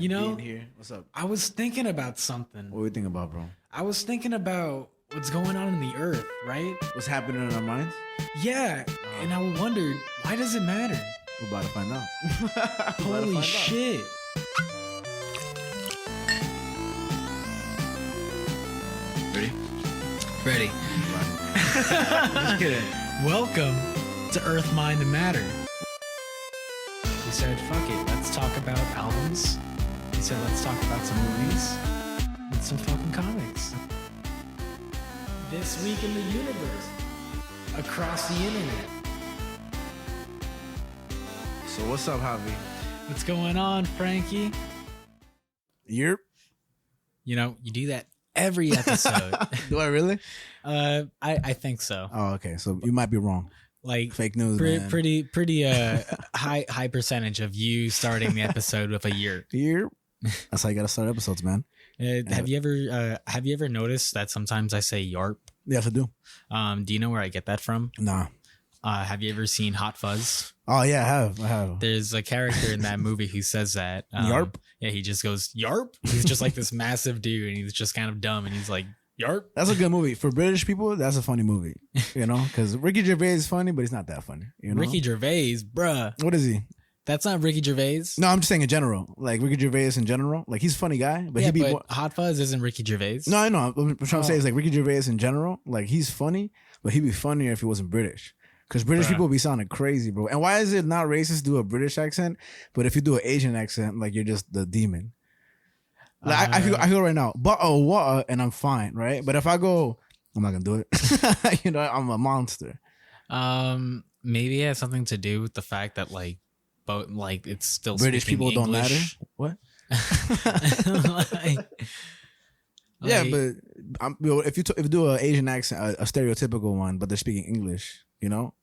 You know, being here. What's up? I was thinking about something. What are we thinking about, bro? I was thinking about what's going on in the earth, right? What's happening in our minds? Yeah, and I wondered, why does it matter? We're about to find out. Holy shit. Ready? Just kidding. Welcome to Earth, Mind, and Matter. We said, fuck it, let's talk about albums. We said, let's talk about some movies and some fucking comics. This week in the universe, across the internet. So what's up, Javi? What's going on, Frankie? Yep. You know, you do that every episode. Do I really? I think so. Oh, okay. So you might be wrong. Like Fake news, man. pretty high percentage of you starting the episode with a year. Yep. That's how you gotta start episodes, man. Have you ever noticed that sometimes I say yarp? Yes, I do. Do you know where I get that from? Nah. Have you ever seen Hot Fuzz? Oh yeah, I have. There's a character in that movie who says that. Yarp? Yeah, he just goes yarp. He's just like this massive dude, and he's just kind of dumb, and he's like yarp. That's a good movie for British people. That's a funny movie, you know, because Ricky Gervais is funny, but he's not that funny. You know? Ricky Gervais, bruh. What is he? That's not Ricky Gervais. No, I'm just saying in general. Like Ricky Gervais in general. Like he's a funny guy, but yeah, he'd be but more... Hot Fuzz isn't Ricky Gervais. No, I know. What I'm trying to say is like Ricky Gervais in general. Like he's funny, but he'd be funnier if he wasn't British. Because British people be sounding crazy, bro. And why is it not racist to do a British accent? But if you do an Asian accent, like you're just the demon. Like I feel right now, but what? And I'm fine, right? But if I go, I'm not gonna do it. You know, I'm a monster. Maybe it has something to do with the fact that like it's still British people don't matter. What? Yeah, but if you do an Asian accent, a stereotypical one, but they're speaking English, you know.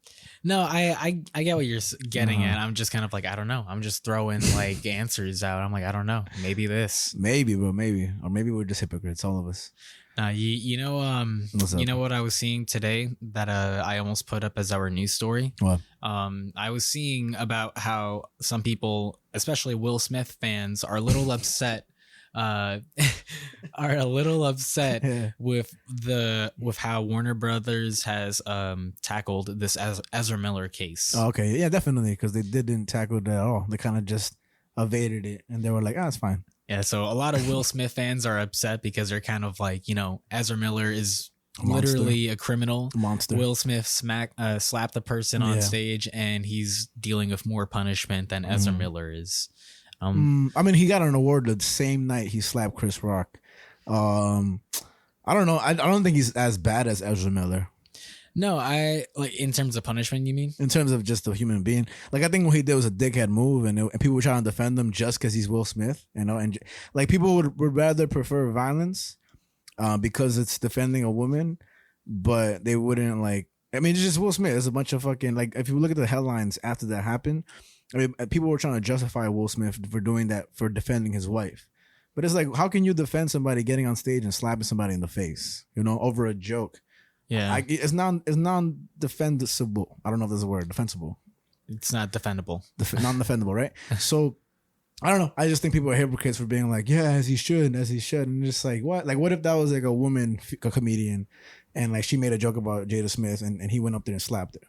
No, I get what you're getting at. I'm just kind of like, I don't know. I'm just throwing like answers out. I'm like, I don't know. Maybe this. Maybe, bro. Maybe. Or maybe we're just hypocrites, all of us. You know what I was seeing today that I almost put up as our news story? What? I was seeing about how some people, especially Will Smith fans, are a little upset with how Warner Brothers has tackled this Ezra Miller case. Oh, okay, yeah, definitely, because they didn't tackle it at all. They kind of just evaded it, and they were like, "Ah, it's fine." Yeah, so a lot of Will Smith fans are upset because they're kind of like, you know, Ezra Miller is literally a criminal. Monster. Will Smith slapped the person on stage, and he's dealing with more punishment than Ezra Miller is. I mean, he got an award the same night he slapped Chris Rock. I don't know. I don't think he's as bad as Ezra Miller. No, in terms of punishment, you mean? In terms of just a human being. Like, I think what he did was a dickhead move, and people were trying to defend him just because he's Will Smith, you know? And, like, people would rather prefer violence because it's defending a woman, but they wouldn't, like... I mean, it's just Will Smith. There's a bunch of fucking... Like, if you look at the headlines after that happened, I mean, people were trying to justify Will Smith for doing that, for defending his wife. But it's like, how can you defend somebody getting on stage and slapping somebody in the face, you know, over a joke? Yeah, it's non-defensible. I don't know if there's a word. Defensible. It's not defendable. Non-defendable, right? So I don't know. I just think people are hypocrites for being like, yeah, as he should, and just like, what? Like, what if that was like a woman, a comedian, and like she made a joke about Jada Smith, and he went up there and slapped her?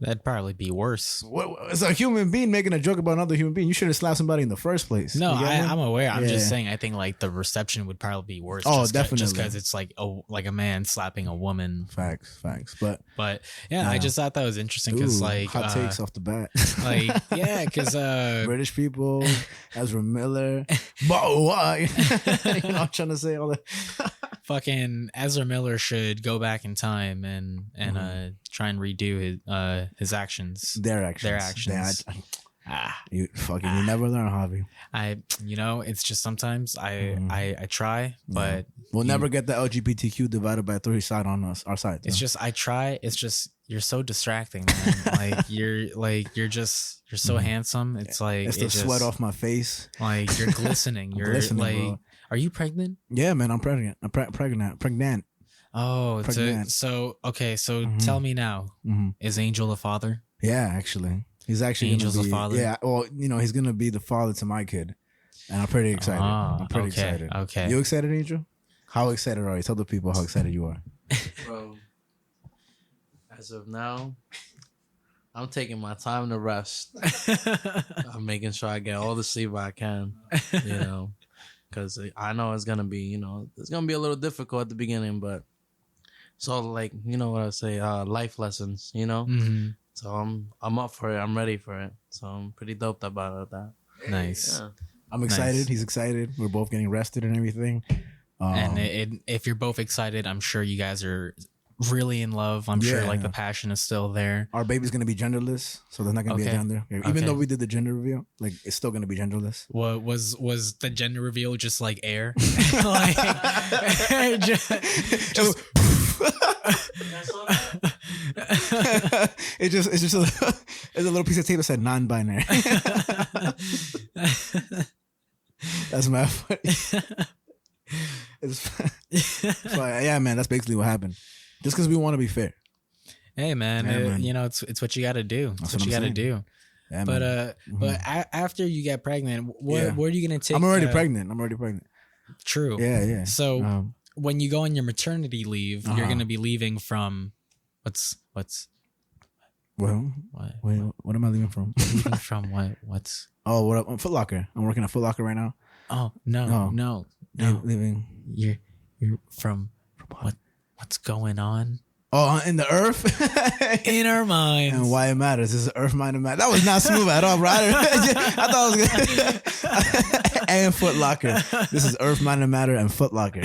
That'd probably be worse. It's a human being making a joke about another human being. You should have slapped somebody in the first place. No, I'm aware. I'm just saying. I think like the reception would probably be worse. Oh, definitely. Just because it's like a man slapping a woman. Facts. But yeah, I just thought that was interesting because like hot takes off the bat. Like yeah, because British people, Ezra Miller, but what? You know, I'm trying to say all that. Fucking Ezra Miller should go back in time and try and redo his actions. Their actions. You never learn, Javi. It's just sometimes I try, but we'll never get the LGBTQ divided by 3 side on our side. It's just I try. It's just you're so distracting, man. you're so handsome. It's like it's the sweat off my face. Like you're glistening. You're glistening, like, bro. Are you pregnant? Yeah, man, I'm pregnant. Pregnant. Oh, pregnant. So tell me now, is Angel a father? Yeah, actually. He's actually Angel's a father. Yeah, well, you know, he's gonna be the father to my kid. And I'm pretty excited. I'm pretty okay, excited. okay. You excited, Angel? How excited are you? Tell the people how excited you are. Bro, as of now, I'm taking my time to rest. I'm making sure I get all the sleep I can, you know, because I know it's gonna be, it's gonna be a little difficult at the beginning, but so like, you know what I say, life lessons, Mm-hmm. So I'm up for it. I'm ready for it. So I'm pretty doped about that. Nice. Yeah. I'm excited. Nice. He's excited. We're both getting rested and everything. And if you're both excited, I'm sure you guys are really in love. I'm sure like the passion is still there. Our baby's gonna be genderless, so there's not gonna be a gender. Even though we did the gender reveal, like it's still gonna be genderless. What was the gender reveal just like air? Like, just it's just a little piece of tape that said non-binary. That's my funny. So, yeah, man, that's basically what happened. Just because we want to be fair. Hey, man, man. it's what you got to do. It's what you got to do. Yeah, but man. but after you get pregnant, where are you gonna take? I'm already pregnant. True. Yeah. So when you go on your maternity leave, you're gonna be leaving from what's well, wait, what am I leaving from? leaving from what's Oh, what up? Foot Locker. I'm working at Foot Locker right now. Oh no. Leaving. You're from what's going on? Oh, in the earth? In our minds. And why it matters. This is Earth Mind and Matter. That was not smooth at all, bro. I thought it was good. And Foot Locker. This is Earth Mind and Matter and Foot Locker.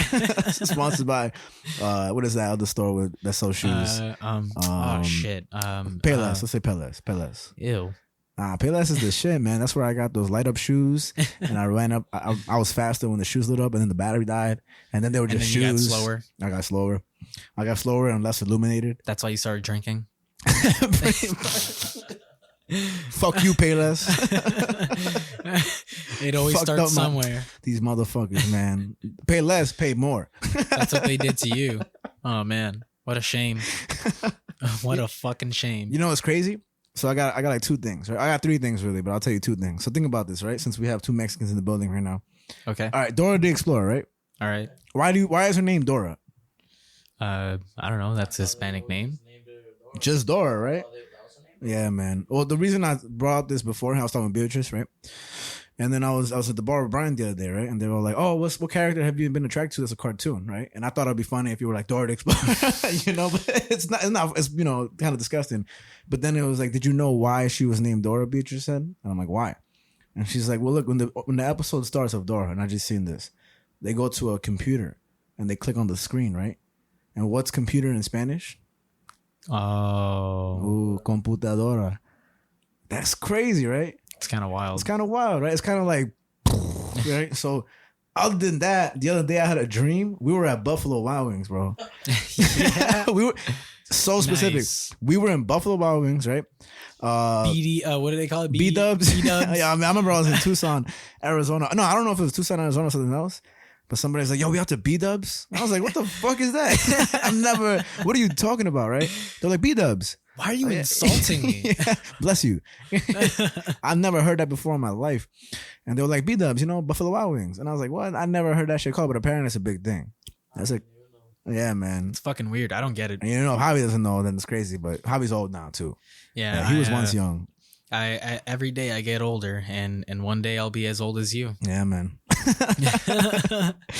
Sponsored by, what is that other store that sells shoes? Oh, shit. Payless. Let's say Payless. Payless. Ew. Payless is the shit, man. That's where I got those light up shoes. And I ran up. I was faster when the shoes lit up and then the battery died. And then they were just shoes. You got slower. I got slower and less illuminated. That's why you started drinking. Fuck you, Payless. It always starts somewhere. These motherfuckers, man. Pay less, pay more. That's what they did to you. Oh man, what a shame. What a fucking shame. You know what's crazy? So I got like two things, right? I got three things really, but I'll tell you two things. So think about this, right? Since we have two Mexicans in the building right now. Okay. All right, Dora the Explorer, right? All right. Why is her name Dora? I don't know. That's a Hispanic name. Just Dora, right? Yeah, man. Well, the reason I brought up this beforehand, I was talking with Beatrice, right? And then I was at the bar with Brian the other day, right? And they were like, "Oh, what character have you been attracted to as a cartoon, right?" And I thought it'd be funny if you were like Dora the Explorer, but it's not, it's kind of disgusting. But then it was like, "Did you know why she was named Dora?" Beatrice said, and I'm like, "Why?" And she's like, "Well, look, when the episode starts of Dora, and I just seen this, they go to a computer and they click on the screen, right? And what's computer in Spanish? Oh, Ooh, computadora. That's crazy, right? It's kind of wild. It's kind of wild, right? It's kind of like, right? So, other than that, the other day I had a dream. We were at Buffalo Wild Wings, bro. Yeah. We were so specific. Nice. We were in Buffalo Wild Wings, right? BD, what do they call it? B-dubs. B-dubs. Yeah, I remember I was in Tucson, Arizona. No, I don't know if it was Tucson, Arizona or something else. But somebody's like, "Yo, we have to B-dubs." I was like, "What the fuck is that?" What are you talking about, right? They're like, B-dubs. Why are you insulting me? Yeah, bless you. I've never heard that before in my life. And they were like, B-dubs, Buffalo Wild Wings. And I was like, what? I never heard that shit called, but apparently it's a big thing. That's like, yeah, man. It's fucking weird. I don't get it. And if Javi doesn't know, then it's crazy. But Javi's old now, too. Yeah. He was once young. I every day I get older, and one day I'll be as old as you. Yeah, man.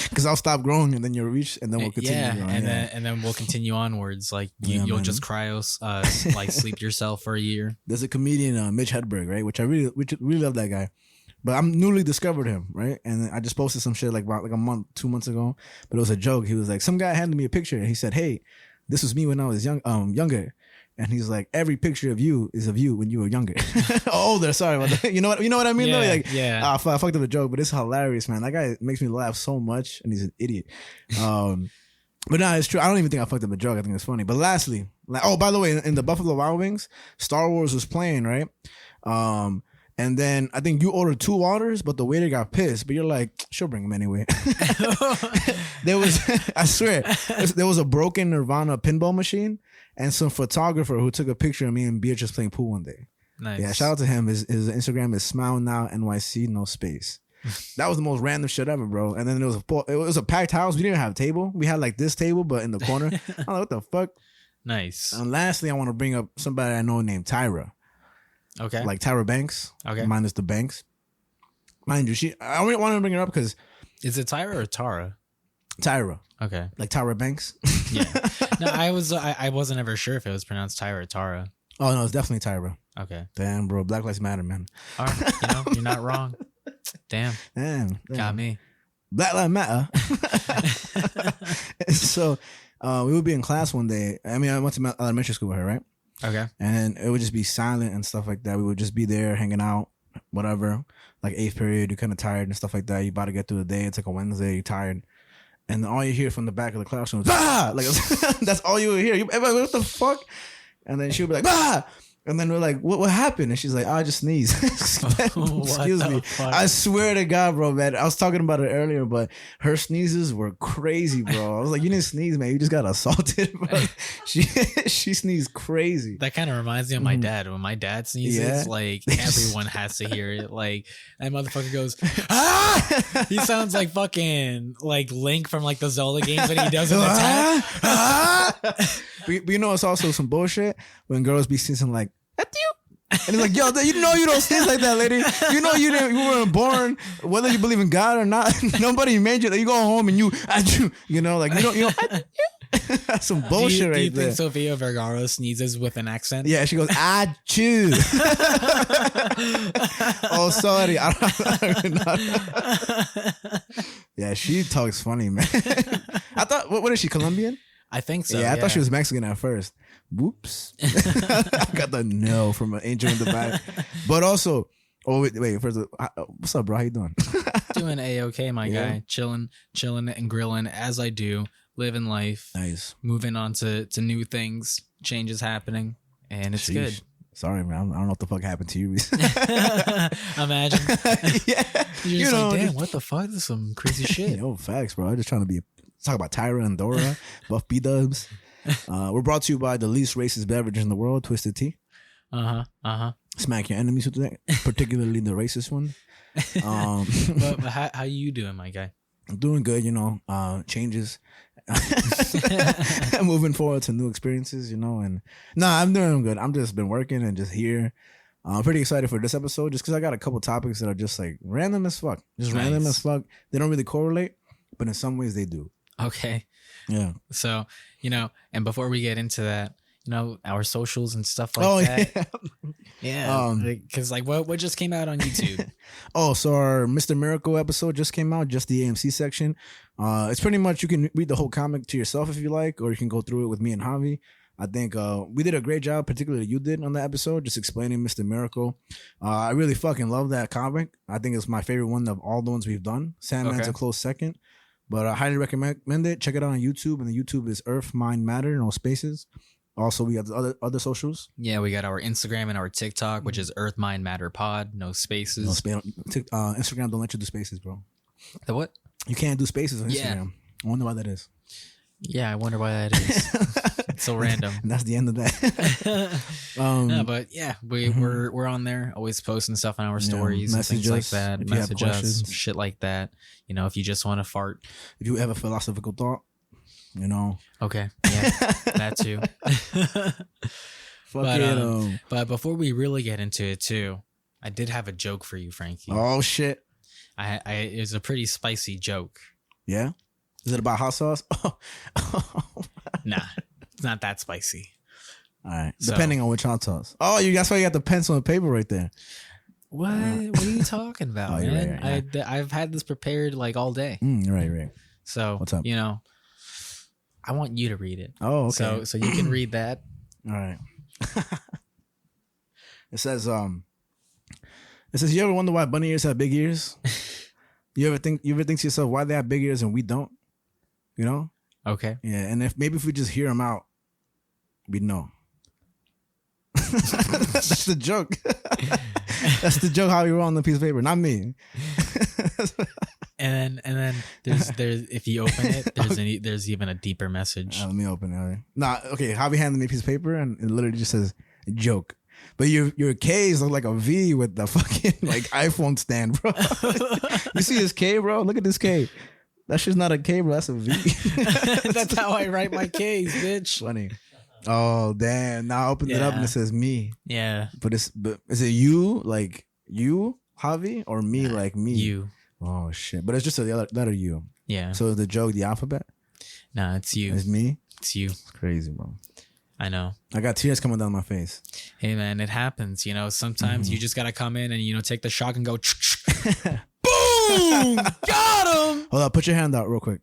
Because I'll stop growing, and then you'll reach, and then we'll continue. Yeah, growing. and then we'll continue onwards. Like you'll just like sleep yourself for a year. There's a comedian, Mitch Hedberg, right? Which I really love that guy. But I'm newly discovered him, right? And I just posted some shit like about a month, 2 months ago. But it was a joke. He was like, some guy handed me a picture, and he said, "Hey, this was me when I was younger." And he's like, every picture of you is of you when you were younger. Older, sorry about that. You know what I mean? Yeah, though? Like, yeah. I fucked up the joke, but it's hilarious, man. That guy makes me laugh so much, and he's an idiot. But no, it's true. I don't even think I fucked up the joke. I think it's funny. But lastly, by the way, in the Buffalo Wild Wings, Star Wars was playing, right? And then I think you ordered 2 waters, but the waiter got pissed. But you're like, she'll bring them anyway. I swear, there was a broken Nirvana pinball machine and some photographer who took a picture of me and Beatrice playing pool one day. Nice. Yeah, shout out to him. His Instagram is Smile Now NYC, no space. That was the most random shit ever, bro. And then it was a packed house. We didn't have a table. We had like this table, but in the corner. I'm like, what the fuck? Nice. And lastly, I want to bring up somebody I know named Tyra. Okay. Like Tyra Banks. Okay. Minus the Banks. Mind you, I only wanted to bring her up because is it Tyra or Tara? Tyra. Okay. Like Tyra Banks. Yeah. No, I wasn't ever sure if it was pronounced Tyra or Tara. Oh no, it's definitely Tyra. Okay. Damn, bro. Black Lives Matter, man. All right. You're not wrong. Damn. Got me. Black Lives Matter. So we would be in class one day. I mean, I went to elementary school with her, right? Okay. And it would just be silent and stuff like that. We would just be there hanging out, whatever. Like 8th period, you're kind of tired and stuff like that. You about to get through the day. It's like a Wednesday. You're tired. And then all you hear from the back of the classroom is, ah! Like, that's all you would hear. What the fuck? And then she'll be like, ah! And then we're like, what happened? And she's like, I just sneezed. Excuse me. Fuck? I swear to God, bro, man. I was talking about it earlier, but her sneezes were crazy, bro. I was like, you didn't sneeze, man. You just got assaulted, bro. She sneezed crazy. That kind of reminds me of my dad. When my dad sneezes, like everyone has to hear it. Like that motherfucker goes, ah! He sounds like fucking like Link from like the Zelda games when he does an attack. But you know, it's also some bullshit when girls be sneezing like, at you. And it's like, yo, you know you don't sneeze like that, lady. You know you weren't born, whether you believe in God or not. Nobody made you. You go home and you know, like you don't. That's some bullshit do you right there. think Sofia Vergara sneezes with an accent? Yeah, she goes, achoo. Oh, sorry. I don't know. Yeah, she talks funny, man. I thought, what is she, Colombian? I think so. Yeah, I thought she was Mexican at first. Whoops. I got the no from an angel in the back. But also, wait, first, what's up, bro? How you doing? Doing A-okay, my guy. Chilling and grilling as I do. Living life. Nice. Moving on to new things. Changes happening. And it's good. Sorry, man. I don't know what the fuck happened to you. Imagine. Yeah. You're just like, damn, what the fuck? This is some crazy shit. Yo, facts, bro. I'm just trying to talk about Tyra and Dora, Buff B-dubs. We're brought to you by the least racist beverage in the world, Twisted Tea. Smack your enemies with that, particularly the racist one. But how you doing, my guy? I'm doing good, changes. Moving forward to new experiences, and I'm doing good. I'm just been working and just here. I'm pretty excited for this episode just because I got a couple topics that are just like random as fuck. Just nice. Random as fuck. They don't really correlate, but in some ways they do. Okay. Yeah. So, and before we get into that, our socials and stuff like that. Yeah. Because what just came out on YouTube? So our Mr. Miracle episode just came out, just the A.M.C section. It's pretty much, you can read the whole comic to yourself if you like, or you can go through it with me and Javi. I think we did a great job, particularly you did on the episode, just explaining Mr. Miracle. I really fucking love that comic. I think it's my favorite one of all the ones we've done. Sandman's a close second. But I highly recommend it. Check it out on YouTube. And the YouTube is Earth, Mind, Matter, no spaces. Also, we have the other socials. Yeah, we got our Instagram and our TikTok, which is Earth, Mind, Matter Pod, no spaces. Instagram don't let you do spaces, bro. The what? You can't do spaces on Instagram. I wonder why that is. Yeah, I wonder why that is. It's so random. And that's the end of that. No, but yeah, we're on there, always posting stuff on our stories and things like that. Message us, shit like that. If you just want to fart. If you have a philosophical thought, Okay, yeah, that too. But before we really get into it too, I did have a joke for you, Frankie. Oh shit! It was a pretty spicy joke. Yeah. Is it about hot sauce? Nah, it's not that spicy. All right. Depending on which hot sauce. Oh, that's why you got the pencil and paper right there. What? What are you talking about, man? Right, yeah. I've had this prepared like all day. Right. So, what's up? I want you to read it. Oh, okay. So you can read that. All right. It says, you ever wonder why bunny ears have big ears? You ever think to yourself why they have big ears and we don't? Okay. Yeah, and if we just hear them out, we'd know. That's the joke. That's the joke. How you wrote on the piece of paper, not me. And then there's if you open it, there's even a deeper message. Let me open it. Nah, okay. Javi handed me a piece of paper and it literally just says joke. But your K's look like a V with the fucking like iPhone stand, bro. You see his K, bro? Look at this K. That shit's not a K, bro. That's a V. That's how I write my K's, bitch. Funny. Oh damn! Now I opened it up and it says me. Yeah. But is it you like you, Javi, or me like me? You. Oh shit! But it's just a letter U. Yeah. So is the joke the alphabet? Nah, it's you. It's me. It's you. It's crazy, bro. I know. I got tears coming down my face. Hey man, it happens. You know, sometimes you just gotta come in and take the shock and go. Boom! Got him. Hold on, put your hand out real quick.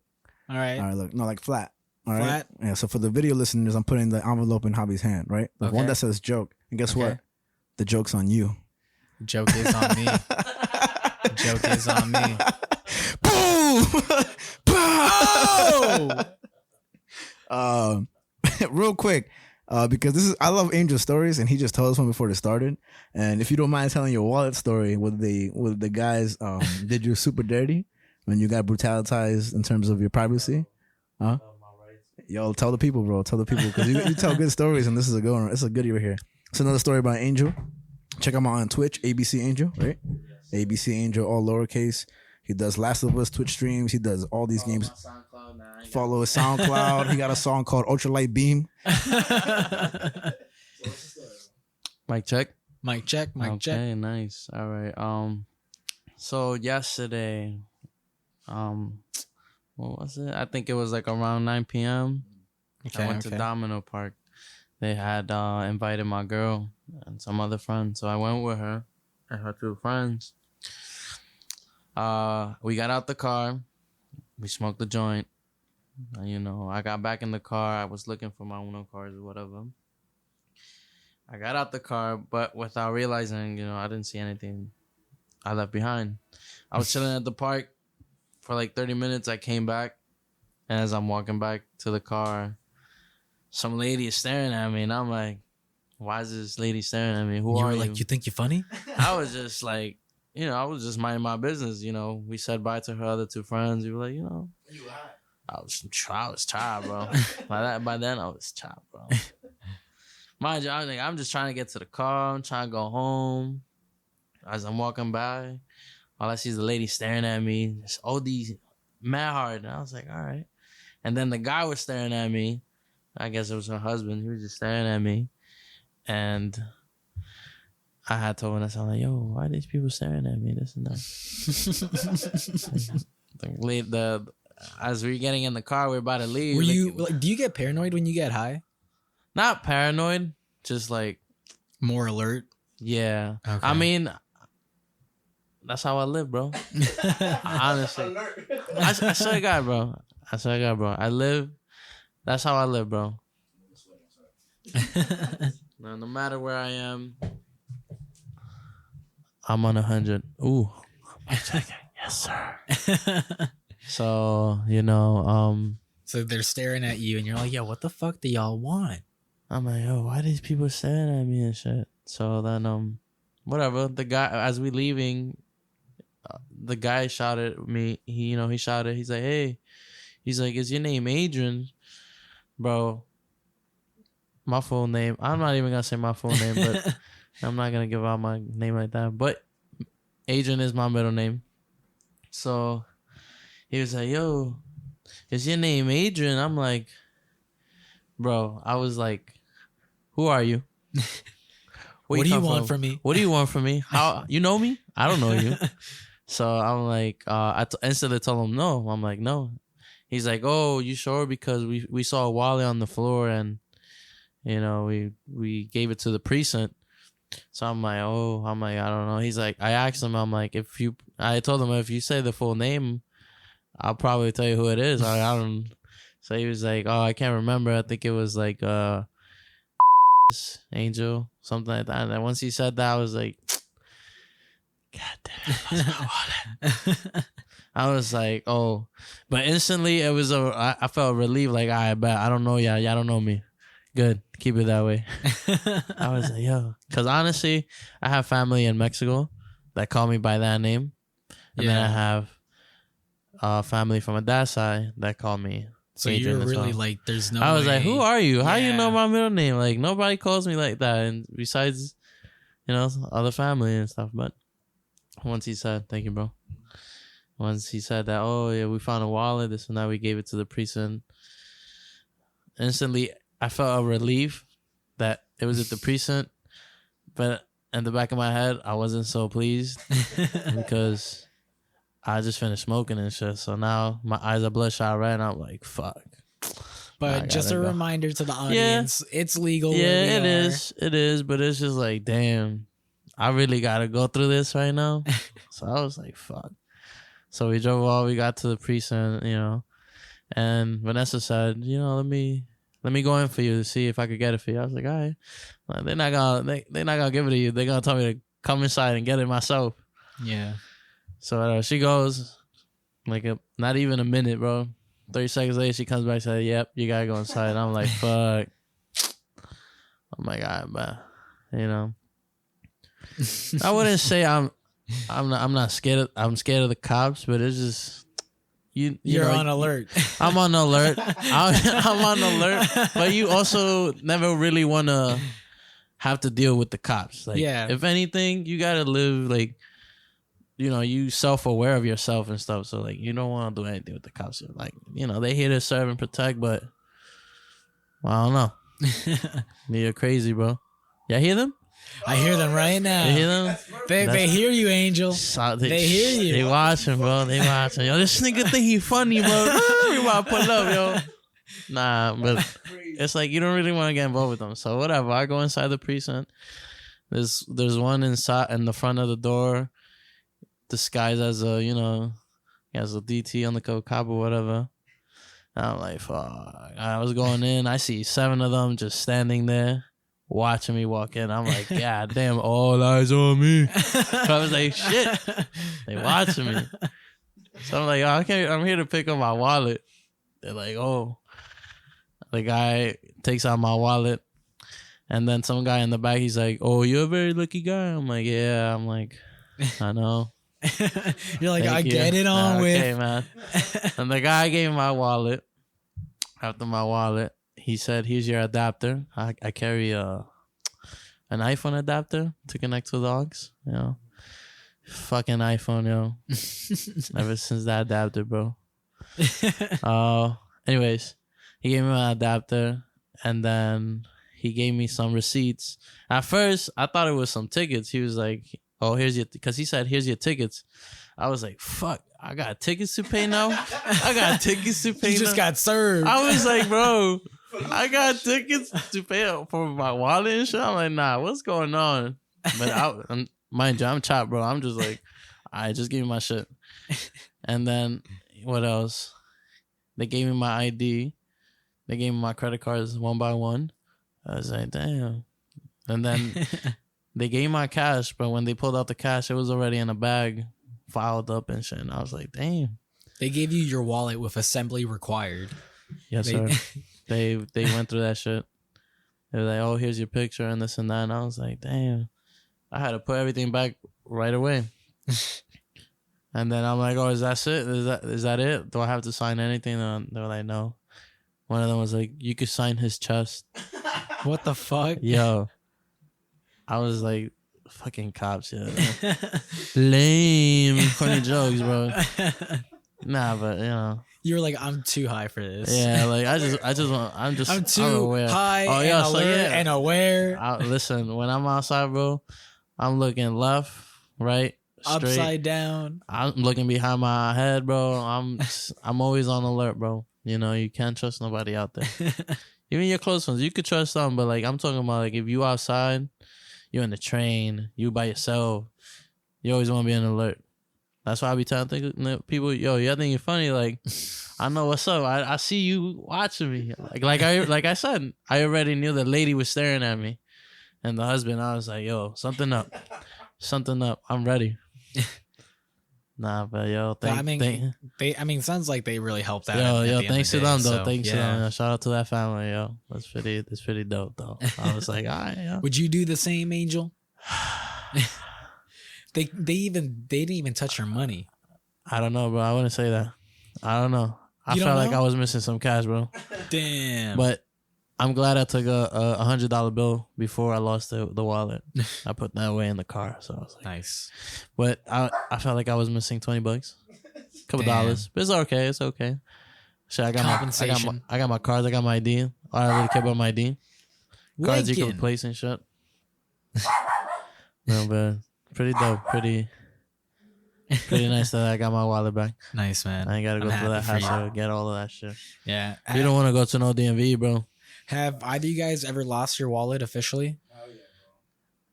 All right. All right, look, no, like flat. All right. Flat? Yeah. So for the video listeners, I'm putting the envelope in Javi's hand, right? The one that says joke, and guess what? The joke's on you. The joke is on me. The joke is on me. Boom! Oh! Real quick, because I love Angel's stories, and he just told us one before it started. And if you don't mind telling your wallet story, with the guys did you super dirty when you got brutalized in terms of your privacy? Huh? Yo, tell the people, bro. Tell the people, because you tell good stories, and this is a good one. It's a goodie right here. It's another story about Angel. Check him out on Twitch, ABC Angel, right? Yes. ABC Angel, all lowercase. He does Last of Us Twitch streams. He does all these games. Follow his SoundCloud. He got a song called Ultralight Beam. Mic check. Mic check. Mic check. Okay, nice. All right. So yesterday, what was it? I think it was like around 9 p.m. I went to Domino Park. They had invited my girl and some other friends, so I went with her and her two friends. We got out the car. We smoked the joint. I got back in the car. I was looking for my Uno cards or whatever. I got out the car, but without realizing, I didn't see anything I left behind. I was chilling at the park for like 30 minutes. I came back, and as I'm walking back to the car, some lady is staring at me, and I'm like, why is this lady staring at me? Who are you? Like, you think you're funny? I was just like, I was just minding my business. We said bye to her other two friends. We were like, I was tired, bro. By then, I was tired, bro. Mind you, I'm just trying to get to the car. I'm trying to go home. As I'm walking by, all I see is the lady staring at me. Just OD mad hard. And I was like, all right. And then the guy was staring at me. I guess it was her husband. He was just staring at me. And I had told him, I'm like, yo, why are these people staring at me? This and that. As we were getting in the car, we were about to leave. Do you get paranoid when you get high? Not paranoid, just like more alert. Yeah. Okay. I mean, that's how I live, bro. Honestly. I swear to God, bro. I live. That's how I live, bro. No matter where I am, I'm on 100. Ooh. Yes, sir. So, so they're staring at you and you're like, yo, what the fuck do y'all want? I'm like, yo, why are these people staring at me and shit? So then, whatever. The guy, as we leaving, the guy shouted at me. He shouted. He's like, hey. He's like, is your name Adrian? Bro, my full name. I'm not even going to say my full name, but I'm not going to give out my name like that. But Adrian is my middle name. So he was like, yo, is your name Adrian? I'm like, bro, I was like, who are you? What do you want from me? What do you want from me? How you know me? I don't know you. So I'm like, I instantly told him no. I'm like, no. He's like, oh, you sure? Because we saw a wallet on the floor and, we gave it to the precinct. So I'm like, I don't know. He's like, I asked him, I'm like, I told him if you say the full name, I'll probably tell you who it is. I don't. So he was like, oh, I can't remember. I think it was like Angel, something like that. And once he said that, I was like, God damn, that's my wallet. I was like, oh, but instantly it was I felt relieved. Like, I bet I don't know y'all. Y'all don't know me. Good, keep it that way. I was like, yo, because honestly, I have family in Mexico that call me by that name, and then I have family from my dad's side that call me. So you're really like, there's no. I was like, who are you? How you know my middle name? Like, nobody calls me like that. And besides, other family and stuff. But once he said, thank you, bro. Once he said that, oh yeah, we found a wallet, this and that, we gave it to the precinct. Instantly, I felt a relief that it was at the precinct, but in the back of my head, I wasn't so pleased because I just finished smoking and shit. So now my eyes are bloodshot red, and I'm like, fuck. But just a reminder to the audience, it's legal. Yeah, it is. It is, but it's just like, damn, I really gotta go through this right now. So I was like, fuck. So we drove all. We got to the precinct, and Vanessa said, let me go in for you to see if I could get it for you. I was like, all right. Like, they're not gonna give it to you. They're gonna tell me to come inside and get it myself. Yeah. So she goes, like not even a minute, bro. 30 seconds later, she comes back and says, yep, you gotta go inside. And I'm like, fuck. Oh my God, but I wouldn't say I'm not scared. I'm scared of the cops, but it's just you're on alert. I'm on alert. I'm on alert, but you also never really want to have to deal with the cops. Like, if anything, you gotta live like, you self-aware of yourself and stuff. So like, you don't want to do anything with the cops. Like, they here to serve and protect, but I don't know. You're crazy, bro. Y'all hear them? I hear them right now. You hear them? They hear you, Angel. They hear you. They watching, bro. They watching. Yo, this nigga think he funny, bro. We about to pull up, yo. Nah, but it's like you don't really want to get involved with them. So whatever. I go inside the precinct. There's one inside in the front of the door, disguised as a, he has a DT on the cop or whatever. And I'm like, fuck. I was going in. I see 7 of them just standing there, watching me walk in. I'm like, God damn, all eyes on me. I was like, shit, they watching me. So I'm like, I'm here to pick up my wallet. They're like, oh. The guy takes out my wallet. And then some guy in the back, he's like, oh, you're a very lucky guy. I'm like, yeah. I'm like, I know. You're like, Thank you. get it on with. Okay, man. And the guy gave me my wallet. After my wallet, he said, here's your adapter. I carry an iPhone adapter to connect to the aux. Fucking iPhone, yo. Ever since that adapter, bro. Anyways, he gave me my adapter, and then he gave me some receipts. At first, I thought it was some tickets. He was like, oh, because he said, here's your tickets. I was like, fuck, I got tickets to pay now? I got tickets to pay You just now? got served. I was like, bro, I got tickets to pay for my wallet and shit. I'm like, nah, what's going on? But mind you, I'm chopped, bro. I'm just like, all right, just give me my shit. And then, what else? They gave me my ID. They gave me my credit cards one by one. I was like, damn. And then they gave me my cash, but when they pulled out the cash, it was already in a bag, filed up and shit. And I was like, damn. They gave you your wallet with assembly required. Yes, sir. They went through that shit. They were like, oh, here's your picture and this and that. And I was like, damn. I had to put everything back right away. And then I'm like, oh, is that it? Is that it? Do I have to sign anything? And they were like, no. One of them was like, you could sign his chest. What the fuck? Yo. I was like, fucking cops, yeah. Lame. Funny jokes, bro. Nah, but You were like, I'm too high for this. Yeah, like I'm too unaware. High and alert and aware. Listen, when I'm outside, bro, I'm looking left, right, straight, upside down. I'm looking behind my head, bro. I'm always on alert, bro. You can't trust nobody out there. Even your close ones, you could trust them, but like I'm talking about, like if you outside, you're in the train, you by yourself, you always want to be on alert. That's why I be telling people, yo, y'all think you're funny. Like, I know what's up. I see you watching me. Like I said, I already knew the lady was staring at me, and the husband. I was like, yo, something up. I'm ready. Nah, but yo, sounds like they really helped out. Yo, thanks to them though. Thanks to them. Yeah. Shout out to that family, yo. That's pretty dope though. I was like, all right, yo. Would you do the same, Angel? They didn't even touch your money. I don't know, bro. I wouldn't say that. I don't know. I You felt don't like know? I was missing some cash, bro. Damn. But I'm glad I took a $100 bill before I lost the wallet. I put that away in the car, so I was like, Nice. but I felt like I was missing $20, couple Damn. dollars. But it's okay. It's okay. Shit, I got Compensation. I got my cards. I got my ID. I don't really care about my ID. Cards you can Lincoln. replace and shit. No, but pretty dope. Pretty nice that I got my wallet back. Nice, man. I ain't gotta go I'm through that happy for hassle to get all of that shit. Yeah. You don't want to go to no DMV, bro. Have either of you guys ever lost your wallet officially?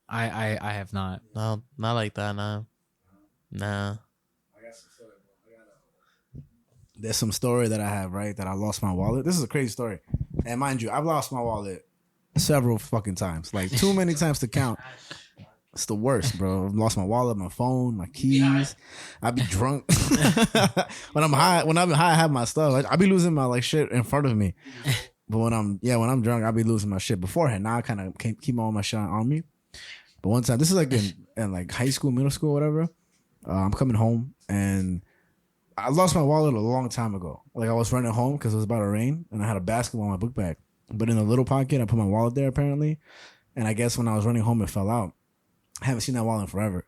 I have not. No, not like that. Nah. There's some story that I have, right? That I lost my wallet. This is a crazy story. And mind you, I've lost my wallet several fucking times. Like too many times to count. It's the worst, bro. I've lost my wallet, my phone, my keys. I be drunk. When I'm high, I have my stuff. I be losing my like shit in front of me. But when I'm drunk, I be losing my shit beforehand. Now I kind of keep all my shit on me. But one time, this is like in like high school, middle school, whatever. I'm coming home and I lost my wallet a long time ago. Like I was running home because it was about to rain and I had a basketball in my book bag. But in the little pocket, I put my wallet there apparently. And I guess when I was running home, it fell out. I haven't seen that wallet in forever.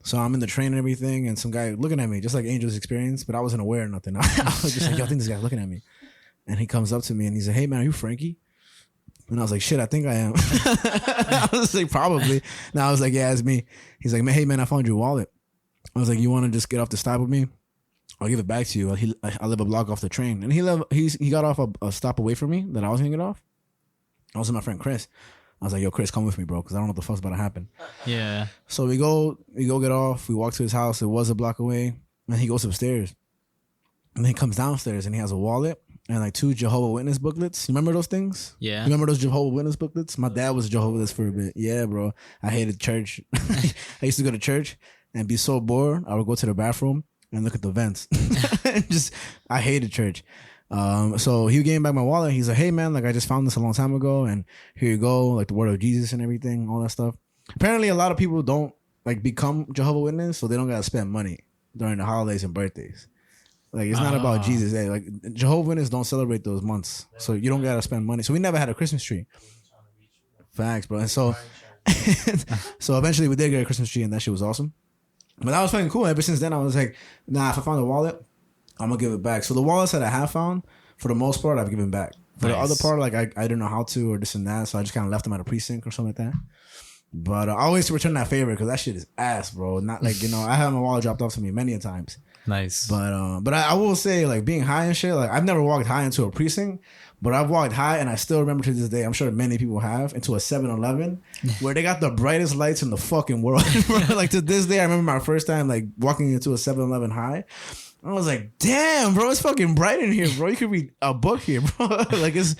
So I'm in the train and everything, and some guy looking at me, just like Angel's experience, but I wasn't aware of nothing. I was just like, yo, I think this guy's looking at me. And he comes up to me and he's like, hey man, are you Franky? And I was like, shit, I think I am. I was like, probably. Now I was like, yeah, it's me. He's like, hey man, I found your wallet. I was like, you want to just get off the stop with me? I'll give it back to you. I live a block off the train. And he got off a stop away from me that I was going to get off. I was with my friend Chris. I was like, yo, Chris, come with me, bro, because I don't know what the fuck's about to happen. Yeah. So we go get off. We walk to his house. It was a block away. And he goes upstairs. And then he comes downstairs and he has a wallet and like 2 Jehovah's Witness booklets. You remember those things? Yeah. You remember those Jehovah's Witness booklets? My dad was a Jehovah's Witness for a bit. Yeah, bro. I hated church. I used to go to church and be so bored. I would go to the bathroom and look at the vents. I hated church. So he gave me back my wallet. He's like, hey man, like I just found this a long time ago and here you go, like the word of Jesus and everything, all that stuff. Apparently a lot of people don't like become Jehovah's Witness, so they don't gotta spend money during the holidays and birthdays. Like it's not about Jesus Day. Like Jehovah's Witnesses don't celebrate those months, so you don't gotta spend money. So we never had a Christmas tree. Facts, bro. And so so eventually we did get a Christmas tree and that shit was awesome. But that was fucking cool. Ever since then I was like, nah, if I found a wallet, I'm gonna give it back. So the wallets that I have found, for the most part, I've given back. For the other part, like I didn't know how to or this and that, so I just kind of left them at a precinct or something like that. But I always return that favor because that shit is ass, bro. Not like, you know, I had my wallet dropped off to me many a times. Nice. But I will say, like, being high and shit, like I've never walked high into a precinct, but I've walked high and I still remember to this day, I'm sure many people have, into a 7-Eleven where they got the brightest lights in the fucking world. Like to this day, I remember my first time like walking into a 7-Eleven high. I was like, damn, bro, it's fucking bright in here, bro. You could read a book here, bro. Like it's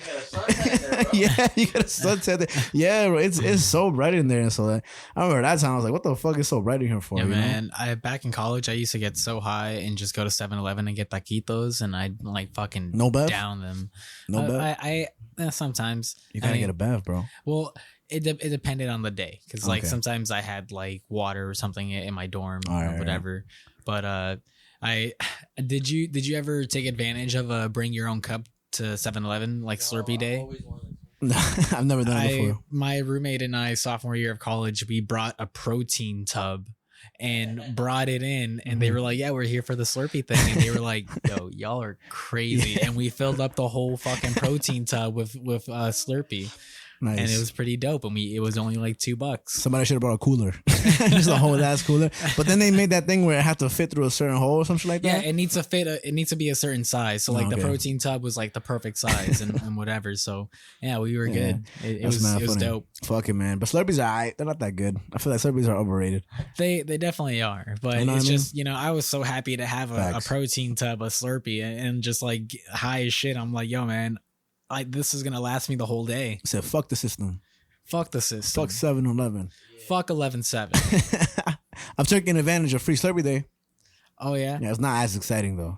yeah, you got a sunset there. Yeah, bro, it's so bright in there. And so like, I remember that time I was like, what the fuck is so bright in here for? Yeah, you man. Back in college, I used to get so high and just go to 7-Eleven and get taquitos, and I'd like fucking No bev? down them. No bev? I sometimes You gotta get a bath, bro. Well, it depended on the day because like Okay. sometimes I had like water or something in my dorm All or right, whatever. But did you ever take advantage of bring your own cup to 7-Eleven like Slurpee Day? I've never done it before. My roommate and I, sophomore year of college, we brought a protein tub and brought it in, and they were like, yeah, we're here for the Slurpee thing. And they were like, yo, y'all are crazy. And we filled up the whole fucking protein tub with Slurpee. Nice. And it was pretty dope. And it was only like $2. Somebody should have brought a cooler. Just a whole ass cooler. But then they made that thing where it had to fit through a certain hole or something like Yeah, that. it needs to fit. It needs to be a certain size. So like Okay. the protein tub was like the perfect size and whatever. So yeah, we were good. It That's was mad it was funny. dope. Fuck it, man. But Slurpees are alright. They're not that good. I feel like Slurpees are overrated. They definitely are. But You know it's what I mean? just, I was so happy to have a Facts. protein tub, a Slurpee, and just like high as shit. I'm like, yo, man, like this is gonna last me the whole day. I said, fuck the system. Fuck the system. Fuck 7-Eleven. Fuck 11-7. I'm taking advantage of free Slurpee Day. Oh yeah. Yeah, it's not as exciting though.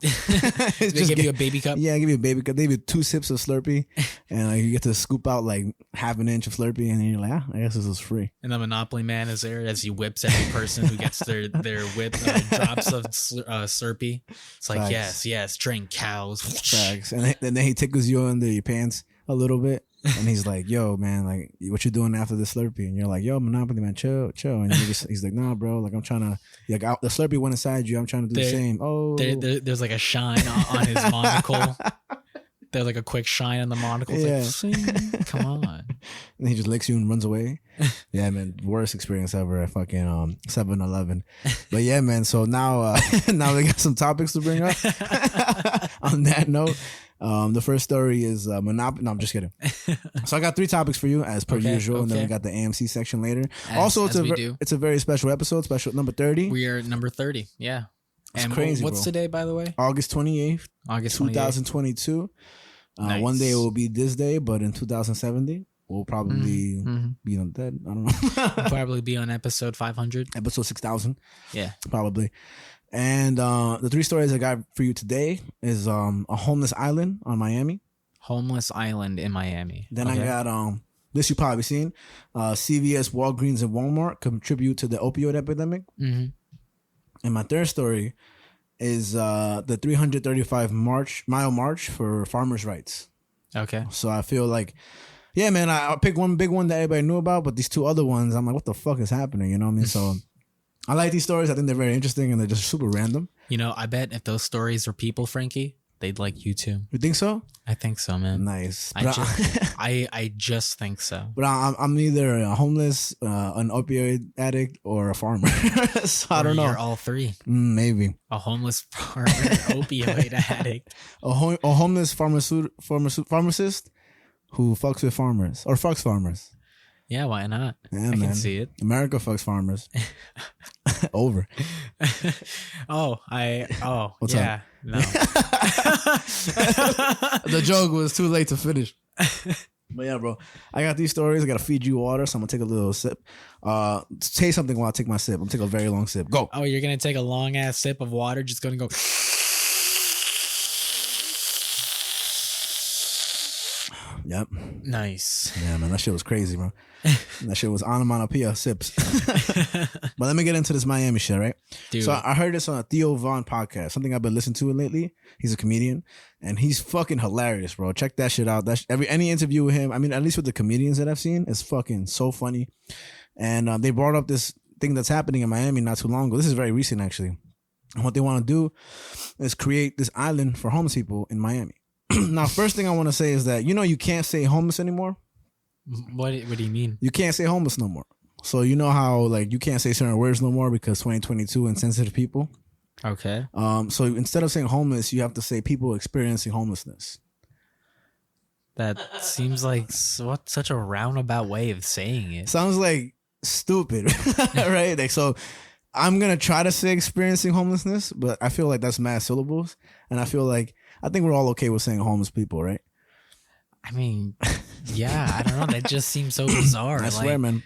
They give you a baby cup. Yeah, give you a baby cup. They give you 2 sips of Slurpee, and like, you get to scoop out like half an inch of Slurpee, and then you're like, I guess this is free. And the Monopoly man is there as he whips every person who gets their whip drops of Slurpee. It's like, Facts. yes, train cows. Facts. And then he tickles you under your pants a little bit. And he's like, yo, man, like, what you doing after the Slurpee? And you're like, yo, Monopoly, man, chill. And he's like, nah, bro, like, I'm trying to, like, the Slurpee went inside you. I'm trying to do the same. Oh. There's like a shine on his monocle. There's like a quick shine on the monocle. It's like, come on. And he just licks you and runs away. Yeah, man, worst experience ever at fucking 7-Eleven. But yeah, man, so now now we got some topics to bring up. On that note, the first story is Monopoly. No, I'm just kidding. So I got 3 topics for you as per usual, and then we got the A.M.C section later. Also, it's a very special episode, special number 30. We are number 30. Yeah. It's and crazy. What's bro. today, by the way? August 28th, August 2022. Nice. One day it will be this day, but in 2070 we'll probably be on dead. I don't know. We'll probably be on episode 500. Episode 6000. Yeah. Probably. And the 3 stories I got for you today is a homeless island on Miami. Homeless island in Miami. Then I got this you probably seen. CVS, Walgreens, and Walmart contribute to the opioid epidemic. Mm-hmm. And my third story is the 335-mile march for farmers' rights. Okay. So I feel like, yeah, man, I picked one big one that everybody knew about, but these 2 other ones, I'm like, what the fuck is happening? You know what I mean? So I like these stories. I think they're very interesting and they're just super random. You know, I bet if those stories were people, Frankie, they'd like you too. You think so? I think so, man. Nice. I just think so. But I'm either a homeless, an opioid addict, or a farmer. So I don't know. You're all 3. Maybe. A homeless farmer, opioid addict. A homeless pharmacist who fucks with farmers or fucks farmers. Yeah, why not? Yeah, I man. can see it. America fucks farmers. Over. What's yeah. up? No. The joke was too late to finish. But yeah, bro, I got these stories. I got to feed you water, so I'm going to take a little sip. Say something while I take my sip. I'm going to take a very long sip. Go. Oh, you're going to take a long ass sip of water, just going to go. Yep. Nice. Yeah, man, that shit was crazy, bro. That shit was onomatopoeia sips. But let me get into this Miami shit, right? Dude. So I heard this on a Theo Von podcast, something I've been listening to lately. He's a comedian, and he's fucking hilarious, bro. Check that shit out. Any interview with him, I mean, at least with the comedians that I've seen, it's fucking so funny. And they brought up this thing that's happening in Miami not too long ago. This is very recent, actually. And what they want to do is create this island for homeless people in Miami. Now, first thing I want to say is that, you can't say homeless anymore. What do you mean? You can't say homeless no more. So you know how, like, you can't say certain words no more because 2022 and sensitive people. Okay. So instead of saying homeless, you have to say people experiencing homelessness. That seems like such a roundabout way of saying it. Sounds like stupid, right? Like, so I'm going to try to say experiencing homelessness, but I feel like that's mad syllables. And I think we're all okay with saying homeless people, right? I mean, yeah, I don't know. That just seems so bizarre. I swear, man.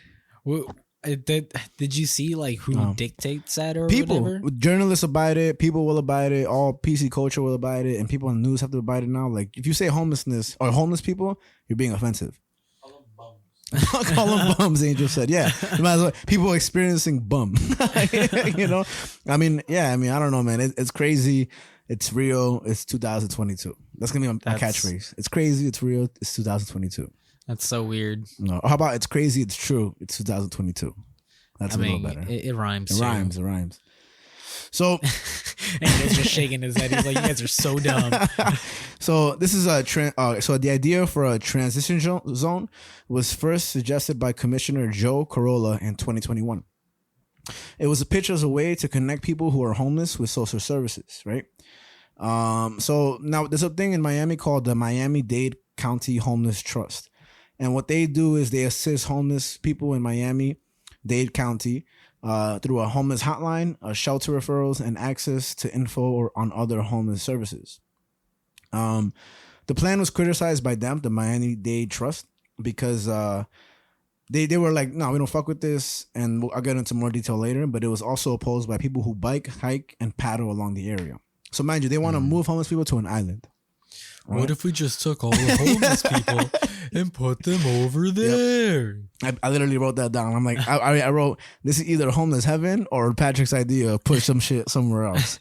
Did you see like who dictates that or people? whatever? Journalists abide it. People will abide it. All PC culture will abide it, and people on the news have to abide it now. Like if you say homelessness or homeless people, you're being offensive. Call them bums, Angel said. Yeah. You might as well, people experiencing bum. I mean, I don't know, man. It's crazy. It's real. It's 2022. That's going to be my catchphrase. It's crazy. It's real. It's 2022. That's so weird. No. How about it's crazy. It's true. It's 2022. That's a little better. It rhymes. It rhymes. So, Angel's just shaking his head. He's like, "You guys are so dumb." So this is so the idea for a transition zone was first suggested by Commissioner Joe Corolla in 2021. It was a pitch as a way to connect people who are homeless with social services, right? So now there's a thing in Miami called the Miami-Dade County Homeless Trust, and what they do is they assist homeless people in Miami-Dade County through a homeless hotline, shelter referrals, and access to info or on other homeless services. The plan was criticized by them, the Miami-Dade Trust, because they were like, no, we don't fuck with this, and I'll get into more detail later, but it was also opposed by people who bike, hike, and paddle along the area. So mind you, they want to move homeless people to an island. Right? What if we just took all the homeless people and put them over there. I literally wrote that down. I'm like, I wrote, this is either homeless heaven or Patrick's idea of push some shit somewhere else.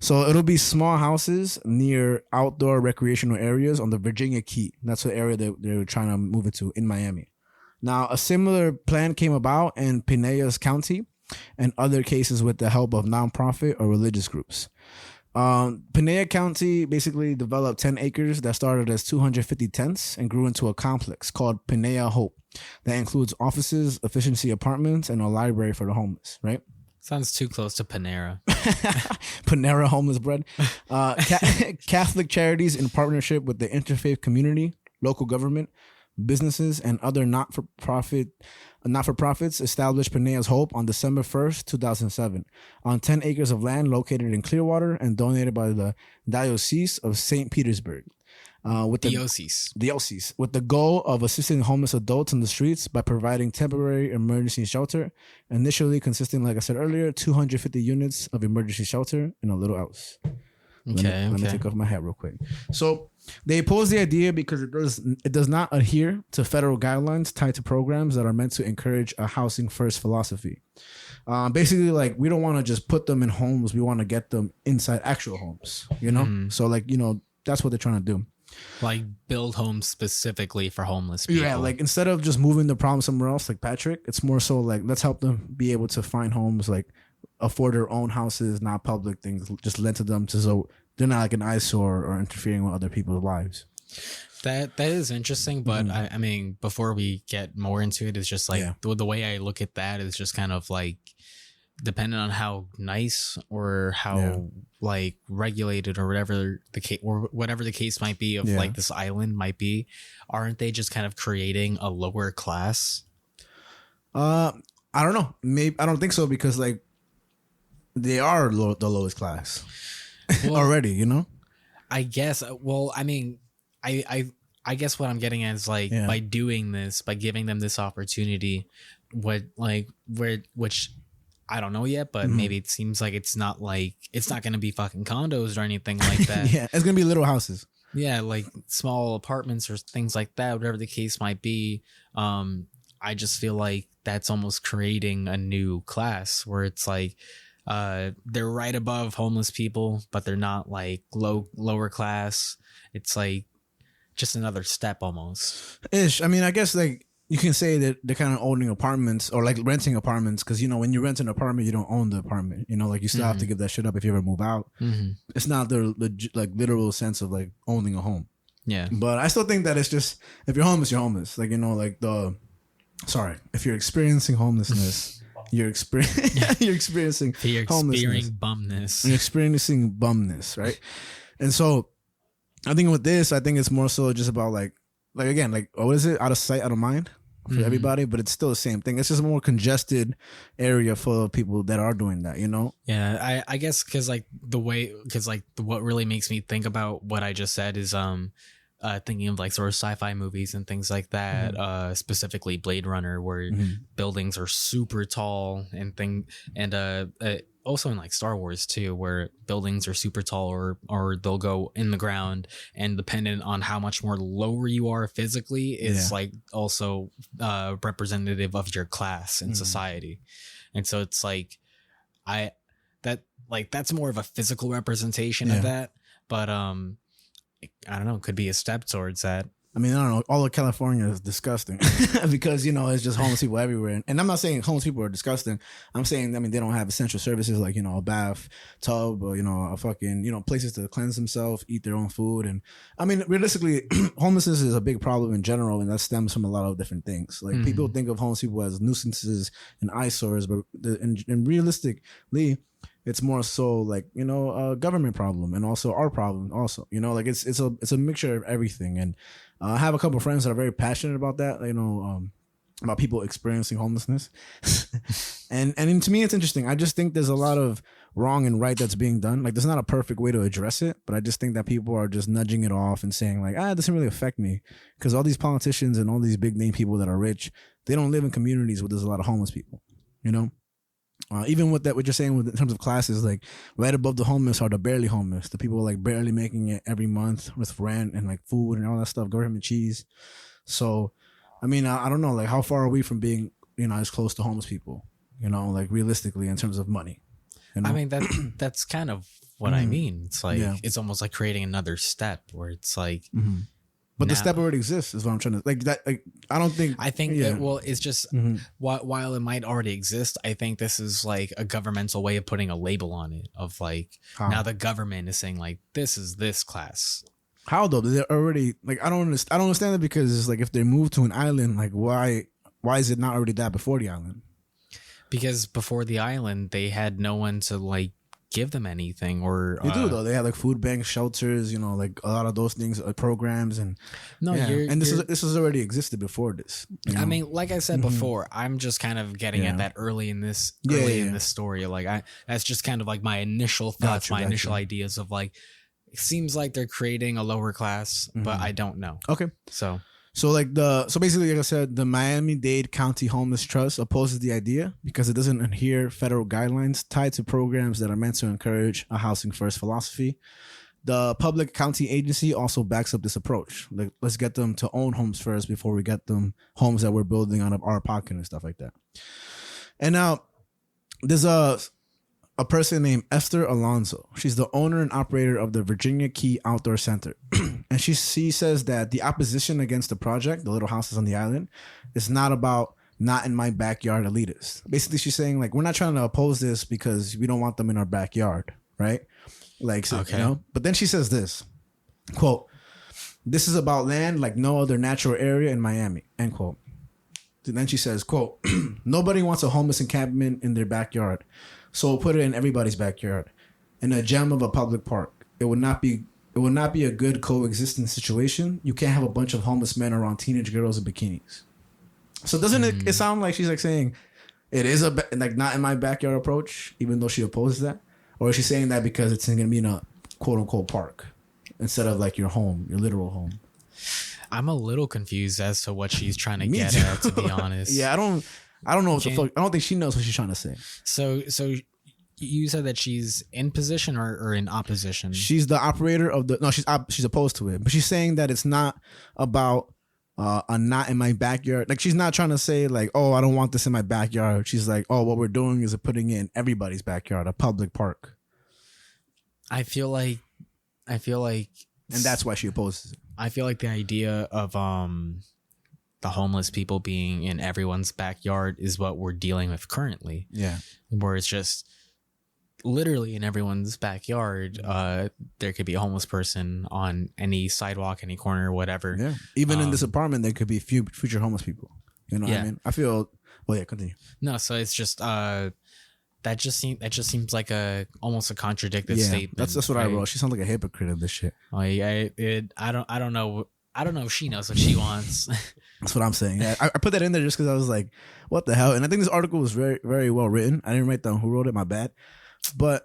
So it'll be small houses near outdoor recreational areas on the Virginia Key. That's the area that they're trying to move it to in Miami. Now, a similar plan came about in Pinellas County and other cases with the help of nonprofit or religious groups. Pinellas County basically developed 10 acres that started as 250 tents and grew into a complex called Pinellas Hope that includes offices, efficiency apartments, and a library for the homeless, right? Sounds too close to Panera. Panera homeless bread. Catholic charities in partnership with the interfaith community, local government, businesses, and other not-for-profits established Pinellas Hope on December 1st, 2007 on 10 acres of land located in Clearwater and donated by the Diocese of St. Petersburg. With the goal of assisting homeless adults in the streets by providing temporary emergency shelter, initially consisting, like I said earlier, 250 units of emergency shelter in a little house. Let me take off my hat real quick. So they oppose the idea because it does not adhere to federal guidelines tied to programs that are meant to encourage a housing first philosophy. Basically, like, we don't want to just put them in homes. We want to get them inside actual homes, you know? Mm-hmm. So, like, you know, that's what they're trying to do. Like, build homes specifically for homeless people. Yeah, like, instead of just moving the problem somewhere else, like Patrick, it's more so like, let's help them be able to find homes, like, afford their own houses, not public things, just lend to them so they're not like an eyesore or interfering with other people's lives. That is interesting, but I mean, before we get more into it, it's just like the way I look at that is just kind of like, depending on how nice or how like regulated or whatever the case might be of like this island might be, aren't they just kind of creating a lower class? I don't know. Maybe I don't think so, because like they are the lowest class already, you know? I guess. Well, I mean, I guess what I'm getting at is like by doing this, by giving them this opportunity, which I don't know yet, but maybe it seems like it's not going to be fucking condos or anything like that. Yeah, it's going to be little houses. Yeah, like small apartments or things like that, whatever the case might be. I just feel like that's almost creating a new class where it's like they're right above homeless people, but they're not like lower class. It's like just another step almost. Ish. I mean, I guess like you can say that they're kind of owning apartments or like renting apartments, because, you know, when you rent an apartment, you don't own the apartment. You know, like you still have to give that shit up if you ever move out. Mm-hmm. It's not the like literal sense of like owning a home. Yeah. But I still think that it's just, if you're homeless, you're homeless. Like, you know, like if you're experiencing homelessness, you're experiencing homelessness. Bumness. You're experiencing bumness, right? And so I think with this, I think it's more so just about like again, like, what is it? Out of sight, out of mind for everybody, but it's still the same thing. It's just a more congested area full of people that are doing that, you know? Yeah, I guess because what really makes me think about what I just said is thinking of like sort of sci-fi movies and things like that, specifically Blade Runner, where buildings are super tall and also in like Star Wars too, where buildings are super tall or they'll go in the ground, and dependent on how much more lower you are physically is like also representative of your class in society. And so it's like that's more of a physical representation of that, but I don't know, could be a step towards that. I mean, I don't know. All of California is disgusting because, you know, it's just homeless people everywhere. And I'm not saying homeless people are disgusting. I'm saying, I mean, they don't have essential services like, you know, a bath tub or, you know, a fucking, you know, places to cleanse themselves, eat their own food. And I mean, realistically, homelessness is a big problem in general, and that stems from a lot of different things. Like people think of homeless people as nuisances and eyesores, but and realistically, it's more so like, you know, a government problem and also our problem also, you know, like it's a mixture of everything. And I have a couple of friends that are very passionate about that, you know, about people experiencing homelessness. and to me, it's interesting. I just think there's a lot of wrong and right that's being done. Like, there's not a perfect way to address it, but I just think that people are just nudging it off and saying like, it doesn't really affect me, because all these politicians and all these big name people that are rich, they don't live in communities where there's a lot of homeless people, you know? Even with that, what you're saying in terms of classes, like right above the homeless are the barely homeless, the people like barely making it every month with rent and like food and all that stuff, government cheese. So, I mean, I don't know, like how far are we from being, as close to homeless people, like realistically in terms of money? I mean, that's kind of what I mean. It's like, it's almost like creating another step where it's like, but the step already exists is what I'm trying to like that. Like, I think it's just while it might already exist, I think this is like a governmental way of putting a label on it of like, now the government is saying like, this is this class. How though? They're already like, I don't understand it, because it's like if they move to an island, like why is it not already that before the island? Because before the island, they had no one to like give them anything, or they do though. They had like food banks, shelters, like a lot of those things, programs, and this has already existed before this. I mean, like I said before, I'm just kind of getting at that early in this in this story. Like that's just kind of like my initial thoughts, initial ideas of like, it seems like they're creating a lower class, but I don't know. Okay, so basically, like I said, the Miami-Dade County Homeless Trust opposes the idea because it doesn't adhere federal guidelines tied to programs that are meant to encourage a housing first philosophy. The public county agency also backs up this approach. Like, let's get them to own homes first before we get them homes that we're building out of our pocket and stuff like that. And now there's a person named Esther Alonso. She's the owner and operator of the Virginia Key Outdoor Center. And she says that the opposition against the project, the little houses on the island, is not about not in my backyard elitists. Basically, she's saying like, we're not trying to oppose this because we don't want them in our backyard, right? Like, so, But then she says this, quote, "This is about land like no other natural area in Miami," end quote. And then she says, quote, "Nobody wants a homeless encampment in their backyard. So we'll put it in everybody's backyard, in a gem of a public park. It would not be a good coexistence situation. You can't have a bunch of homeless men around teenage girls in bikinis." So doesn't it sound like she's like saying it is like not in my backyard approach, even though she opposes that? Or is she saying that because it's going to be in a quote unquote park instead of like your home, your literal home? I'm a little confused as to what she's trying to get at, to be honest. Yeah, I don't know what the fuck. I don't think she knows what she's trying to say. So you said that she's in position or in opposition? She's the operator of the. No, she's opposed to it, but she's saying that it's not about a not in my backyard. Like, she's not trying to say like, oh, I don't want this in my backyard. She's like, oh, what we're doing is putting it in everybody's backyard, a public park. I feel like, and that's why she opposes it. I feel like the idea of the homeless people being in everyone's backyard is what we're dealing with currently. Yeah, where it's just literally in everyone's backyard. There could be a homeless person on any sidewalk, any corner, whatever. Yeah, even in this apartment, there could be future homeless people. You know what I mean? I feel. Well, yeah, continue. No, so it's just that just seems like almost a contradicted statement. That's what I wrote. She sounds like a hypocrite of this shit. I don't know if she knows what she wants. That's what I'm saying. Yeah, I put that in there just because I was like, what the hell? And I think this article was very, very well written. I didn't write down who wrote it. My bad. But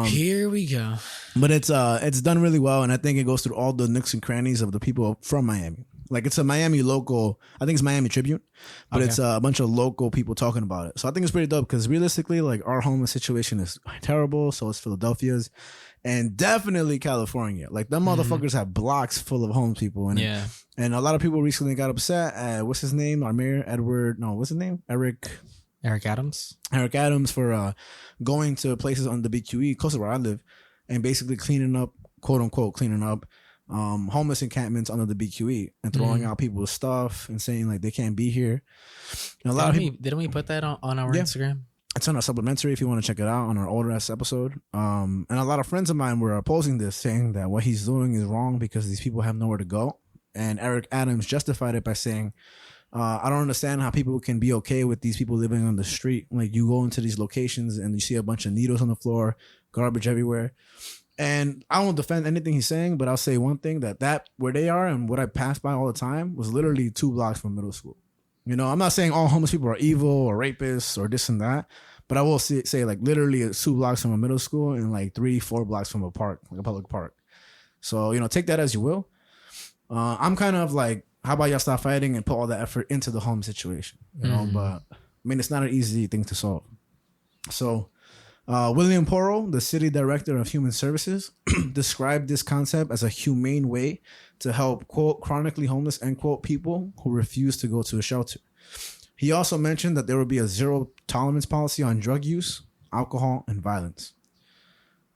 here we go. But it's done really well, and I think it goes through all the nooks and crannies of the people from Miami. Like, it's a Miami local. I think it's Miami Tribune, but it's a bunch of local people talking about it. So I think it's pretty dope because realistically, like, our homeless situation is terrible. So is Philadelphia's, and definitely California. Like, them motherfuckers have blocks full of homeless people. And and a lot of people recently got upset. What's his name? Our mayor, Eric Adams for going to places on the BQE, close to where I live, and basically cleaning up, quote unquote, homeless encampments under the BQE and throwing out people's stuff and saying like they can't be here. And a lot of people, didn't we put that on our Instagram? It's on our supplementary if you want to check it out on our older ass episode. And a lot of friends of mine were opposing this, saying that what he's doing is wrong because these people have nowhere to go. And Eric Adams justified it by saying, I don't understand how people can be okay with these people living on the street. Like, you go into these locations and you see a bunch of needles on the floor, garbage everywhere. And I won't defend anything he's saying, but I'll say one thing, that where they are and what I pass by all the time was literally 2 blocks from middle school. You know, I'm not saying all homeless people are evil or rapists or this and that, but I will say like literally it's 2 blocks from a middle school and like 3-4 blocks from a park, like a public park. So, you know, take that as you will. I'm kind of like, how about y'all stop fighting and put all that effort into the home situation? You know, but mean, it's not an easy thing to solve. So, William Porro, the city director of human services, described this concept as a humane way to help, quote, chronically homeless, end quote, people who refuse to go to a shelter. He also mentioned that there would be a zero tolerance policy on drug use, alcohol, and violence,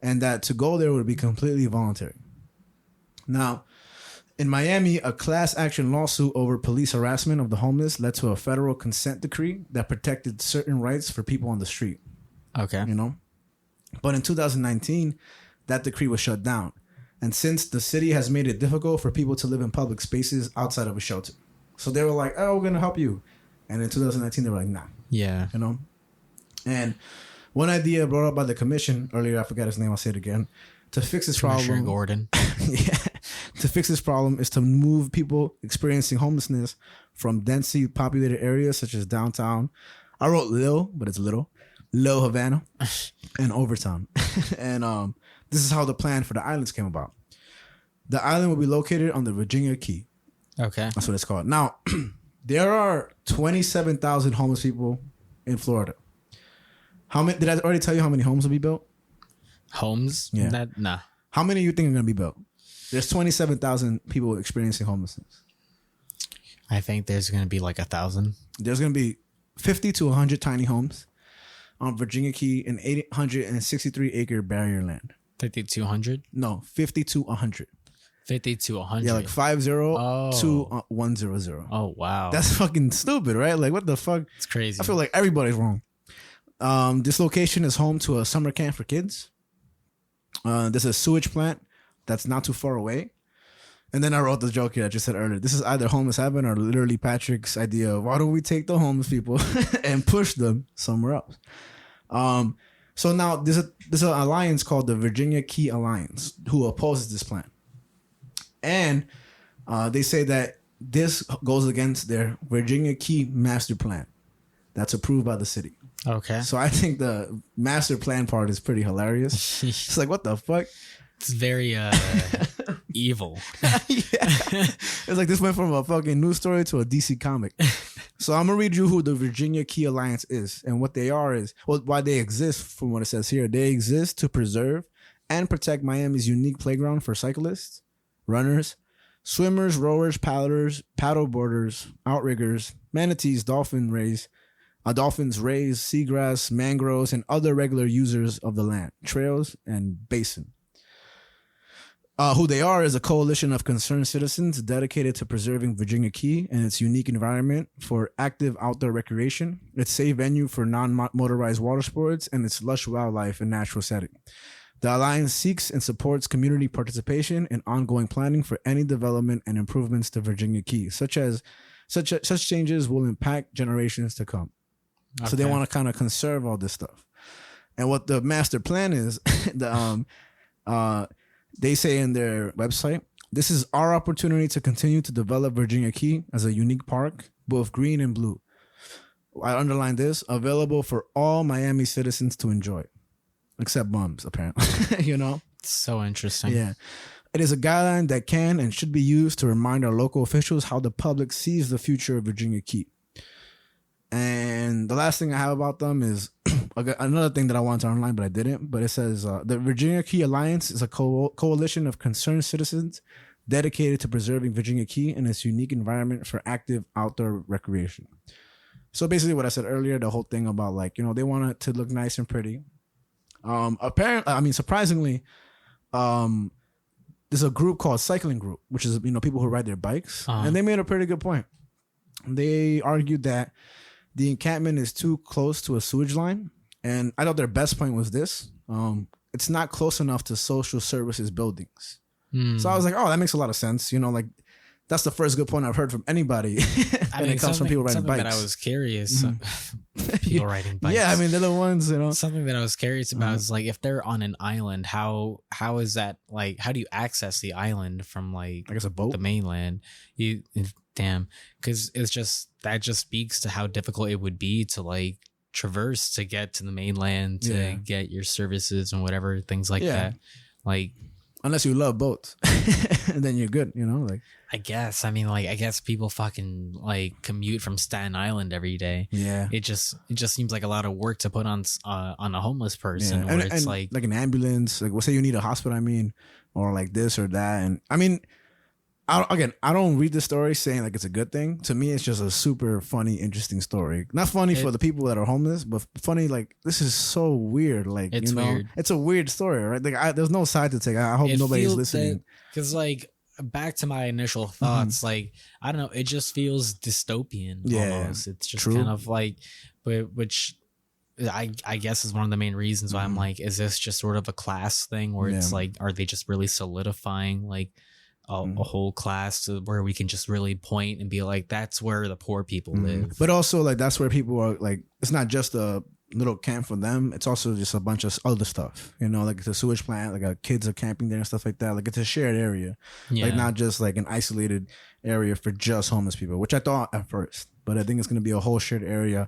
and that to go there would be completely voluntary. Now, in Miami, a class action lawsuit over police harassment of the homeless led to a federal consent decree that protected certain rights for people on the street. Okay. You know? But in 2019, that decree was shut down. And since the city has made it difficult for people to live in public spaces outside of a shelter. So they were like, oh, we're going to help you. And in 2019, they were like, nah. Yeah. You know? And one idea brought up by the commission earlier, I forgot his name, I'll say it again, to fix this problem. Gordon. Yeah. To fix this problem is to move people experiencing homelessness from densely populated areas such as downtown. I wrote Lil, but it's Little Havana, and Overtown. And this is how the plan for the islands came about. The island will be located on the Virginia Key. Okay. That's what it's called. Now, there are 27,000 homeless people in Florida. How many? Did I already tell you how many homes will be built? Homes? Yeah. Nah. How many you think are going to be built? There's 27,000 people experiencing homelessness. I think there's going to be like 1,000. There's going to be 50 to 100 tiny homes on Virginia Key and 863 acre barrier land. 5,200? No, 50 to 100. 50 to 100. Yeah, like 50 to 100. Oh, wow. That's fucking stupid, right? Like, what the fuck? It's crazy. I feel like everybody's wrong. This location is home to a summer camp for kids. There's a sewage plant that's not too far away. And then I wrote the joke here I just said earlier. This is either homeless heaven or literally Patrick's idea of why don't we take the homeless people and push them somewhere else. So now there's an alliance called the Virginia Key Alliance who opposes this plan. And they say that this goes against their Virginia Key master plan that's approved by the city. Okay. So I think the master plan part is pretty hilarious. It's like, what the fuck? It's very evil. Yeah. It's like this went from a fucking news story to a DC comic. So I'm going to read you who the Virginia Key Alliance is. And what they are is, well, why they exist from what it says here. They exist to preserve and protect Miami's unique playground for cyclists, runners, swimmers, rowers, paddle boarders, outriggers, manatees, dolphins, rays, seagrass, mangroves, and other regular users of the land, trails, and basin. Who they are is a coalition of concerned citizens dedicated to preserving Virginia Key and its unique environment for active outdoor recreation, its safe venue for non-motorized water sports, and its lush wildlife and natural setting. The Alliance seeks and supports community participation and ongoing planning for any development and improvements to Virginia Key, such changes will impact generations to come. Okay. So they want to kind of conserve all this stuff. And what the master plan is, they say in their website, this is our opportunity to continue to develop Virginia Key as a unique park, both green and blue. I underline this, available for all Miami citizens to enjoy, except bums, apparently. You know? So interesting. Yeah. It is a guideline that can and should be used to remind our local officials how the public sees the future of Virginia Key. And the last thing I have about them is another thing that I wanted to underline, but I didn't. But it says the Virginia Key Alliance is a coalition of concerned citizens dedicated to preserving Virginia Key and its unique environment for active outdoor recreation. So basically what I said earlier, the whole thing about like, you know, they want it to look nice and pretty. Surprisingly, there's a group called Cycling Group, which is, you know, people who ride their bikes. And they made a pretty good point. They argued that the encampment is too close to a sewage line. And I thought their best point was this. It's not close enough to social services buildings. So I was like, oh, that makes a lot of sense. You know, like that's the first good point I've heard from anybody. And it comes from people riding bikes. That I was curious. People riding bikes. Yeah, I mean, they're the ones, you know. Something that I was curious about is like, if they're on an island, how is that, like, how do you access the island from, like, I guess a boat, the mainland? Because it's just, that just speaks to how difficult it would be to, like, traverse to get to the mainland, to get your services and whatever, things like that. Like, Unless you love boats, and then you're good. Like I guess. I mean, like, I guess people fucking like commute from Staten Island every day. yeah. It just seems like a lot of work to put on a homeless person. Yeah. Where it's and like an ambulance. Like, we'll say you need a hospital. I mean, or like this or that. And I mean, I don't read the story saying like it's a good thing. To me, it's just a super funny, interesting story. Not funny for the people that are homeless, but funny like this is so weird. Like, it's weird. It's a weird story, right? Like, there's no side to take. I hope nobody's listening. Because like back to my initial thoughts, like I don't know, it just feels dystopian. Almost. It's just kind of like, which I guess is one of the main reasons why I'm like, is this just sort of a class thing where it's like, are they just really solidifying like a whole class to where we can just really point and be like, that's where the poor people live. But also like that's where people are like, it's not just a little camp for them. It's also just a bunch of other stuff, like the sewage plant, like kids are camping there and stuff like that. Like it's a shared area, like not just like an isolated area for just homeless people, which I thought at first, but I think it's going to be a whole shared area.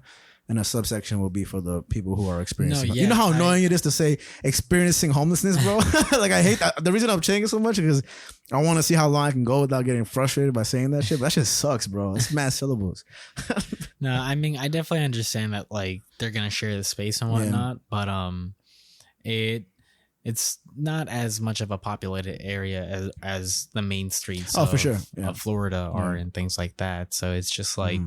And a subsection will be for the people who are experiencing. You know how annoying it is to say experiencing homelessness, bro? Like I hate that. The reason I'm saying it so much is because I want to see how long I can go without getting frustrated by saying that shit. But that shit sucks, bro. It's mad syllables. No, I mean I definitely understand that like they're gonna share the space and whatnot, but it's not as much of a populated area as the main streets for sure. Of Florida are and things like that. So it's just like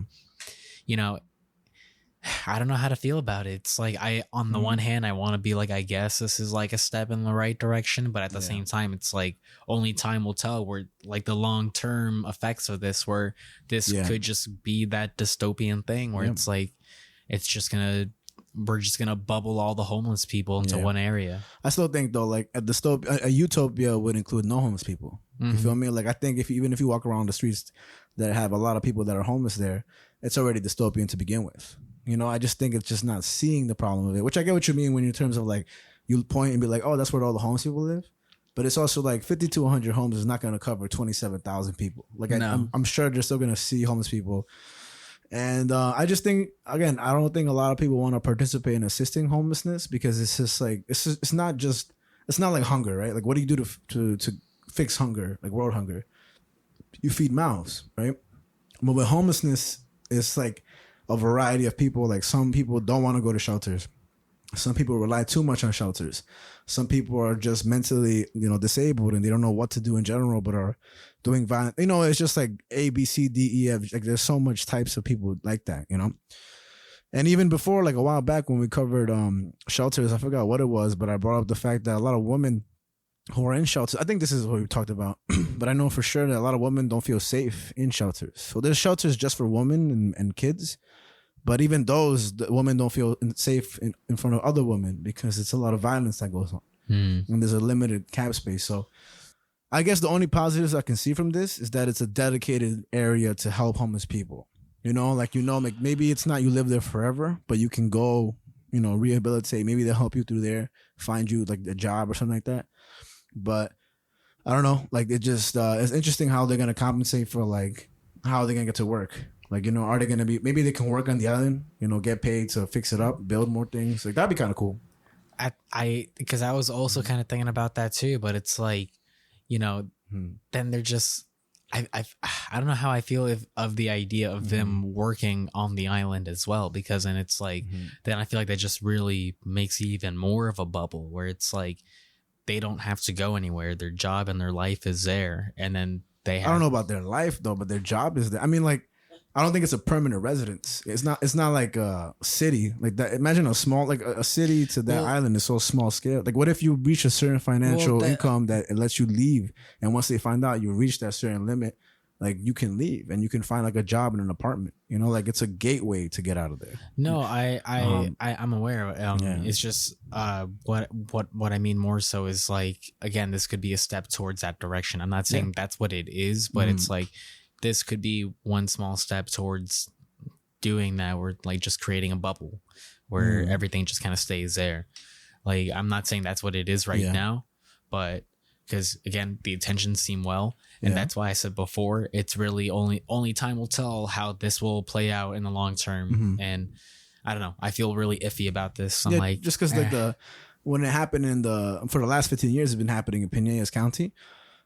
I don't know how to feel about it. It's like on the one hand, I want to be like, I guess this is like a step in the right direction, but at the same time, it's like only time will tell where like the long-term effects of this, where this could just be that dystopian thing where it's like, we're just gonna bubble all the homeless people into one area. I still think though, like a utopia would include no homeless people. You feel me? Like I think even if you walk around the streets that have a lot of people that are homeless there, it's already dystopian to begin with. I just think it's just not seeing the problem of it, which I get what you mean when in terms of like you point and be like, oh, that's where all the homeless people live. But it's also like 50 to 100 homes is not going to cover 27,000 people. Like I'm sure they're still going to see homeless people. And I just think, again, I don't think a lot of people want to participate in assisting homelessness because it's just like, it's not like hunger, right? Like what do you do to fix hunger, like world hunger? You feed mouths, right? But with homelessness, it's like a variety of people. Like some people don't want to go to shelters. Some people rely too much on shelters. Some people are just mentally, disabled and they don't know what to do in general, but are doing violent. It's just like A, B, C, D, E, F. Like there's so much types of people like that, And even before, like a while back when we covered shelters, I forgot what it was, but I brought up the fact that a lot of women who are in shelters, I think this is what we talked about, but I know for sure that a lot of women don't feel safe in shelters. So there's shelters just for women and kids. But even those, the women don't feel safe in front of other women because it's a lot of violence that goes on. And there's a limited cap space. So I guess the only positives I can see from this is that it's a dedicated area to help homeless people. Like maybe it's not you live there forever, but you can go, rehabilitate. Maybe they'll help you through there, find you like a job or something like that. But I don't know. Like it just, it's interesting how they're going to compensate for like how they're going to get to work. Like, are they going to be, maybe they can work on the island, get paid to fix it up, build more things. Like, that'd be kind of cool. Because I was also kind of thinking about that too, but it's like, then they're just, I don't know how I feel of the idea of them working on the island as well, because then it's like, then I feel like that just really makes it even more of a bubble where it's like, they don't have to go anywhere. Their job and their life is there. And then I don't know about their life though, but their job is there. I mean, like, I don't think it's a permanent residence. It's not like a city like that. Imagine a small, like a city to that island is so small scale. Like what if you reach a certain financial income that it lets you leave? And once they find out you reach that certain limit, like you can leave and you can find like a job in an apartment, like it's a gateway to get out of there. No, I'm aware. It's just what I mean more so is like, again, this could be a step towards that direction. I'm not saying that's what it is, but it's like, this could be one small step towards doing that. We're like just creating a bubble where everything just kind of stays there. Like, I'm not saying that's what it is right now, but because again, the intentions seem well. And that's why I said before, it's really only time will tell how this will play out in the long term. And I don't know. I feel really iffy about this. I'm like, just because like when it happened for the last 15 years, it's been happening in Pinellas County.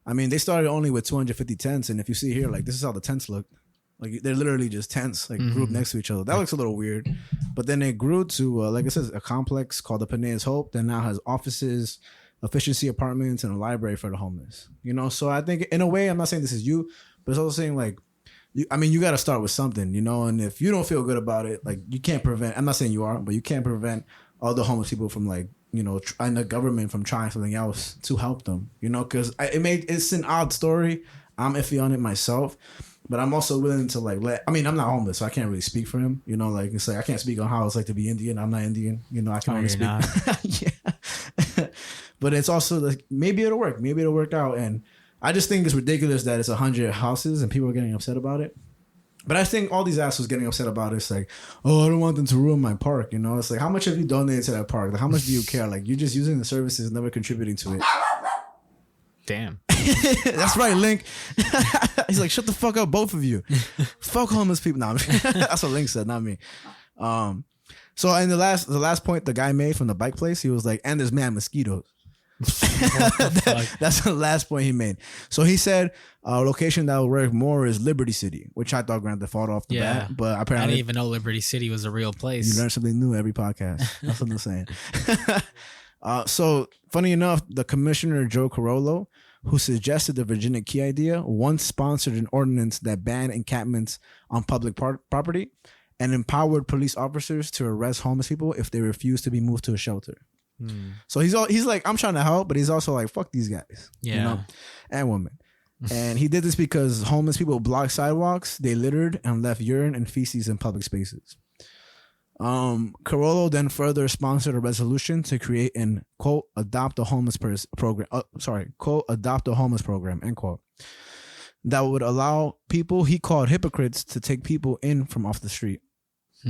I mean, they started only with 250 tents, and if you see here, like this is how the tents look. Like they're literally just tents, like grouped next to each other. That looks a little weird, but then it grew to like it says, a complex called the Pinellas Hope that now has offices, efficiency apartments, and a library for the homeless. You know, so I think in a way, I'm not saying this is you, but it's also saying like, you got to start with something, you know, and if you don't feel good about it, like you can't prevent. I'm not saying you are, but you can't prevent all the homeless people from like, you know, and the government from trying something else to help them, you know, because it's an odd story. I'm iffy on it myself, but I'm also willing to like I'm not homeless, so I can't really speak for him, you know, like it's like I can't speak on how it's like to be Indian. I'm not Indian, you know, I can only speak. Yeah. But it's also like maybe it'll work out, and I just think it's ridiculous that it's 100 houses and people are getting upset about it. But I think all these assholes getting upset about it, it's like, oh, I don't want them to ruin my park. You know, it's like, how much have you donated to that park? Like, how much do you care? Like, you're just using the services, never contributing to it. Damn. That's right, Link. He's like, shut the fuck up, both of you. Fuck homeless people. No, that's what Link said, not me. So in the last point the guy made from the bike place, he was like, and there's mad mosquitoes. That's the last point he made. So he said a location that will work more is Liberty City, which I thought Grand Theft Auto off the bat, but apparently I didn't even know Liberty City was a real place. You learn something new every podcast. That's what I'm saying. So funny enough, the Commissioner Joe Carollo, who suggested the Virginia Key idea, once sponsored an ordinance that banned encampments on public property and empowered police officers to arrest homeless people if they refuse to be moved to a shelter. So he's like, I'm trying to help, but he's also like, fuck these guys, you know, and women. And he did this because homeless people blocked sidewalks, they littered and left urine and feces in public spaces. Carollo then further sponsored a resolution to create an quote adopt a homeless program. Quote adopt a homeless program, end quote, that would allow people he called hypocrites to take people in from off the street.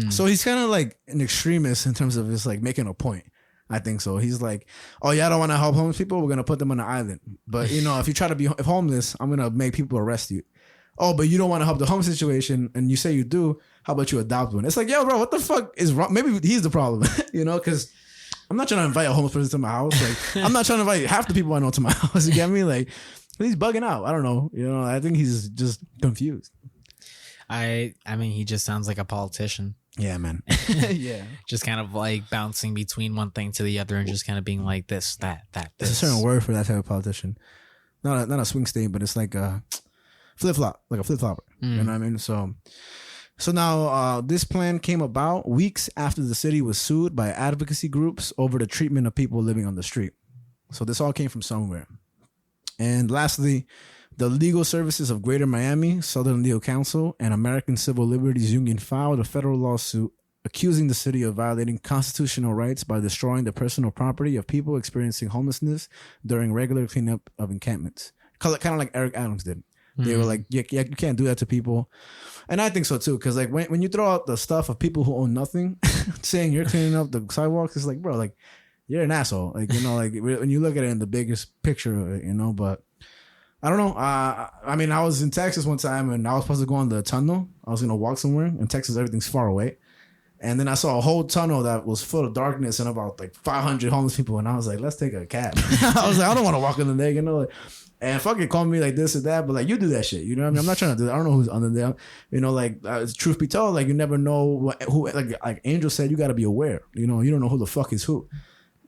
So he's kind of like an extremist in terms of just like making a point. I think so. He's like, oh, yeah, I don't want to help homeless people. We're going to put them on an island. But, you know, if you try to be homeless, I'm going to make people arrest you. Oh, but you don't want to help the homeless situation and you say you do. How about you adopt one? It's like, yo, bro, what the fuck is wrong? Maybe he's the problem, you know, because I'm not trying to invite a homeless person to my house. Like, I'm not trying to invite half the people I know to my house. You get me? Like, he's bugging out. I don't know. You know, I think he's just confused. I mean, he just sounds like a politician. Yeah, man. Yeah. Just kind of like bouncing between one thing to the other and just kind of being like this, that, this. There's a certain word for that type of politician. Not a swing state, but it's like a flip-flop, like a flip-flopper. You know what I mean? So now this plan came about weeks after the city was sued by advocacy groups over the treatment of people living on the street. So this all came from somewhere. And lastly, the Legal Services of Greater Miami, Southern Legal Council, and American Civil Liberties Union filed a federal lawsuit accusing the city of violating constitutional rights by destroying the personal property of people experiencing homelessness during regular cleanup of encampments. Kind of like Eric Adams did. They were like, yeah, you can't do that to people. And I think so too, because like when you throw out the stuff of people who own nothing, saying you're cleaning up the sidewalks, it's like, bro, like you're an asshole. Like, you know, like when you look at it in the biggest picture of it, you know, but I don't know. I mean, I was in Texas one time and I was supposed to go on the tunnel. I was going to walk somewhere. In Texas, everything's far away. And then I saw a whole tunnel that was full of darkness and about like 500 homeless people. And I was like, let's take a cab. I was like, I don't want to walk in the day, you know. Like, and fucking call me like this or that, but like you do that shit. You know what I mean? I'm not trying to do that. I don't know who's under there. You know, like truth be told, like you never know who. Like Angel said, you got to be aware. You know, you don't know who the fuck is who.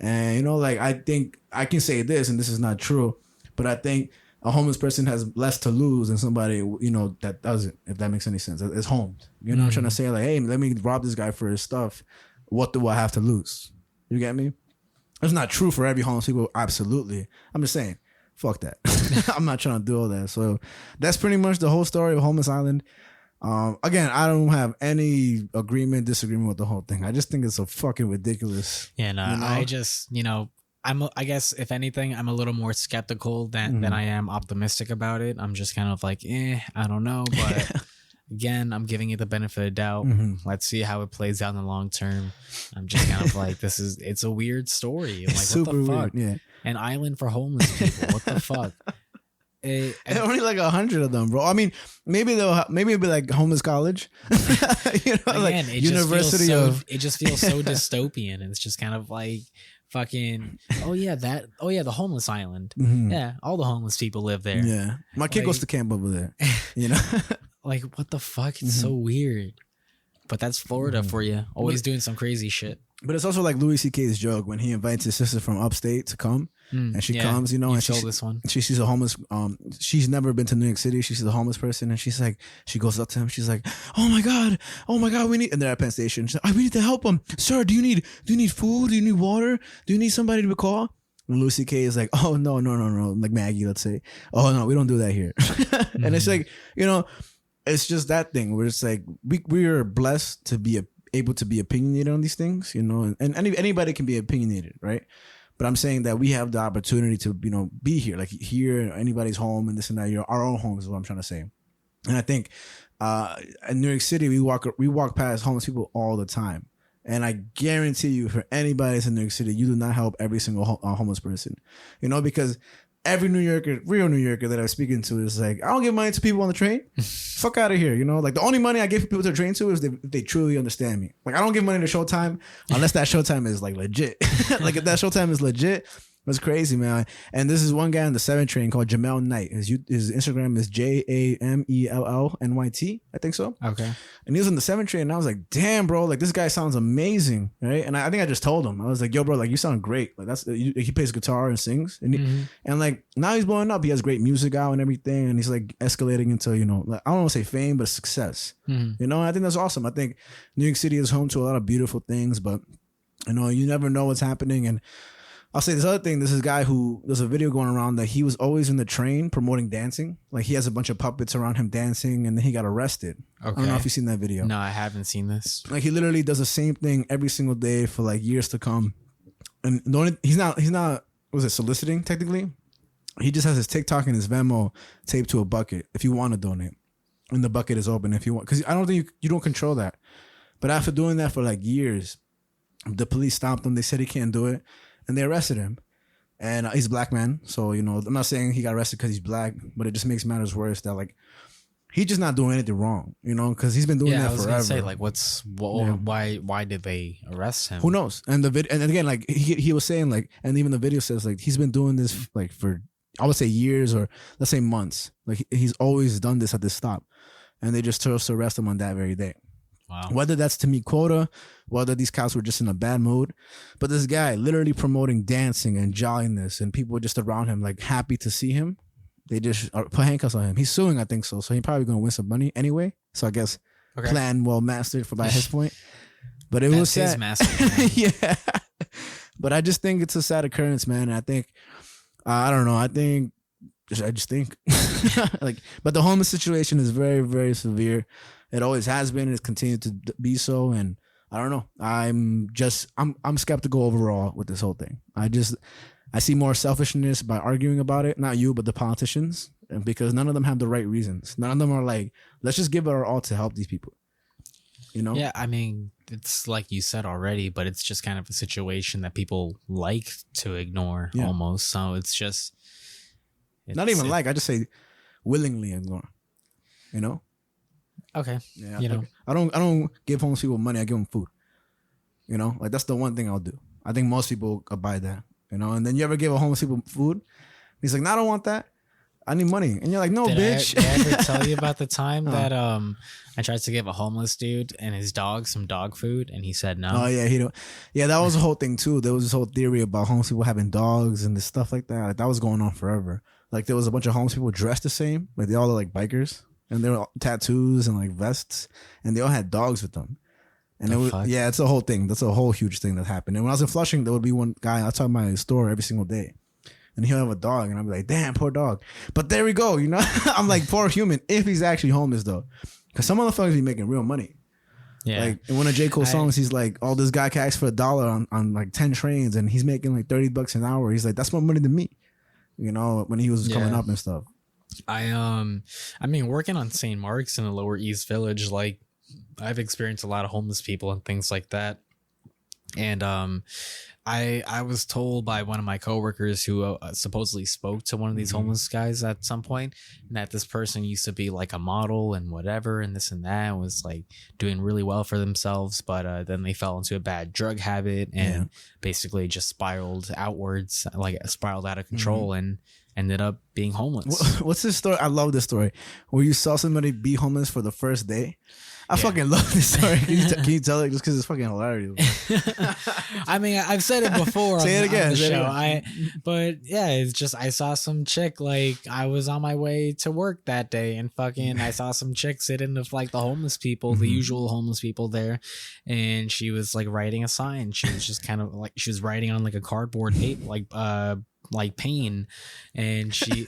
And you know, like I think I can say this, and this is not true, but I think a homeless person has less to lose than somebody, you know, that doesn't, if that makes any sense. It's homed. You know, I'm trying to say like, hey, let me rob this guy for his stuff. What do I have to lose? You get me? It's not true for every homeless people. Absolutely. I'm just saying, fuck that. I'm not trying to do all that. So that's pretty much the whole story of Homeless Island. Again, I don't have any disagreement with the whole thing. I just think it's so fucking ridiculous. Yeah, no, you know? I just, you know, I guess if anything, I'm a little more skeptical than I am optimistic about it. I'm just kind of like, I don't know. But again, I'm giving it the benefit of doubt. Let's see how it plays out in the long term. I'm just kind of like, it's a weird story. Like, super what the fuck? Weird, yeah. An island for homeless people. What the fuck? Only like 100 of them, bro. I mean, maybe it'll be like homeless college. You know, again, like university it just feels so dystopian. It's just kind of like, fucking, the homeless island. Mhm. Yeah, all the homeless people live there. Yeah, my kid Like- goes to camp over there. You know, Like, what the fuck? It's so weird. But that's Florida for you. Always doing some crazy shit. but it's also like Louis C.K.'s joke when he invites his sister from upstate to come, and she Yeah, comes, you know, you and told this one. she sees a homeless. She's never been to New York City. She sees a homeless person, and she's like, she goes up to him. She's like, oh my god, we need. And they're at Penn Station. She's like, we need to help him, sir. Do you need food? Do you need water? Do you need somebody to call? And Louis C.K. is like, oh no, like Maggie, let's say, oh no, we don't do that here. And it's like, you know, it's just that thing where it's like we are blessed to be able to be opinionated on these things, you know, and anybody can be opinionated, right? But I'm saying that we have the opportunity to, you know, be here, like here, anybody's home and this and that. Our own home is what I'm trying to say. And I think in New York City, we walk past homeless people all the time. And I guarantee you, for anybody that's in New York City, you do not help every single homeless person, you know, because every real New Yorker that I'm speaking to is like, I don't give money to people on the train. Fuck out of here, you know? Like, the only money I give people to the train to is if they truly understand me. Like, I don't give money to Showtime unless that Showtime is, like, legit. Like, if that Showtime is legit, that's crazy, man. And this is one guy on the 7 train called Jamel Knight. His Instagram is JAMELLNYT, I think so. Okay. And he was on the 7 train, and I was like, damn, bro, like, this guy sounds amazing, right? And I think I just told him, I was like, yo, bro, like, you sound great. Like, he plays guitar and sings, and and like, now he's blowing up. He has great music out and everything, and he's like escalating into, you know, like, I don't want to say fame, but success. You know, I think that's awesome. I think New York City is home to a lot of beautiful things, but you know, you never know what's happening. And I'll say this other thing. There's this guy there's a video going around that he was always in the train promoting dancing. Like, he has a bunch of puppets around him dancing, and then he got arrested. Okay. I don't know if you've seen that video. No, I haven't seen this. Like, he literally does the same thing every single day for like years to come. And he's not was it soliciting technically? He just has his TikTok and his Venmo taped to a bucket if you want to donate. And the bucket is open if you want, because I don't think you don't control that. But after doing that for like years, the police stopped him. They said he can't do it. And they arrested him, and he's a black man. So, you know, I'm not saying he got arrested because he's black, but it just makes matters worse that, like, he's just not doing anything wrong, you know, because he's been doing that forever. I was gonna say, like, why did they arrest him? Who knows? And and again, like, he was saying, like, and even the video says, like, he's been doing this like for, I would say, years, or let's say months. Like, he's always done this at this stop, and they just chose to arrest him on that very day. Wow. Whether that's to meet quota, whether these cops were just in a bad mood, but this guy literally promoting dancing and jolliness, and people just around him like happy to see him. They just put handcuffs on him. He's suing, I think so. So he's probably gonna win some money anyway. So I guess plan well mastered by his point. But it was sad. Yeah. But I just think it's a sad occurrence, man. And I think I don't know. I just think like, but the homeless situation is very, very severe. It always has been, and it's continued to be so. And I don't know. I'm skeptical overall with this whole thing. I see more selfishness by arguing about it. Not you, but the politicians, and because none of them have the right reasons. None of them are like, let's just give it our all to help these people. You know? Yeah, I mean, it's like you said already, but it's just kind of a situation that people like to ignore almost. So it's just not even like, I just say willingly ignore. You know? Okay. Yeah, you know, I don't give homeless people money. I give them food. You know, like, that's the one thing I'll do. I think most people abide that. You know, and then you ever give a homeless people food? He's like, no, I don't want that. I need money. And you're like, no, bitch. Did I ever tell you about the time that I tried to give a homeless dude and his dog some dog food, and he said no? Oh yeah, he don't. Yeah, that was a whole thing too. There was this whole theory about homeless people having dogs and this stuff like that. Like, that was going on forever. Like, there was a bunch of homeless people dressed the same, like they all look like bikers. And they were tattoos and like vests, and they all had dogs with them. And it was, yeah, it's a whole thing. That's a whole huge thing that happened. And when I was in Flushing, there would be one guy outside my store every single day, and he'll have a dog, and I'd be like, damn, poor dog. But there we go, you know. I'm like, poor human, if he's actually homeless though, because some motherfuckers be making real money. Yeah. Like, in one of J. Cole's songs, he's like, oh, this guy can ask for $1 on like 10 trains, and he's making like $30 an hour. He's like, that's more money than me, you know, when he was coming up and stuff. I mean, working on St. Mark's in the Lower East Village, like, I've experienced a lot of homeless people and things like that. And I was told by one of my coworkers who supposedly spoke to one of these homeless guys at some point, that this person used to be like a model and whatever and this and that, and was like doing really well for themselves, but then they fell into a bad drug habit and basically just spiraled outwards, like spiraled out of control and ended up being homeless. What's this story? I love this story where you saw somebody be homeless for the first day. I fucking love this story. Can you tell it just because it's fucking hilarious? I mean, I've said it before Say it again. on the show. But yeah, it's just I saw some chick, like I was on my way to work that day and fucking I saw some chick sitting with like the homeless people, the usual homeless people there, and she was like writing a sign. She was just kind of like she was writing on like a cardboard tape, like pain, and she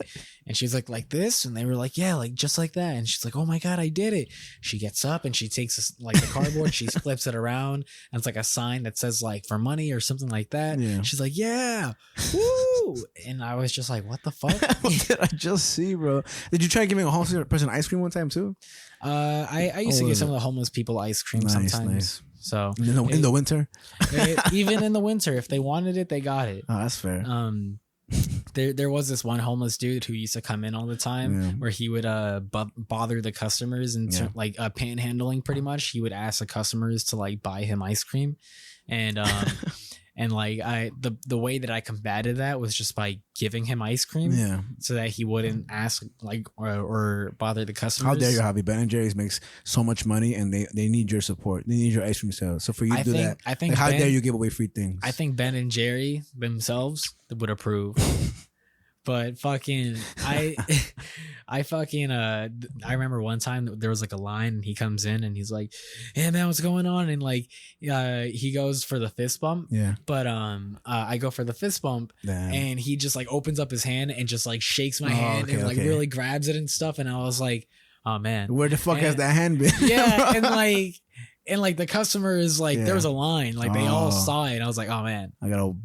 was like this, and they were like, yeah, like just like that, and she's like, oh my god, I did it. She gets up and she takes like the cardboard, she flips it around, and it's like a sign that says like for money or something like that. She's like, yeah, woo. And I was just like, what the fuck? What did I just see, bro? Did you try giving a homeless person ice cream one time too? I used to give some of the homeless people ice cream sometimes. So in the winter, even in the winter, if they wanted it, they got it. Oh, that's fair. There was this one homeless dude who used to come in all the time where he would bother the customers and like panhandling pretty much. He would ask the customers to like buy him ice cream, and and like the way that I combated that was just by giving him ice cream so that he wouldn't ask like or bother the customers. How dare you, Javi? Ben and Jerry's makes so much money and they need your support. They need your ice cream sales. So for you to do that, I think how dare you give away free things? I think Ben and Jerry themselves would approve. But fucking I remember one time there was like a line and he comes in and he's like, hey man, what's going on? And like he goes for the fist bump. But I go for the fist bump and he just like opens up his hand and just like shakes my hand and like really grabs it and stuff, and I was like, oh man, where the fuck has that hand been? And like the customer is like there was a line, like they all saw it, and I was like, oh man,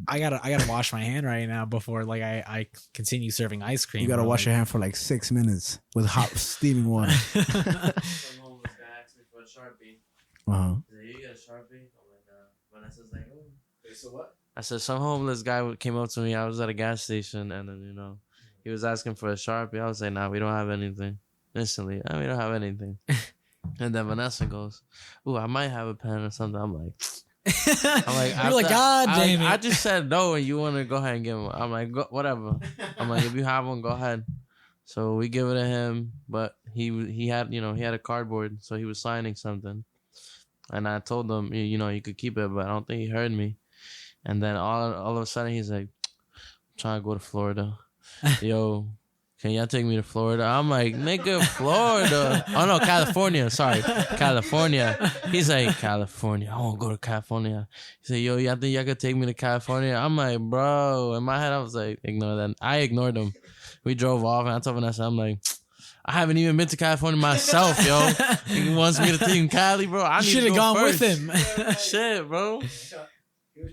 I gotta wash my hand right now before like I continue serving ice cream. You gotta wash your hand for like 6 minutes with hot steaming water. Some homeless guy asked me for a Sharpie. He's like, you got a Sharpie? I'm like, Vanessa's like, oh. So what? I said, some homeless guy came up to me. I was at a gas station, and then he was asking for a Sharpie. I was like, nah, we don't have anything. Instantly, we don't have anything. And then Vanessa goes, ooh, I might have a pen or something. I'm like, you're like, God damn it. I just said no, and you want to go ahead and give him. I'm like, whatever. I'm like, if you have one, go ahead. So we give it to him, but he had a cardboard, so he was signing something. And I told him, you could keep it, but I don't think he heard me. And then all of a sudden, he's like, I'm trying to go to Florida. Yo, can y'all take me to Florida? I'm like, nigga, Florida. Oh, no, California. Sorry, California. He's like, California. I want to go to California. He said, yo, y'all think y'all could take me to California? I'm like, bro. In my head, I was like, ignore that. I ignored him. We drove off, and I told Vanessa, I'm like, I haven't even been to California myself, yo. He wants me to take him Cali, bro. I should have gone first. with him. Shit, bro.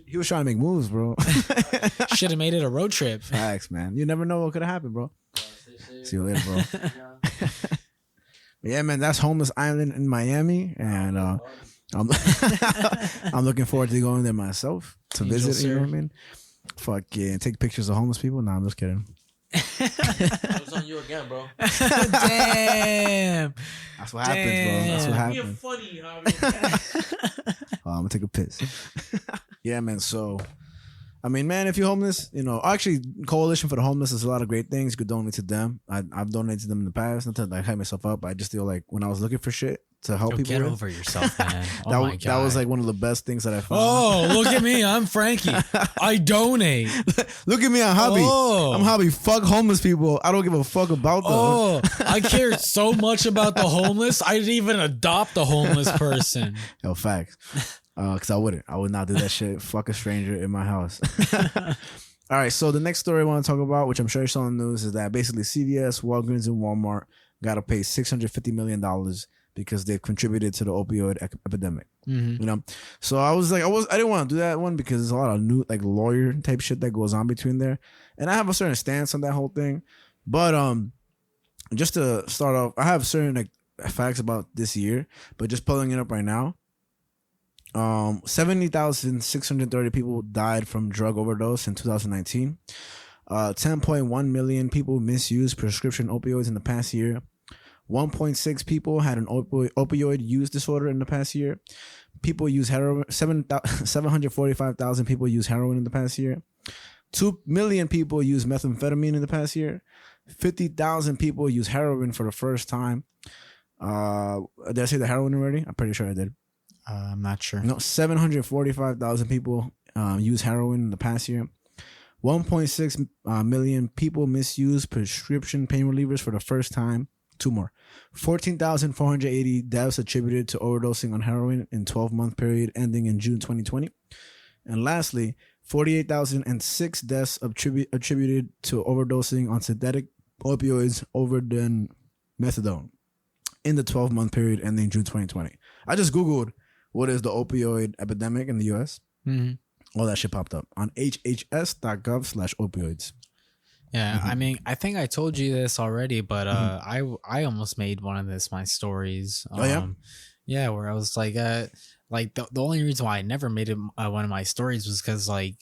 He was trying to make moves, bro. Should have made it a road trip. Facts, man. You never know what could have happened, bro. See you later, bro. Yeah, man, that's Homeless Island in Miami, and I'm looking forward to going there myself to visit. You know what I mean? Fuck yeah, and take pictures of homeless people. Nah, I'm just kidding. I was on you again, bro. Damn. That's what happens, bro. That's what happens. You're funny, Javi. I'm gonna take a piss. Yeah, man. So, I mean, man, if you're homeless, actually, Coalition for the Homeless is a lot of great things. You could donate to them. I've donated to them in the past. Not to like hype myself up. I just feel like when I was looking for shit to help people, get over yourself, man. That was like one of the best things that I found. Oh, look at me. I'm Frankie. I donate. Look at me. I'm Javi. Oh. I'm Javi. Fuck homeless people. I don't give a fuck about them. Oh, I care so much about the homeless. I'd even adopt a homeless person. Yo, facts. Because I would not do that shit. Fuck a stranger in my house. All right, so the next story I want to talk about, which I'm sure you saw in the news, is that basically CVS, Walgreens, and Walmart got to pay $650 million because they've contributed to the opioid epidemic. So I was like, I didn't want to do that one because there's a lot of new like lawyer type shit that goes on between there, and I have a certain stance on that whole thing. But just to start off, I have certain like facts about this year, but just pulling it up right now. 70,630 people died from drug overdose in 2019. 10.1 million people misused prescription opioids in the past year. 1.6 people had an opioid use disorder in the past year. People use heroin. 745,000 people use heroin in the past year. 2 million people use methamphetamine in the past year. 50,000 people use heroin for the first time. Did I say the heroin already? I'm pretty sure I did. I'm not sure. No, 745,000 people use heroin in the past year. 1.6 million people misuse prescription pain relievers for the first time. 2 more. 14,480 deaths attributed to overdosing on heroin in 12-month period ending in June 2020. And lastly, 48,006 deaths attributed to overdosing on synthetic opioids other than methadone in the 12-month period ending June 2020. I just Googled what is the opioid epidemic in the U.S. Mm-hmm. All that shit popped up on hhs.gov/opioids. Yeah, I mean, I think I told you this already, but I almost made one of my stories. Oh yeah, yeah, where I was like the only reason why I never made it one of my stories was because like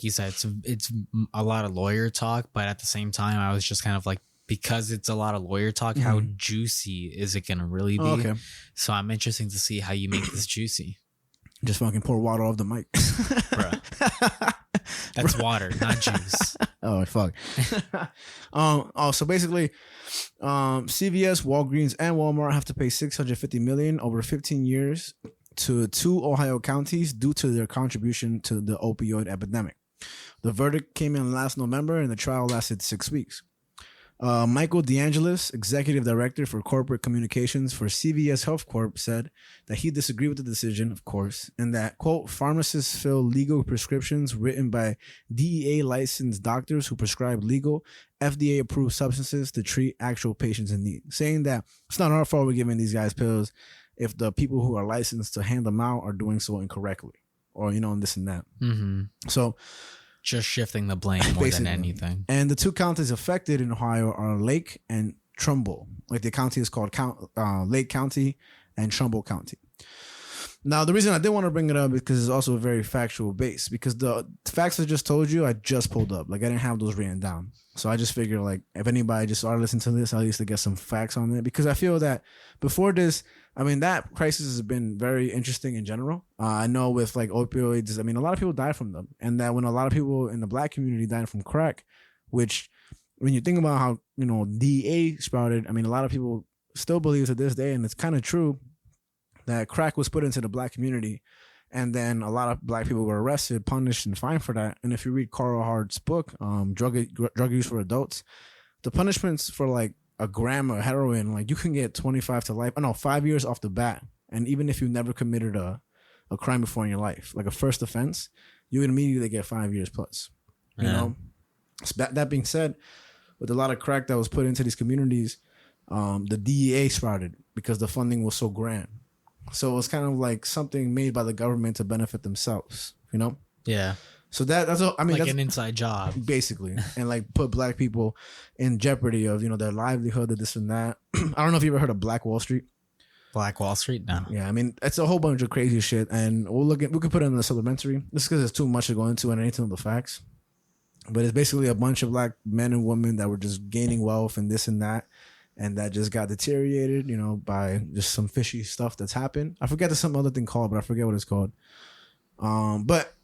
you said, it's a lot of lawyer talk, but at the same time, I was just kind of like, because it's a lot of lawyer talk, how juicy is it gonna really be? Oh, okay. So I'm interested to see how you make this juicy. Just fucking pour water off the mic, Bruh. That's water, not juice. Oh fuck. So basically, CVS, Walgreens, and Walmart have to pay $650 million over 15 years to 2 Ohio counties due to their contribution to the opioid epidemic. The verdict came in last November, and the trial lasted 6 weeks. Michael DeAngelis, executive director for corporate communications for CVS Health Corp, said that he disagreed with the decision, of course, and that, quote, pharmacists fill legal prescriptions written by DEA licensed doctors who prescribe legal, FDA approved substances to treat actual patients in need, saying that it's not our fault we're giving these guys pills if the people who are licensed to hand them out are doing so incorrectly, or, and this and that. Mm-hmm. So, just shifting the blame more than anything. And the 2 counties affected in Ohio are Lake and Trumbull. Like the county is called Lake County and Trumbull County. Now, the reason I did want to bring it up is because it's also a very factual base. Because the facts I just told you, I just pulled up. Like I didn't have those written down. So I just figured like if anybody just started listening to this, at least to get some facts on it. Because I feel that before this, I mean, that crisis has been very interesting in general. I know with like opioids, I mean, a lot of people die from them. And that when a lot of people in the black community died from crack, which when you think about how, DEA sprouted, I mean, a lot of people still believe to this day, and it's kind of true, that crack was put into the black community. And then a lot of black people were arrested, punished, and fined for that. And if you read Carl Hart's book, Drug Use for Adults, the punishments for like a gram of heroin, like you can get 25 to life. 5 years off the bat. And even if you never committed a crime before in your life, like a first offense, you would immediately get 5 years plus. You know? So that being said, with a lot of crack that was put into these communities, the DEA sprouted because the funding was so grand. So it was kind of like something made by the government to benefit themselves, Yeah. So that's like that's an inside job, basically, and like put black people in jeopardy of their livelihood, of this and that. I don't know if you ever heard of Black Wall Street. Black Wall Street, no. Yeah, I mean it's a whole bunch of crazy shit, and we could put it in the supplementary. Just because it's too much to go into and I need to know the facts. But it's basically a bunch of black men and women that were just gaining wealth and this and that. And that just got deteriorated, by just some fishy stuff that's happened. I forget there's some other thing called, but I forget what it's called. But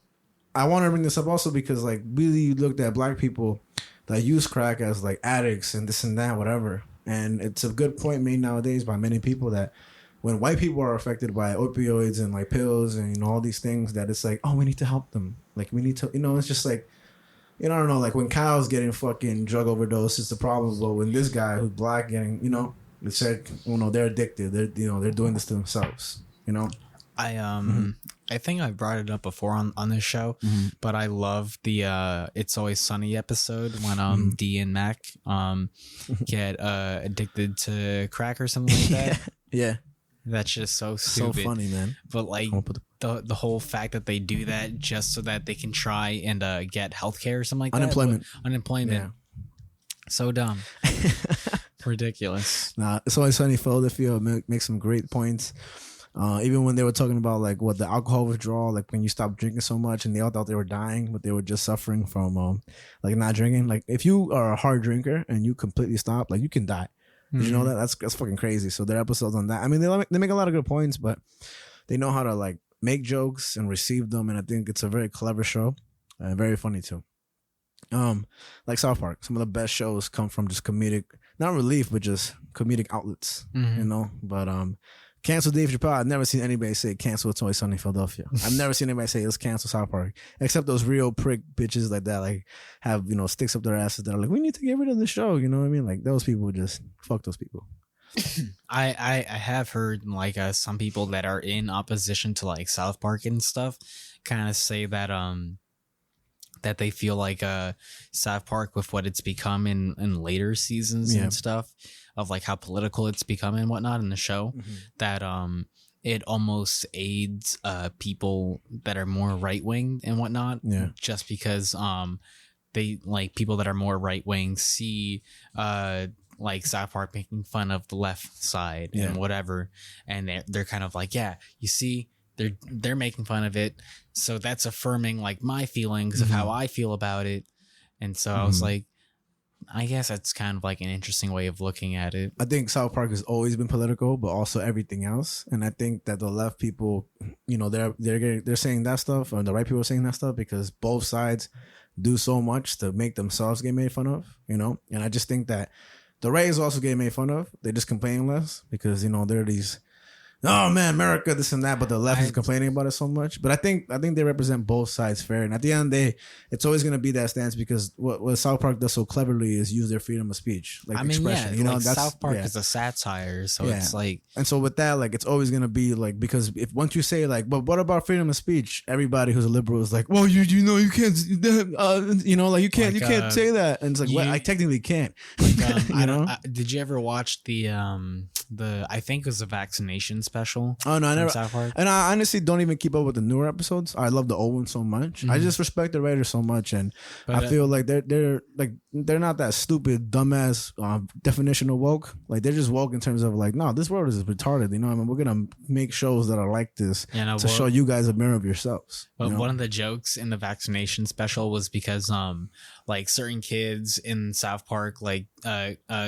I want to bring this up also because, like, really looked at black people that use crack as, like, addicts and this and that, whatever. And it's a good point made nowadays by many people that when white people are affected by opioids and, like, pills and, all these things, that it's like, oh, we need to help them. Like, we need to, it's just like, I don't know, like when Kyle's getting fucking drug overdose, it's the problem. But when this guy who's black getting, it's like, they're addicted. They're, they're doing this to themselves, I think I brought it up before on this show, but I love the It's Always Sunny episode when Dee and Mac get addicted to crack or something like that. Yeah. That's just so stupid. So funny, man. But like the whole fact that they do that just so that they can try and get healthcare or something like Unemployment. that. Unemployment. Yeah. So dumb. Ridiculous. Nah, It's Always Sunny Philadelphia makes some great points. Even when they were talking about like what the alcohol withdrawal, like when you stop drinking so much and they all thought they were dying, but they were just suffering from like not drinking. Like if you are a hard drinker and you completely stop, like you can die. Did you know that? That's fucking crazy. So their episodes on that. I mean, they make a lot of good points, but they know how to like make jokes and receive them, and I think it's a very clever show, very funny too. Like South Park, some of the best shows come from just comedic, not relief, but just comedic outlets, you know. But cancel Dave Chappelle. I've never seen anybody say cancel It's Always Sunny in Philadelphia. I've never seen anybody say let's cancel South Park, except those real prick bitches like that, like have, you know, sticks up their asses that are like, we need to get rid of the show. You know what I mean? Like those people, just fuck those people. I have heard like some people that are in opposition to like South Park and stuff kind of say that that they feel like South Park, with what it's become in later seasons and stuff, of like how political it's become and whatnot in the show, that it almost aids people that are more right wing and whatnot, just because they like people that are more right wing see like South Park making fun of the left side and whatever, and they're kind of like, yeah, you see, they're making fun of it, so that's affirming like my feelings of how I feel about it. And so I was like, I guess that's kind of like an interesting way of looking at it. I think South Park has always been political, but also everything else. And I think that the left people, you know, they're saying that stuff, or the right people are saying that stuff because both sides do so much to make themselves get made fun of, you know. And I just think that the right is also getting made fun of. They just complain less because, you know, they're these, oh man, America, this and that, but the left is complaining about it so much. But I think they represent both sides fair. And at the end of the day, it's always gonna be that stance, because what South Park does so cleverly is use their freedom of speech, like expression. You know, like that's South Park is a satire, so it's like, and so with that, like it's always gonna be like, because if once you say like, but what about freedom of speech? Everybody who's a liberal is like, well, you know, you can't, you know, like you can't say that, and it's like, well, I technically can't. Like, you know, did you ever watch the I think it was a vaccination special? Oh no, I never. South Park? And I honestly don't even keep up with the newer episodes. I love the old ones so much. I just respect the writers so much, and I feel like they're not that stupid, dumbass definition of woke. Like they're just woke in terms of like, no, this world is retarded. You know, I mean, we're gonna make shows that are like this to show you guys a mirror of yourselves. But you know? One of the jokes in the vaccination special was because like certain kids in South Park like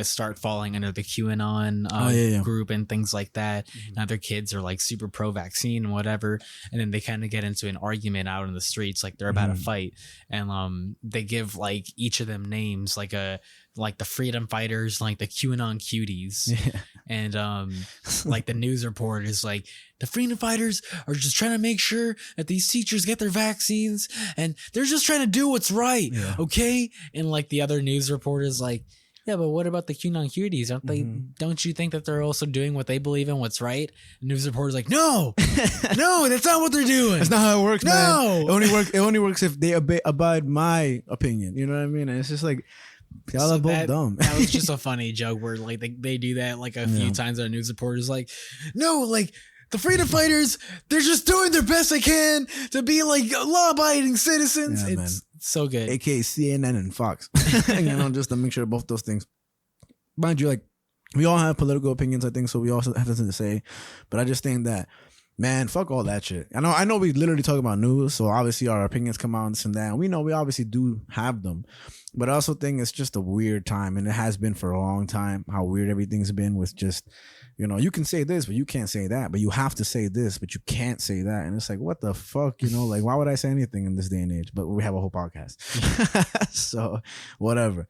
start falling under the QAnon group and things like that. And other kids are like super pro vaccine and whatever, and then they kind of get into an argument out in the streets, like they're about to fight, and they give like each of them names, like the freedom fighters, like the QAnon cuties, and like the news report is like, the freedom fighters are just trying to make sure that these teachers get their vaccines, and they're just trying to do what's right, okay? And like the other news report is like, yeah, but what about the QAnon cuties? Aren't they? Don't you think that they're also doing what they believe in, what's right? And news reporter's like, no, no, that's not what they're doing. That's not how it works, man. It only works if they abide my opinion. You know what I mean? And it's just like, y'all are both dumb. That was just a funny joke where like they do that like a few times. Our news reporter's like, no, like, the freedom fighters, they're just doing their best they can to be like law-abiding citizens. Yeah, it's so good. AKA CNN and Fox. You know, just a mixture of both those things. Mind you, like, we all have political opinions, I think, so we also have something to say. But I just think that, man, fuck all that shit. I know we literally talk about news, so obviously our opinions come out and this and that. And we know we obviously do have them. But I also think it's just a weird time, and it has been for a long time, how weird everything's been with just, you know, you can say this, but you can't say that. But you have to say this, but you can't say that. And it's like, what the fuck? You know, like, why would I say anything in this day and age? But we have a whole podcast. So, whatever.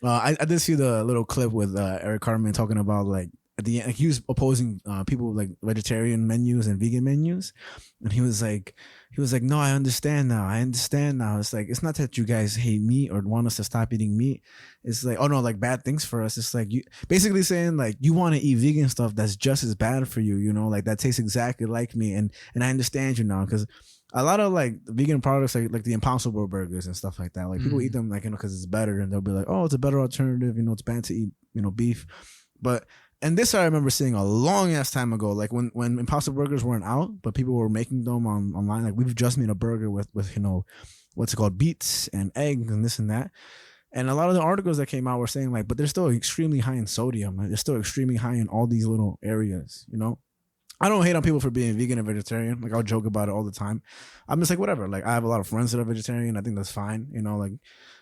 I did see the little clip with Eric Cartman talking about, like, at the end, he was opposing people with, like, vegetarian menus and vegan menus. And he was like, no, I understand now. It's like, it's not that you guys hate meat or want us to stop eating meat. It's like, oh no, like bad things for us. It's like, you basically saying like, you want to eat vegan stuff that's just as bad for you, you know, like that tastes exactly like me. And I understand you now, because a lot of like vegan products, like the Impossible burgers and stuff like that, like people eat them like, you know, because it's better, and they'll be like, oh, it's a better alternative, you know, it's bad to eat, you know, beef. But and this I remember seeing a long ass time ago, like when Impossible Burgers weren't out, but people were making them online. Like, we've just made a burger with you know, what's it called, beets and eggs and this and that. And a lot of the articles that came out were saying like, but they're still extremely high in sodium. Like, they're still extremely high in all these little areas, you know. I don't hate on people for being vegan and vegetarian. Like I'll joke about it all the time. I'm just like whatever. Like I have a lot of friends that are vegetarian. I think that's fine. You know, like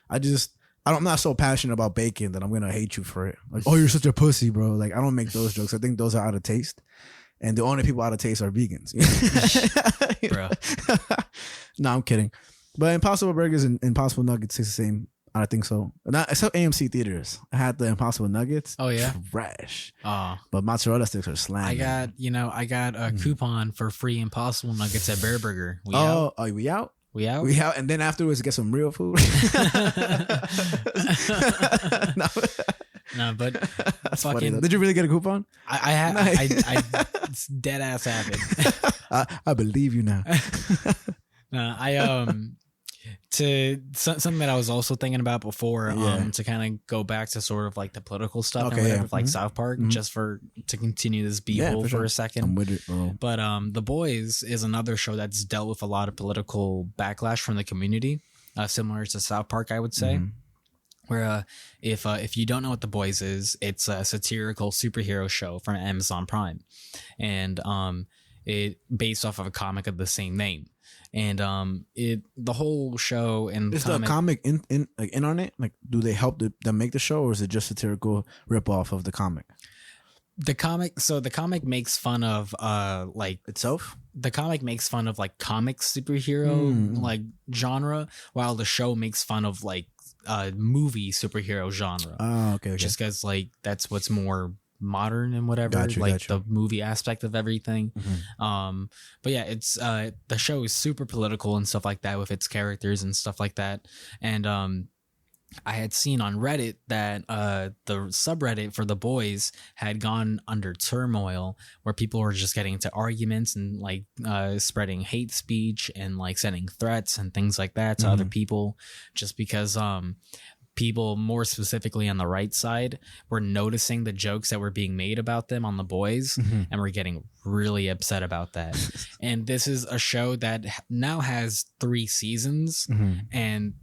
I'm not so passionate about bacon that I'm gonna hate you for it. Like, oh, you're such a pussy, bro. Like I don't make those jokes. I think those are out of taste. And the only people out of taste are vegans. Bro. No, I'm kidding. But Impossible Burgers and Impossible Nuggets taste the same. I think so. Not except A.M.C. theaters. I had the Impossible Nuggets. Oh yeah, trash. Oh, but mozzarella sticks are slamming. I got a coupon for free Impossible Nuggets at Bear Burger. We out? We out? We out? We out, and then afterwards get some real food. No, but that's fucking. Funny, did you really get a coupon? I it's dead ass happened. I believe you now. No, something that I was also thinking about before, to kind of go back to sort of like the political stuff and whatever, like South Park, just to continue this b-hole for a second. I'm with it, bro. But The Boys is another show that's dealt with a lot of political backlash from the community, similar to South Park, I would say. Where if you don't know what The Boys is, it's a satirical superhero show from Amazon Prime, and it based off of a comic of the same name. And the whole show and is the comic in on it? Like, do they help them make the show, or is it just satirical ripoff of the comic? The comic makes fun of like itself. The comic makes fun of like comic superhero like genre, while the show makes fun of like movie superhero genre. Oh, okay. Just because like that's what's more modern and whatever, gotcha. The movie aspect of everything. But yeah, it's the show is super political and stuff like that with its characters and stuff like that. And I had seen on Reddit that the subreddit for The Boys had gone under turmoil, where people were just getting into arguments and like spreading hate speech and like sending threats and things like that to other people, just because people more specifically on the right side were noticing the jokes that were being made about them on The Boys and were getting really upset about that. And this is a show that now has 3 seasons, and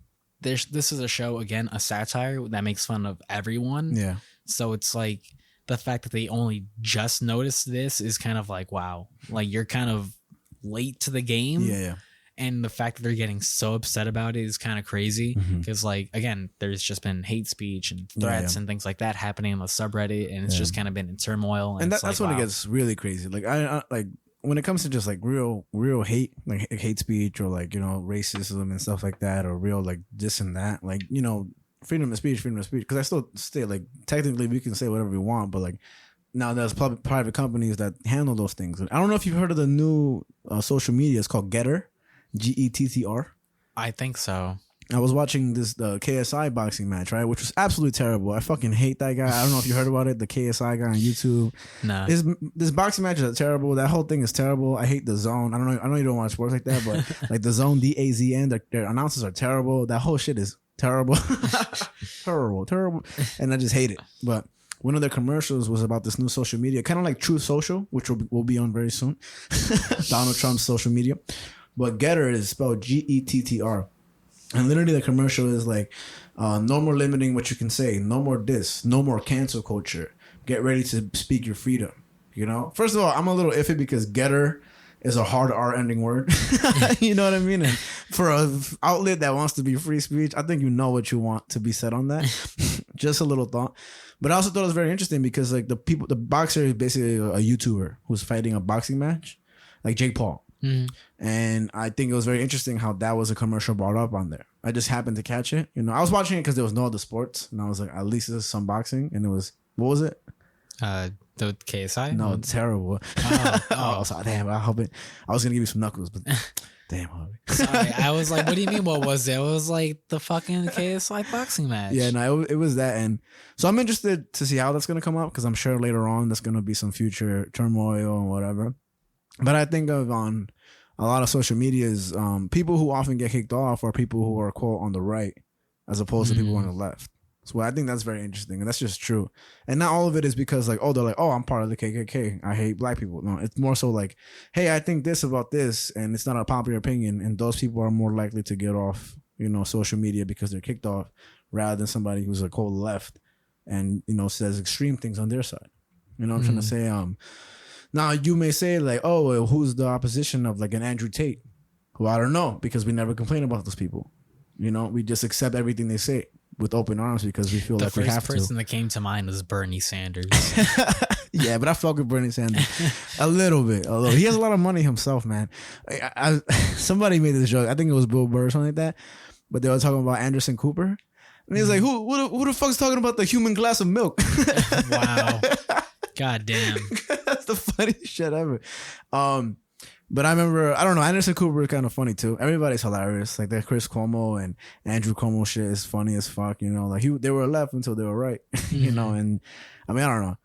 this is a show, again, a satire that makes fun of everyone. Yeah. So it's like the fact that they only just noticed this is kind of like, wow, like you're kind of late to the game. Yeah. And the fact that they're getting so upset about it is kind of crazy, because like, again, there's just been hate speech and threats and things like that happening on the subreddit, and it's just kind of been in turmoil. And that's when it gets really crazy. Like I like when it comes to just like real hate, like hate speech or like, you know, racism and stuff like that, or real like this and that, like, you know, freedom of speech. Because I still say like technically we can say whatever we want, but like now there's private companies that handle those things. I don't know if you've heard of the new social media. It's called Getter. Gettr. I think so. I was watching the KSI boxing match, right, which was absolutely terrible. I fucking hate that guy. I don't know if you heard about it. The KSI guy on YouTube. No. This boxing match is terrible. That whole thing is terrible. I hate the Zone. I know you don't watch sports like that, but like the Zone, DAZN, their announcers are terrible. That whole shit is terrible. terrible. And I just hate it. But one of their commercials was about this new social media, kind of like Truth Social, which will be on very soon. Donald Trump's social media. But Getter is spelled Gettr. And literally the commercial is like, no more limiting what you can say. No more diss. No more cancel culture. Get ready to speak your freedom. You know? First of all, I'm a little iffy because Getter is a hard R ending word. You know what I mean? And for an outlet that wants to be free speech, I think you know what you want to be said on that. Just a little thought. But I also thought it was very interesting because like the boxer is basically a YouTuber who's fighting a boxing match, like Jake Paul. And I think it was very interesting how that was a commercial brought up on there. I just happened to catch it. You know, I was watching it because there was no other sports, and I was like, at least there's some boxing. And it was, what was it? The KSI? No, terrible. So, damn. I was gonna give you some knuckles, but damn, Harvey. Sorry, I was like, what do you mean? What was it? It was like the fucking KSI boxing match. Yeah, no, it was that, and so I'm interested to see how that's gonna come up because I'm sure later on there's gonna be some future turmoil and whatever. But I think of on a lot of social medias, people who often get kicked off are people who are, quote, on the right as opposed to people on the left. So I think that's very interesting. And that's just true. And not all of it is because like, oh, they're like, oh, I'm part of the KKK. I hate black people. No, it's more so like, hey, I think this about this and it's not a popular opinion. And those people are more likely to get off, you know, social media because they're kicked off rather than somebody who's a cold left and, you know, says extreme things on their side. You know what I'm trying to say? Now you may say like, oh, well, who's the opposition of like an Andrew Tate? Well, I don't know, because we never complain about those people. You know, we just accept everything they say with open arms because we feel like we have to. The first person that came to mind was Bernie Sanders. Yeah, but I fuck with Bernie Sanders a little bit. Although he has a lot of money himself, man. Somebody made this joke. I think it was Bill Burr or something like that. But they were talking about Anderson Cooper. And he was like, who the fuck's talking about the human glass of milk? Wow. God damn. That's the funniest shit ever. But I remember, I don't know, Anderson Cooper is kind of funny too. Everybody's hilarious. Like that Chris Cuomo and Andrew Cuomo shit is funny as fuck, you know. Like they were left until they were right, you know. And I mean, I don't know.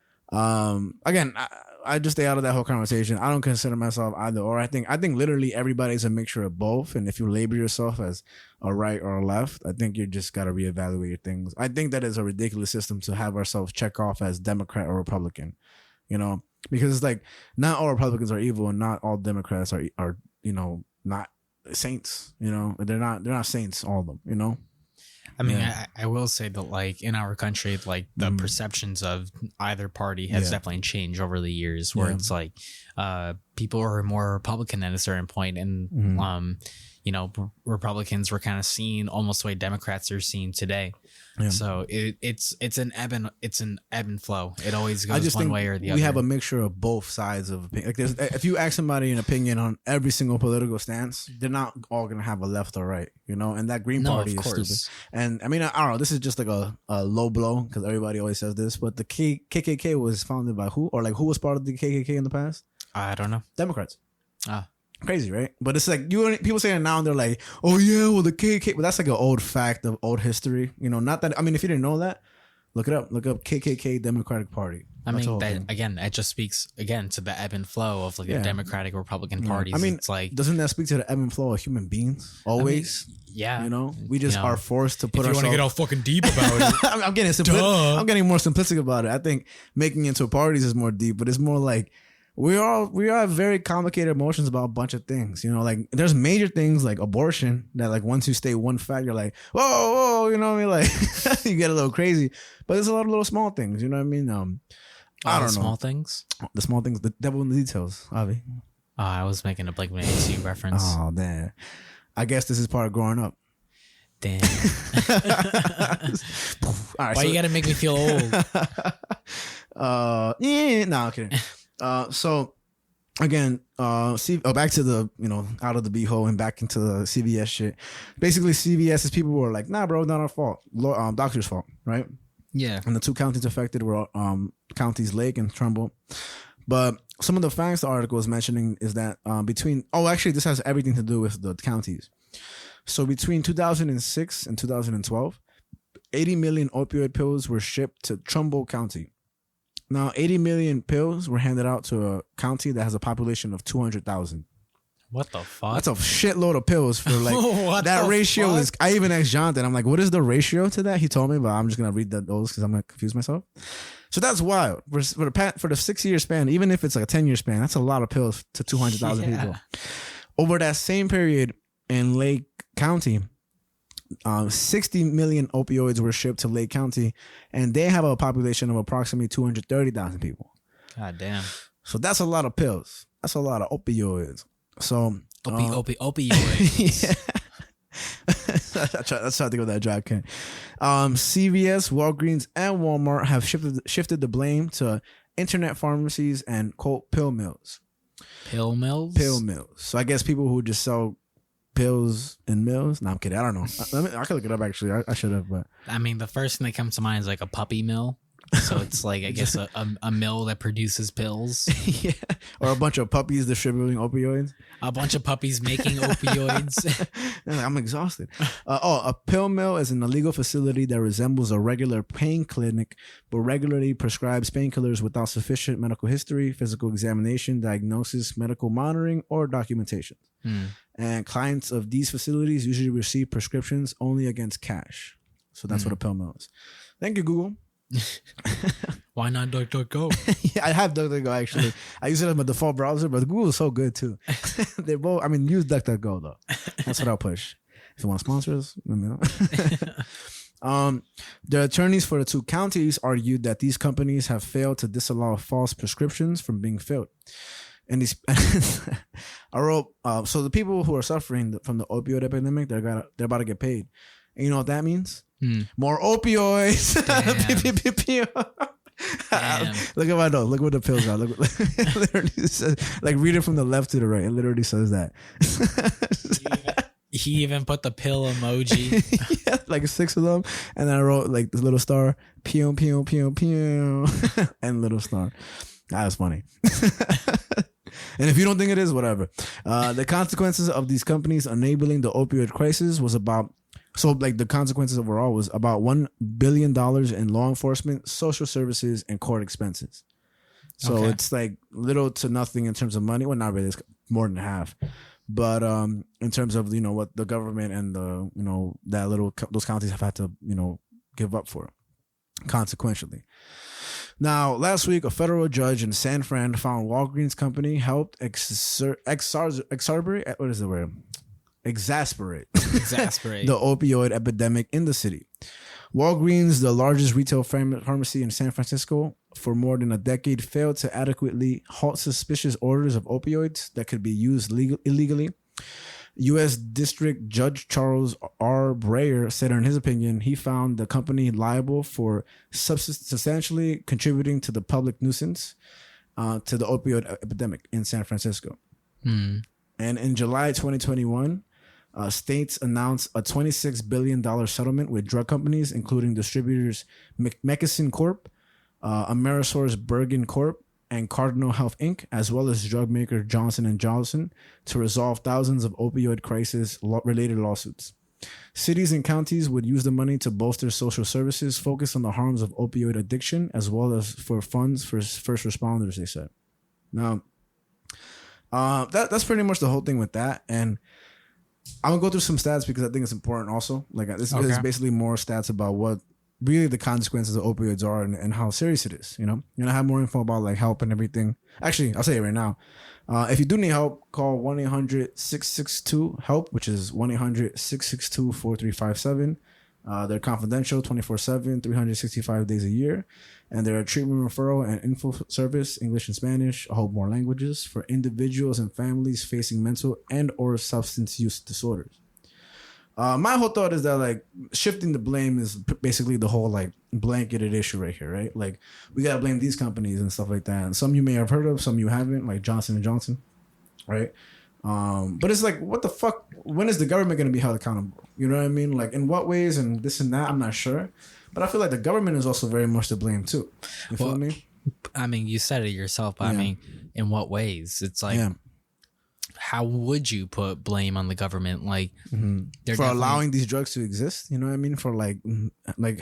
Again, I just stay out of that whole conversation. I don't consider myself either or. I think literally everybody's a mixture of both. And if you label yourself as a right or a left, I think you just got to reevaluate your things. I think that is a ridiculous system to have ourselves check off as Democrat or Republican, you know, because it's like not all Republicans are evil and not all Democrats are you know, not saints, you know. They're not saints, all of them, you know. I mean, I will say that, like, in our country, like, the perceptions of either party has definitely changed over the years, where it's like people are more Republican at a certain point, and you know, Republicans were kind of seen almost the way Democrats are seen today. Yeah. So it's an ebb and flow. It always goes one way or the other. We have a mixture of both sides of opinion. Like, if you ask somebody an opinion on every single political stance, they're not all gonna have a left or right, you know. And that Green Party is stupid. And I mean, I don't know. This is just like a low blow because everybody always says this, but the KKK was founded by who, or like who was part of the KKK in the past? I don't know. Democrats. Crazy, right? But it's like people saying it now and they're like, oh yeah, well the KKK, but that's like an old fact of old history, you know. Not that, I mean, if you didn't know that, look it up. Look up KKK Democratic Party. I mean, that again, it just speaks again to the ebb and flow of like the Democratic Republican parties. I mean, it's like, doesn't that speak to the ebb and flow of human beings? Always, yeah. You know, we just are forced to put. If you want to get all fucking deep about it, I'm getting more simplistic about it. I think making it into parties is more deep, but it's more like. We all have very complicated emotions about a bunch of things, you know. Like there's major things like abortion that, like, once you state one fact, you're like, whoa, you know what I mean? Like you get a little crazy, but there's a lot of little small things, you know what I mean? I don't know. Small things. The small things, the devil in the details, Javi. I was making a Blink A.M.C. reference. Oh damn! I guess this is part of growing up. Damn. All right, why you gotta make me feel old? I'm kidding. So again, back to the, you know, out of the beehole and back into the CVS shit. Basically, CVS is people who are like, nah, bro, not our fault. Doctor's fault, right? Yeah. And the two counties affected were counties Lake and Trumbull. But some of the facts the article is mentioning is that actually this has everything to do with the counties. So between 2006 and 2012, 80 million opioid pills were shipped to Trumbull County. Now, 80 million pills were handed out to a county that has a population of 200,000. What the fuck? That's a shitload of pills for like that ratio is. I even asked Jonathan, I'm like, what is the ratio to that? He told me, but I'm just gonna read those because I'm gonna confuse myself. So that's wild for the 6-year span. Even if it's like a 10-year span, that's a lot of pills to 200,000 people. Over that same period in Lake County, 60 million opioids were shipped to Lake County, and they have a population of approximately 230,000 people. God damn. So that's a lot of pills. That's a lot of opioids. So opioids. Yeah. Let's try to think of that job, Ken. CVS, Walgreens, and Walmart have shifted the blame to internet pharmacies and quote pill mills. Pill mills. So I guess people who just sell pills and mills. No, I'm kidding. I don't know. I could look it up actually. I should have, but I mean, the first thing that comes to mind is like a puppy mill. So it's like, I guess a mill that produces pills. Yeah, or a bunch of puppies distributing opioids. A bunch of puppies making opioids. I'm exhausted. A pill mill is an illegal facility that resembles a regular pain clinic, but regularly prescribes painkillers without sufficient medical history, physical examination, diagnosis, medical monitoring, or documentation. And clients of these facilities usually receive prescriptions only against cash. So that's what a pill mill is. Thank you, Google. Why not DuckDuckGo? Yeah, I have DuckDuckGo actually. I use it as my default browser, but Google is so good too. They're both. I mean, use DuckDuckGo though. That's what I'll push. If you want sponsors, let me know. The attorneys for the two counties argued that these companies have failed to disallow false prescriptions from being filled. And these, I wrote, so the people who are suffering from the opioid epidemic, they're about to get paid. And you know what that means? More opioids. Look at my note. Look what the pills are. Look, it literally says, like, read it from the left to the right. It literally says that. He even put the pill emoji. Yeah, like 6 of them. And then I wrote like this little star, pew, pew, pew, pew, and little star. That was funny. And if you don't think it is, whatever. The consequences of these companies enabling the opioid crisis was about, so like the consequences overall was about $1 billion in law enforcement, social services, and court expenses. So it's like little to nothing in terms of money. Well, not really. It's more than half. But in terms of, you know, what the government and the, you know, that little, those counties have had to, you know, give up for consequentially. Now, last week, a federal judge in San Fran found Walgreens company helped exasperate the opioid epidemic in the city. Walgreens, the largest retail pharmacy in San Francisco, for more than a decade failed to adequately halt suspicious orders of opioids that could be used illegally. U.S. District Judge Charles R. Breyer said in his opinion, he found the company liable for substantially contributing to the public nuisance to the opioid epidemic in San Francisco. And in July 2021, states announced a $26 billion settlement with drug companies, including distributors McKesson Corp., AmerisourceBergen Corp., and Cardinal Health Inc., as well as drug maker Johnson & Johnson, to resolve thousands of opioid crisis-related lawsuits. Cities and counties would use the money to bolster social services, focus on the harms of opioid addiction, as well as for funds for first responders, they said. Now, that's pretty much the whole thing with that. And I'm going to go through some stats because I think it's important also. Like, this is basically more stats about what really the consequences of opioids are and how serious it is, you know? You're gonna have more info about like help and everything. Actually, I'll say it right now. If you do need help, call 1-800-662-HELP, which is 1-800-662-4357. They're confidential 24/7, 365 days a year. And they're a treatment referral and info service, English and Spanish, a whole more languages, for individuals and families facing mental and or substance use disorders. My whole thought is that like shifting the blame is basically the whole like blanketed issue right here, right? Like we gotta blame these companies and stuff like that. And some you may have heard of, some you haven't, like Johnson & Johnson, right? But it's like, what the fuck? When is the government gonna be held accountable? You know what I mean? Like in what ways and this and that? I'm not sure. But I feel like the government is also very much to blame too. You feel me? I mean, you said it yourself, but I mean, in what ways? It's like, how would you put blame on the government? Like, for allowing these drugs to exist, you know what I mean? For like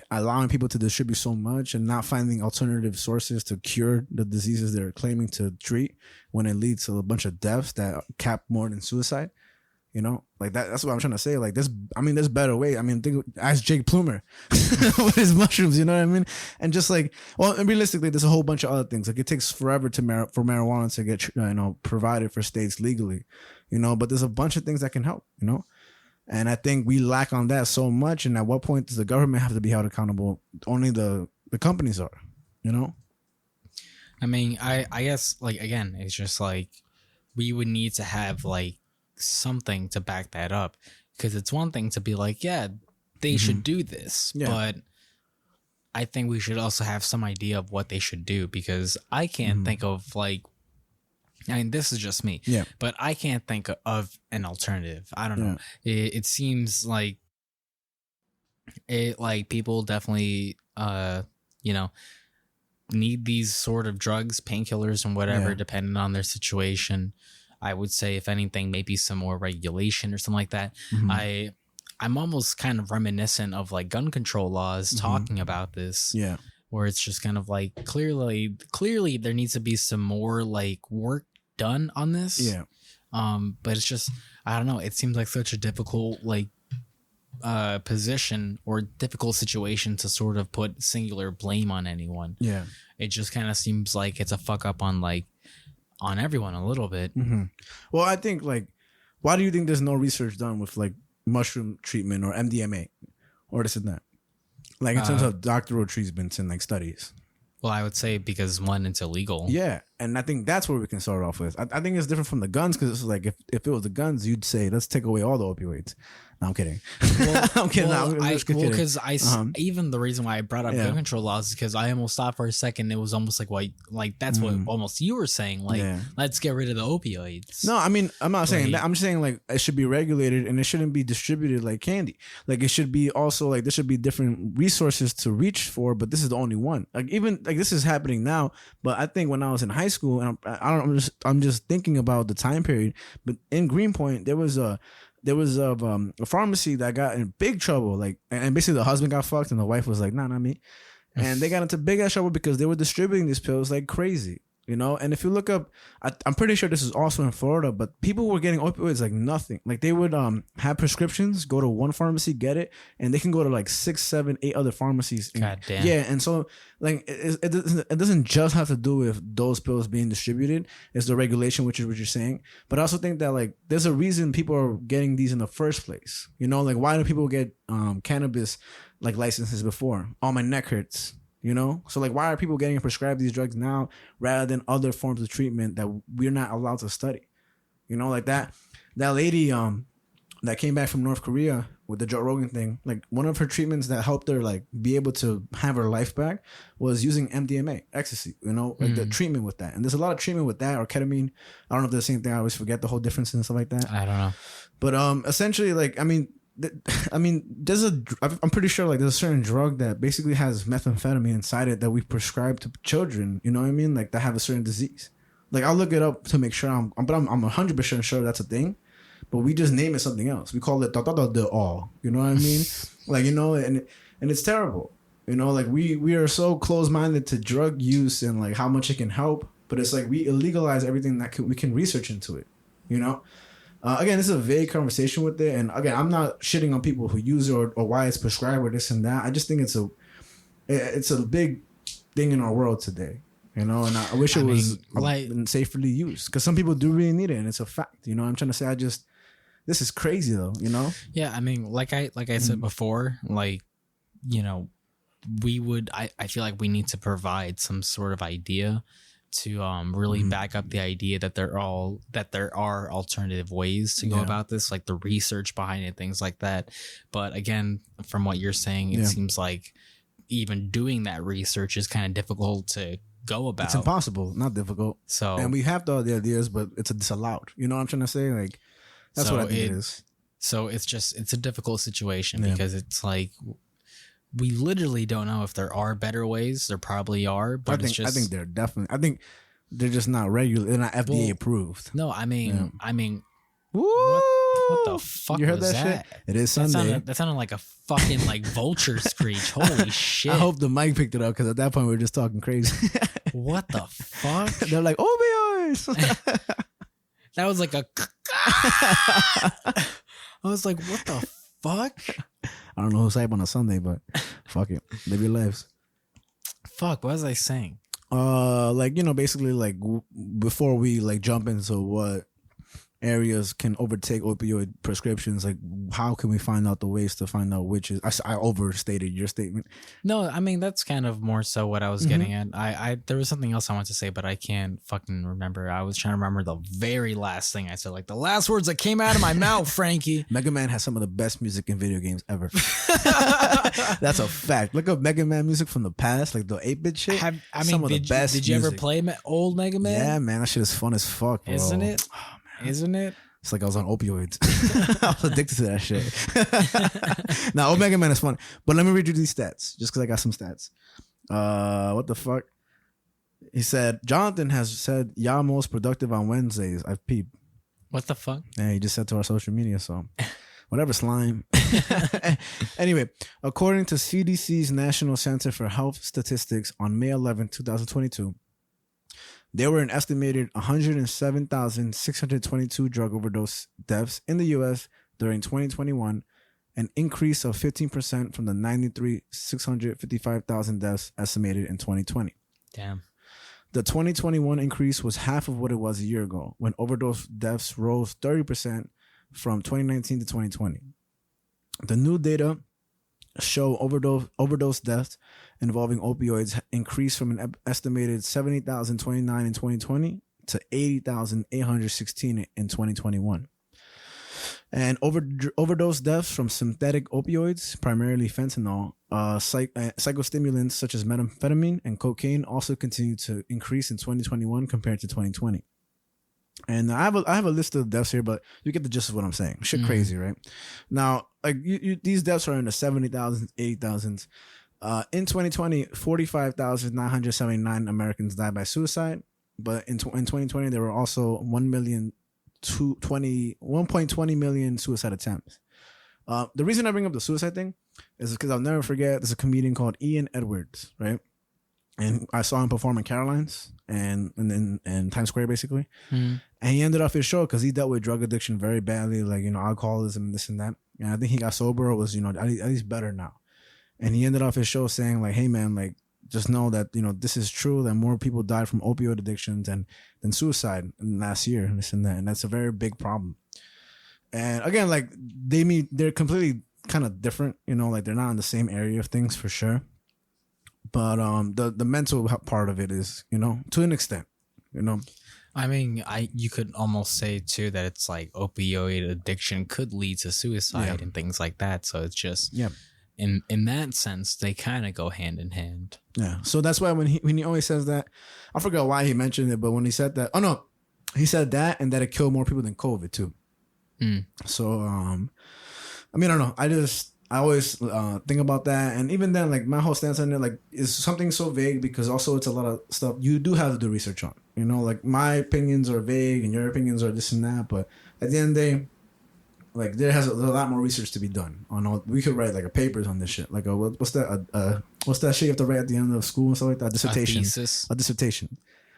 allowing people to distribute so much and not finding alternative sources to cure the diseases they're claiming to treat, when it leads to a bunch of deaths that cap more than suicide. You know, like that's what I'm trying to say. Like there's better way. I mean, ask Jake Plumer with his mushrooms, you know what I mean? And just like, well, and realistically, there's a whole bunch of other things. Like it takes forever for marijuana to get, provided for states legally, you know, but there's a bunch of things that can help, you know? And I think we lack on that so much. And at what point does the government have to be held accountable? Only the companies are, you know? I mean, I guess, like, again, it's just like we would need to have like something to back that up, because it's one thing to be like, yeah, they should do this, but I think we should also have some idea of what they should do, because I can't think of like, I mean, this is just me, but I can't think of an alternative. I don't know. It seems like people definitely need these sort of drugs, painkillers and whatever, depending on their situation. I would say, if anything, maybe some more regulation or something like that. I'm almost kind of reminiscent of like gun control laws talking about this. Yeah. Where it's just kind of like clearly there needs to be some more like work done on this. Yeah. But it's just, I don't know. It seems like such a difficult like position or difficult situation to sort of put singular blame on anyone. Yeah. It just kind of seems like it's a fuck up on everyone a little bit. Well, I think like, why do you think there's no research done with like mushroom treatment or MDMA or this and that? Like in terms of doctoral treatments and like studies. Well, I would say because one, it's illegal. Yeah, and I think that's where we can start off with. I think it's different from the guns because it's like if it was the guns, you'd say let's take away all the opioids. No, I'm kidding. Well, I'm kidding. Because even the reason why I brought up gun control laws is because I almost thought for a second it was almost like that's what almost you were saying. Like, let's get rid of the opioids. No, I mean, I'm not saying that. I'm just saying like it should be regulated and it shouldn't be distributed like candy. Like it should be also like there should be different resources to reach for, but this is the only one. Like even like this is happening now, but I think when I was in high school, and I'm just thinking about the time period. But in Greenpoint, there was a pharmacy that got in big trouble. Like, and basically the husband got fucked, and the wife was like, "Nah, not me," and they got into big ass trouble because they were distributing these pills like crazy. You know, and if you look up, I'm pretty sure this is also in Florida, but people were getting opioids like nothing. Like they would have prescriptions, go to one pharmacy, get it, and they can go to like 6, 7, 8 other pharmacies. God damn. Yeah, and so like it doesn't just have to do with those pills being distributed. It's the regulation, which is what you're saying. But I also think that like there's a reason people are getting these in the first place. You know, like why do people get cannabis like licenses before? Oh, my neck hurts. You know, so like, why are people getting prescribed these drugs now rather than other forms of treatment that we're not allowed to study? You know, like that lady that came back from North Korea with the Joe Rogan thing. Like one of her treatments that helped her like be able to have her life back was using MDMA, ecstasy. You know, like the treatment with that. And there's a lot of treatment with that or ketamine. I don't know if they're the same thing. I always forget the whole difference and stuff like that. I don't know. But essentially, like, I mean, I'm pretty sure like there's a certain drug that basically has methamphetamine inside it that we prescribe to children. You know what I mean? Like that have a certain disease. Like I'll look it up to make sure I'm 100% sure that's a thing. But we just name it something else. We call it the all. You know what I mean? Like, you know, and it's terrible. You know, like we are so close-minded to drug use and like how much it can help. But it's like we illegalize everything that we can research into it. You know. Again, this is a vague conversation with it, and again, I'm not shitting on people who use it or why it's prescribed or this and that. I just think it's a big thing in our world today, you know. And I wish it was like safely used because some people do really need it, and it's a fact. You know, I'm trying to say, this is crazy though, you know. Yeah, I mean, like I said before, like, you know, I feel like we need to provide some sort of idea to really back up the idea that there are alternative ways to go about this, like the research behind it, things like that. But again, from what you're saying, it seems like even doing that research is kind of difficult to go about. It's impossible, not difficult. So, and we have all the ideas, but it's disallowed. You know what I'm trying to say? Like that's what I think it is. So it's a difficult situation because it's like we literally don't know if there are better ways. There probably are, but I think they're definitely. I think they're just not regular. They're not FDA approved. No, I mean, what the fuck? You heard was that shit? It is Sunday. That sounded like a fucking like vulture screech. Holy shit! I hope the mic picked it up because at that point we were just talking crazy. What the fuck? They're like opioids. That was like a. I was like, what the fuck? I don't know who's hype on a Sunday, but fuck it. Live your lives. Fuck, what was I saying? Like, you know, basically like before we like jump into what areas can overtake opioid prescriptions, like how can we find out the ways to find out which is I overstated your statement. No, I mean that's kind of more so what I was getting at. I there was something else I wanted to say, but I can't fucking remember. I was trying to remember the very last thing I said, like the last words that came out of my mouth, Frankie. Mega Man has some of the best music in video games ever. That's a fact. Look up Mega Man music from the past, like the 8-bit shit. Did you ever play old Mega Man? Yeah, man, that shit is fun as fuck, bro. Isn't it? Oh, isn't it? It's like I was on opioids. I was addicted to that shit. Now, Mega Man is fun. But let me read you these stats, just because I got some stats. What the fuck? He said, Jonathan has said, y'all most productive on Wednesdays. I've peeped. What the fuck? Yeah, he just said to our social media, so whatever, slime. Anyway, according to CDC's National Center for Health Statistics on May 11, 2022, there were an estimated 107,622 drug overdose deaths in the U.S. during 2021, an increase of 15% from the 655,000 deaths estimated in 2020. Damn. The 2021 increase was half of what it was a year ago, when overdose deaths rose 30% from 2019 to 2020. The new data show overdose deaths involving opioids increased from an estimated 70,029 in 2020 to 80,816 in 2021. And overdose deaths from synthetic opioids, primarily fentanyl, psychostimulants such as methamphetamine and cocaine also continued to increase in 2021 compared to 2020. And I have a list of deaths here, but you get the gist of what I'm saying. Shit crazy, right? Now, like these deaths are in the 70,000s, 80,000s. In 2020, 45,979 Americans died by suicide. But in 2020, there were also 1.20 million suicide attempts. The reason I bring up the suicide thing is because I'll never forget there's a comedian called Ian Edwards, right? And I saw him perform in Caroline's and Times Square, basically. And he ended off his show because he dealt with drug addiction very badly, like, you know, alcoholism, this and that. And I think he got sober or was, you know, at least better now. And he ended off his show saying, like, hey, man, like, just know that, you know, this is true, that more people died from opioid addictions than suicide in last year, and this and that. And that's a very big problem. And again, like, they're completely kind of different, you know, like they're not in the same area of things for sure. But the mental part of it is, you know, to an extent, you know. I mean, you could almost say too that it's like opioid addiction could lead to suicide and things like that. So it's just in that sense, they kind of go hand in hand. Yeah. So that's why when he always says that, I forgot why he mentioned it, but when he said that, oh no, he said that and that it killed more people than COVID too. So I mean, I don't know. I always think about that, and even then, like my whole stance on it, like is something so vague because also it's a lot of stuff you do have to do research on. You know, like my opinions are vague and your opinions are this and that, but at the end of the day, like there's a lot more research to be done on all. We could write like a papers on this shit. Like what's that shit you have to write at the end of school and stuff like that? Dissertation. A dissertation.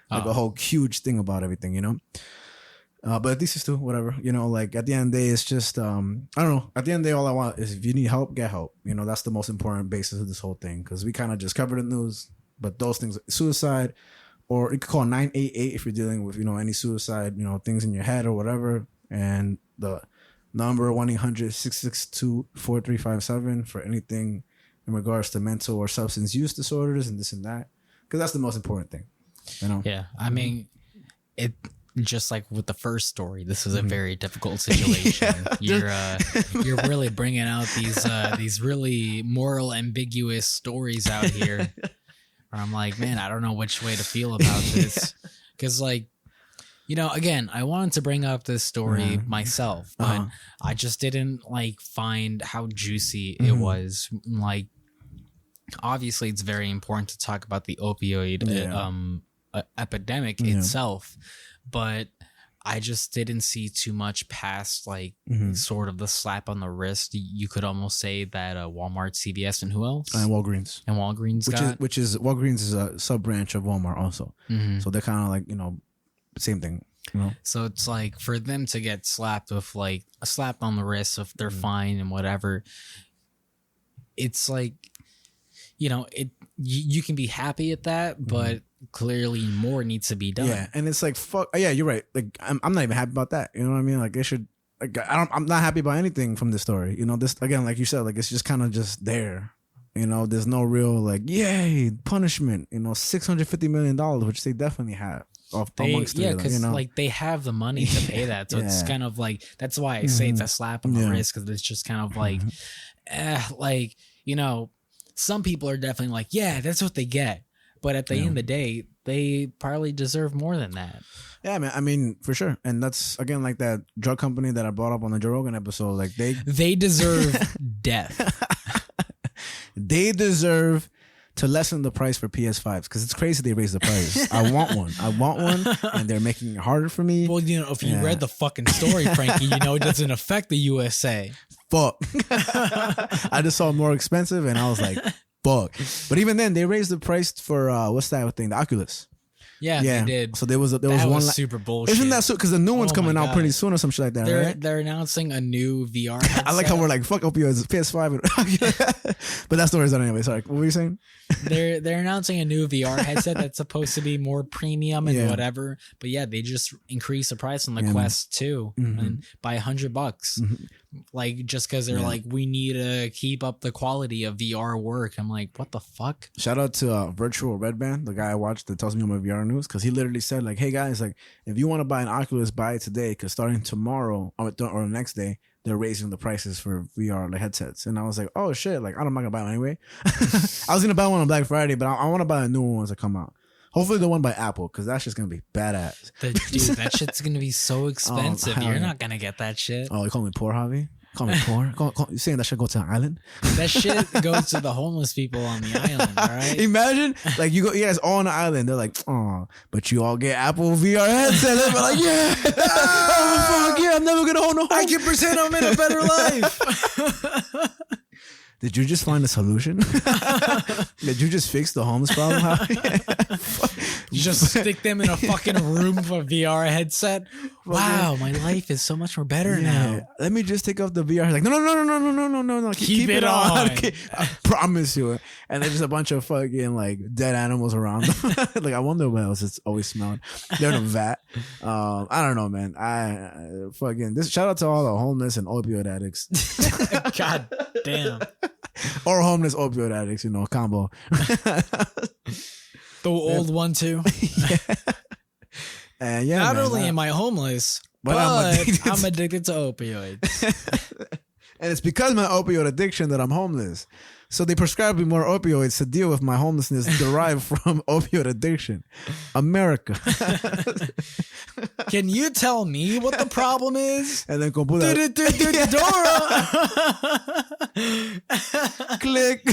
Like a whole huge thing about everything, you know. But thesis too, whatever, you know, like at the end of the day, it's just, I don't know. At the end of the day, all I want is if you need help, get help. You know, that's the most important basis of this whole thing. Cause we kind of just cover the news, but those things, suicide, or you could call 988 if you're dealing with, you know, any suicide, you know, things in your head or whatever. And the number 1-800-662-4357 for anything in regards to mental or substance use disorders and this and that. Cause that's the most important thing, you know? Yeah. I mean, just like with the first story, this is a very difficult situation. You're really bringing out these really moral ambiguous stories out here. Where I'm like, man, I don't know which way to feel about this, because like, you know, again, I wanted to bring up this story myself, but I just didn't like find how juicy it was. Like, obviously, it's very important to talk about the opioid epidemic itself. But I just didn't see too much past like sort of the slap on the wrist. You could almost say that Walmart, CVS, and who else? And Walgreens. Which is Walgreens is a sub branch of Walmart also. So they're kind of like, you know, same thing. You know? So it's like for them to get slapped with like a slap on the wrist if they're fine and whatever. It's like, you know, you can be happy at that, but clearly more needs to be done. Yeah, and it's like fuck. Yeah, you're right. Like I'm not even happy about that. You know what I mean? Like they should. Like I'm not happy about anything from this story. You know, this again, like you said, like it's just kind of just there. You know, there's no real like yay punishment. You know, $650 million, which they definitely have. Because you know? Like they have the money to pay that, so it's kind of like that's why I say it's a slap on the wrist, because it's just kind of like, like you know, some people are definitely like, yeah, that's what they get. But at the end of the day, they probably deserve more than that. Yeah, man. I mean, for sure. And that's, again, like that drug company that I brought up on the Joe Rogan episode. Like they deserve death. They deserve to lessen the price for PS5s because it's crazy they raised the price. I want one, and they're making it harder for me. Well, you know, if you read the fucking story, Frankie, you know it doesn't affect the USA. Fuck. I just saw it more expensive, and I was like, fuck. But even then, they raised the price for what's that thing? The Oculus. Yeah, they did. So there was one super bullshit. Isn't that so? Because the new one's coming out pretty soon or some shit like that. Right? They're announcing a new VR headset. I like how we're like fuck opioids, PS5, but that story's done anyway. Sorry, what were you saying? They're announcing a new VR headset that's supposed to be more premium and whatever. But yeah, they just increased the price on the Quest 2 and by $100. Like, just because they're like, we need to keep up the quality of VR work. I'm like, what the fuck? Shout out to Virtual Red Band, the guy I watched that tells me on my VR news, because he literally said, like, hey guys, like, if you want to buy an Oculus, buy it today, because starting tomorrow or the next day, they're raising the prices for VR like headsets. And I was like, oh shit, like, I'm not gonna buy one anyway. I was gonna buy one on Black Friday, but I want to buy a new one once it come out. Hopefully the one by Apple, because that's just gonna be badass. Dude, that shit's gonna be so expensive. You're not gonna get that shit. Oh, you call me poor, Javi? Call me poor? You saying that should go to an island? That shit goes to the homeless people on the island, all right? Imagine, like, you guys all on the island. They're like, oh, but you all get Apple VR headsets. They're like, yeah. Oh, fuck, yeah, I'm never gonna own a home. I can pretend I'm in a better life. Did you just find a solution? Did you just fix the homeless problem? You just stick them in a fucking room for VR headset. Wow, my life is so much more better now. Let me just take off the VR. Like, no. Keep it on. I promise you. And there's just a bunch of fucking like dead animals around them. Like, I wonder what else it's always smelling. They're in a vat. I don't know, man. I fucking this. Shout out to all the homeless and opioid addicts. God damn. Or homeless opioid addicts, you know, combo. The old one too. And yeah, not man, only am I homeless, but I'm addicted to opioids. And it's because of my opioid addiction that I'm homeless. So they prescribe me more opioids to deal with my homelessness derived from opioid addiction. America. Can you tell me what the problem is? And then Dora. Click.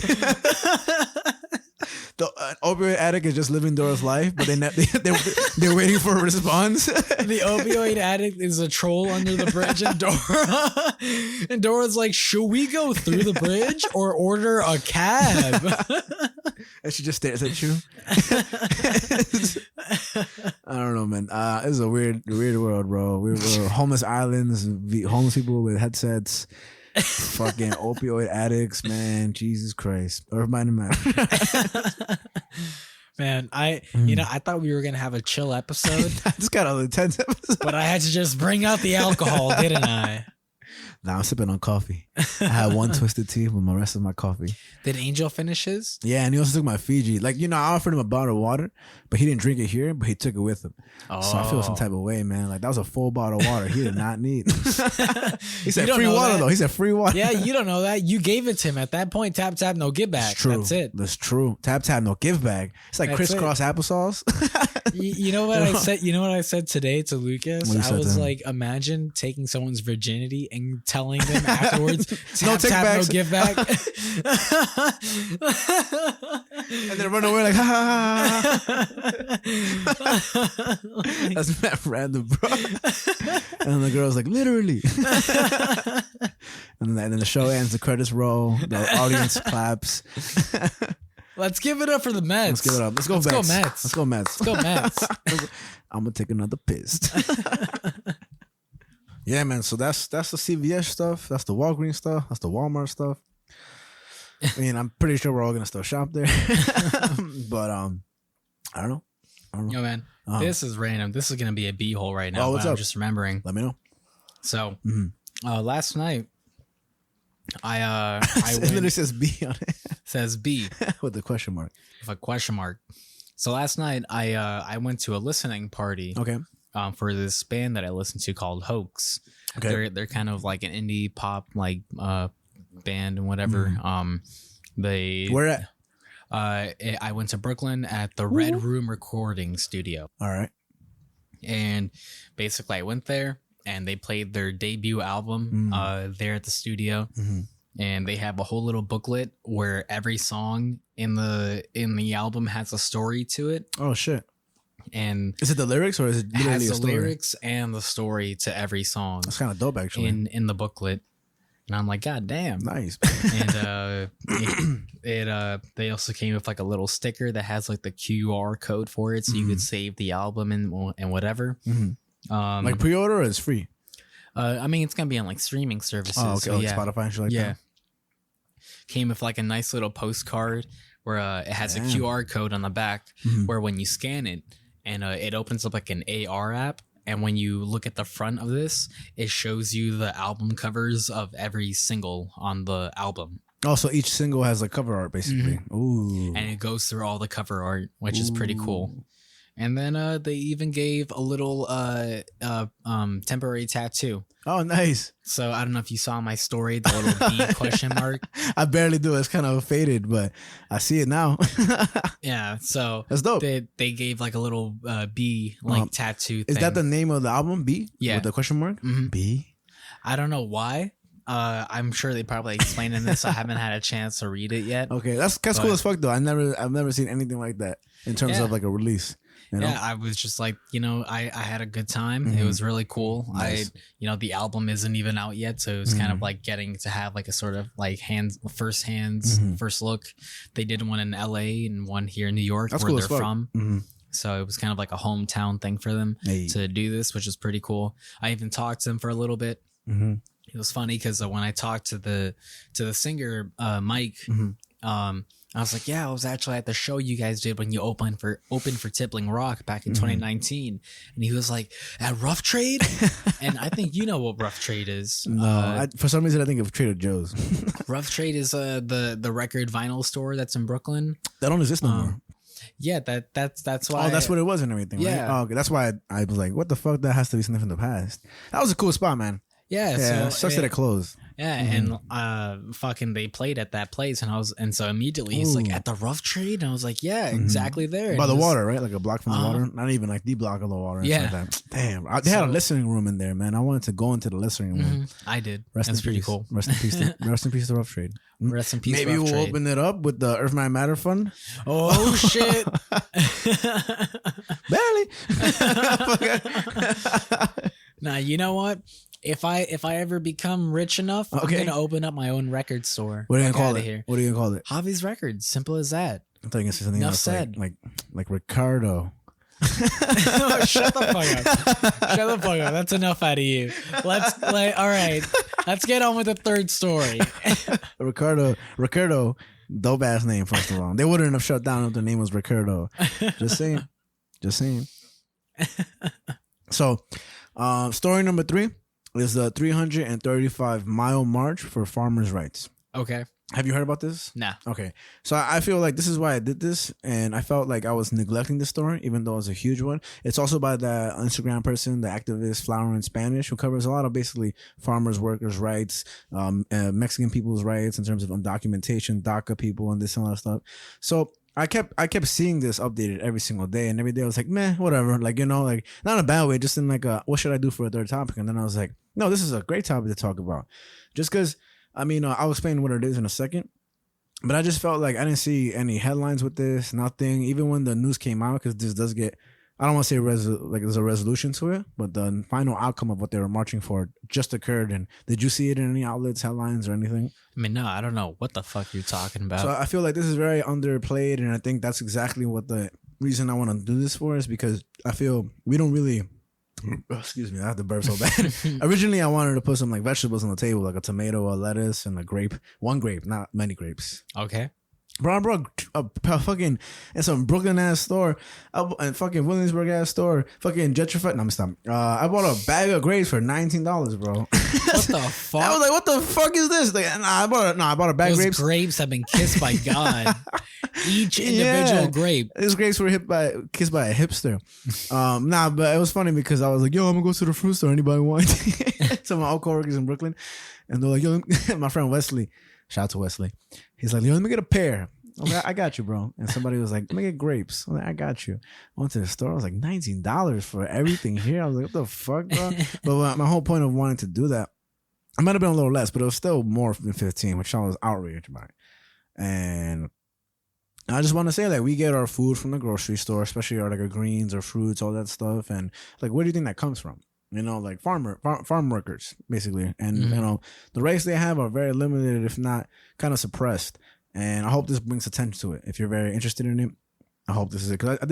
The opioid addict is just living Dora's life, but they're waiting for a response. The opioid addict is a troll under the bridge, and Dora's like, should we go through the bridge or order a cab? And she just stares at you. I don't know, man. This is a weird world, bro. We're homeless islands, homeless people with headsets. Fucking opioid addicts, man. Jesus Christ. Earth, mind, and matter. Man, I thought we were gonna have a chill episode. This got an intense episode. But I had to just bring out the alcohol, didn't I? Now I'm sipping on coffee. I had one twisted tea with the rest of my coffee. Did Angel finish his? Yeah, and he also took my Fiji. Like, I offered him a bottle of water, but he didn't drink it here, but he took it with him. Oh. So I feel some type of way, man. Like, that was a full bottle of water he did not need. He said free water, though. He said free water. Yeah, you don't know that. You gave it to him. At that point, tap, no give back. It's true. That's it. That's true. Tap, no give back. It's like crisscross applesauce. You know what I said? You know what I said today to Lucas? I was like, imagine taking someone's virginity and telling them afterwards, no give back. And then run away like, ha ha ha. That's not random, bro. And then the girl's like, literally. And then the show ends, the credits roll, the audience claps. Let's give it up for the Mets. Let's give it up. Let's go Mets. Let's go Mets. I'm gonna take another piss. Yeah, man. So that's the CVS stuff. That's the Walgreens stuff. That's the Walmart stuff. I mean, I'm pretty sure we're all gonna still shop there. But I don't know. Yo, man, this is random. This is gonna be a b-hole right now. Oh, what's but up? I'm just remembering. Let me know. So, last night, I it literally says B on it. Says B with the question mark. With a question mark. So last night, I went to a listening party. Okay. For this band that I listened to called Hoax. Okay. They're kind of like an indie pop like band and whatever. Where at? I went to Brooklyn at the Red Room Recording Studio. All right. And basically I went there and they played their debut album there at the studio. And they have a whole little booklet where every song in the album has a story to it. Oh shit. And is it the lyrics or is it literally has a story? The lyrics and the story to every song. That's kind of dope, actually. In the booklet, and I'm like, God damn, nice. And they also came with like a little sticker that has like the QR code for it, so you could save the album and whatever. Like pre-order or it's free? I mean, it's gonna be on like streaming services. Oh, okay, so like yeah. Spotify and shit like that. Came with like a nice little postcard where it has a QR code on the back where when you scan it. And it opens up like an AR app, And when you look at the front of this, it shows you the album covers of every single on the album. Also, each single has a cover art, basically. Ooh. And it goes through all the cover art, which is pretty cool. And then they even gave a little temporary tattoo. Oh, nice. So I don't know if you saw my story, the little B question mark. I barely do. It's kind of faded, but I see it now. Yeah, so that's dope. They gave like a little B tattoo thing. Is that the name of the album? B? Yeah. With the question mark? Mm-hmm. B? I don't know why. I'm sure they probably explained in this. I haven't had a chance to read it yet. Okay, that's cool as fuck though. I've never seen anything like that in terms of like a release. You know? Yeah, I was just like, I had a good time. It was really cool. Nice. The album isn't even out yet, so it was kind of like getting to have like a sort of like first look. They did one in LA and one here in New York, that's where cool they're from. Mm-hmm. So it was kind of like a hometown thing for them to do this, which is pretty cool. I even talked to them for a little bit. Mm-hmm. It was funny because when I talked to the singer Mike, I was like, yeah, I was actually at the show you guys did when you opened for Tippling Rock back in 2019, and he was like, at Rough Trade, and I think you know what Rough Trade is. No, for some reason I think of Trader Joe's. Rough Trade is the record vinyl store that's in Brooklyn. That don't exist no more. Yeah, that's why. Oh, that's what it was and everything. Yeah. Right? Oh, okay. That's why I was like, what the fuck? That has to be something from the past. That was a cool spot, man. Yeah, sucks that it closed. Yeah, and fucking they played at that place, and so immediately he's like, at the Rough Trade, and I was like, yeah, exactly there. By the water, right? Like a block from the water. Not even like the block of the water. Yeah. Like that. Damn, they had a listening room in there, man. I wanted to go into the listening room. I did. That's pretty cool. Rest in peace. Rest in peace to Rough Trade. Rest in peace. Maybe Rough we'll Trade. open it up with the Earth Might Matter Fund. Oh shit! Barely. Nah, you know what? If I ever become rich enough, I'm gonna open up my own record store. What are you gonna call it? Here. What are you gonna call it? Javi's Records. Simple as that. I thought you were gonna say something Enough else, said. like Ricardo. Shut the fuck up. Shut the fuck up. That's enough out of you. All right. Let's get on with the third story. Ricardo, dope ass name, first of all. They wouldn't have shut down if the name was Ricardo. Just saying. So, story number 3 is the 335-mile march for farmers' rights. Okay. Have you heard about this? Nah. Okay. So I feel like this is why I did this, and I felt like I was neglecting the story, even though it's a huge one. It's also by the Instagram person, the activist Flower in Spanish, who covers a lot of basically farmers, workers' rights, Mexican people's rights in terms of undocumentation, DACA people, and this and all that stuff. So I kept seeing this updated every single day, and every day I was like, meh, whatever. Like, like not in a bad way, just in like what should I do for a third topic? And then I was like, no, this is a great topic to talk about. Just because, I'll explain what it is in a second. But I just felt like I didn't see any headlines with this, nothing. Even when the news came out, because this does get, I don't want to say there's a resolution to it, but the final outcome of what they were marching for just occurred. And did you see it in any outlets, headlines, or anything? No, I don't know what the fuck you're talking about. So I feel like this is very underplayed, and I think that's exactly what the reason I want to do this for is because I feel we don't really. Excuse me, I have to burp so bad. Originally, I wanted to put some like vegetables on the table, like a tomato, a lettuce, and a grape. One grape, not many grapes. Okay. Bro, I brought a fucking in some Brooklyn ass store, and fucking Williamsburg ass store, fucking gentrified. No, I'm stop. I bought a bag of grapes for $19, bro. What the fuck? I was like, what the fuck is this? Like, I bought a bag of Those grapes. grapes have been kissed by God. Each individual grape. These grapes were kissed by a hipster. But it was funny because I was like, yo, I'm gonna go to the fruit store. Anybody want? So my old coworkers in Brooklyn, and they're like, yo, my friend Wesley. Shout out to Wesley. He's like, yo, let me get a pear. I'm like, I got you, bro. And somebody was like, let me get grapes. I'm like, I got you. I went to the store. I was like, $19 for everything here. I was like, what the fuck, bro? But my whole point of wanting to do that, it might have been a little less, but it was still more than 15, which I was outraged by. And I just want to say that we get our food from the grocery store, especially our greens or fruits, all that stuff. And like, where do you think that comes from? Like farm workers, basically. And, the rates they have are very limited, if not kind of suppressed. And I hope this brings attention to it. If you're very interested in it, I hope this is it. Because I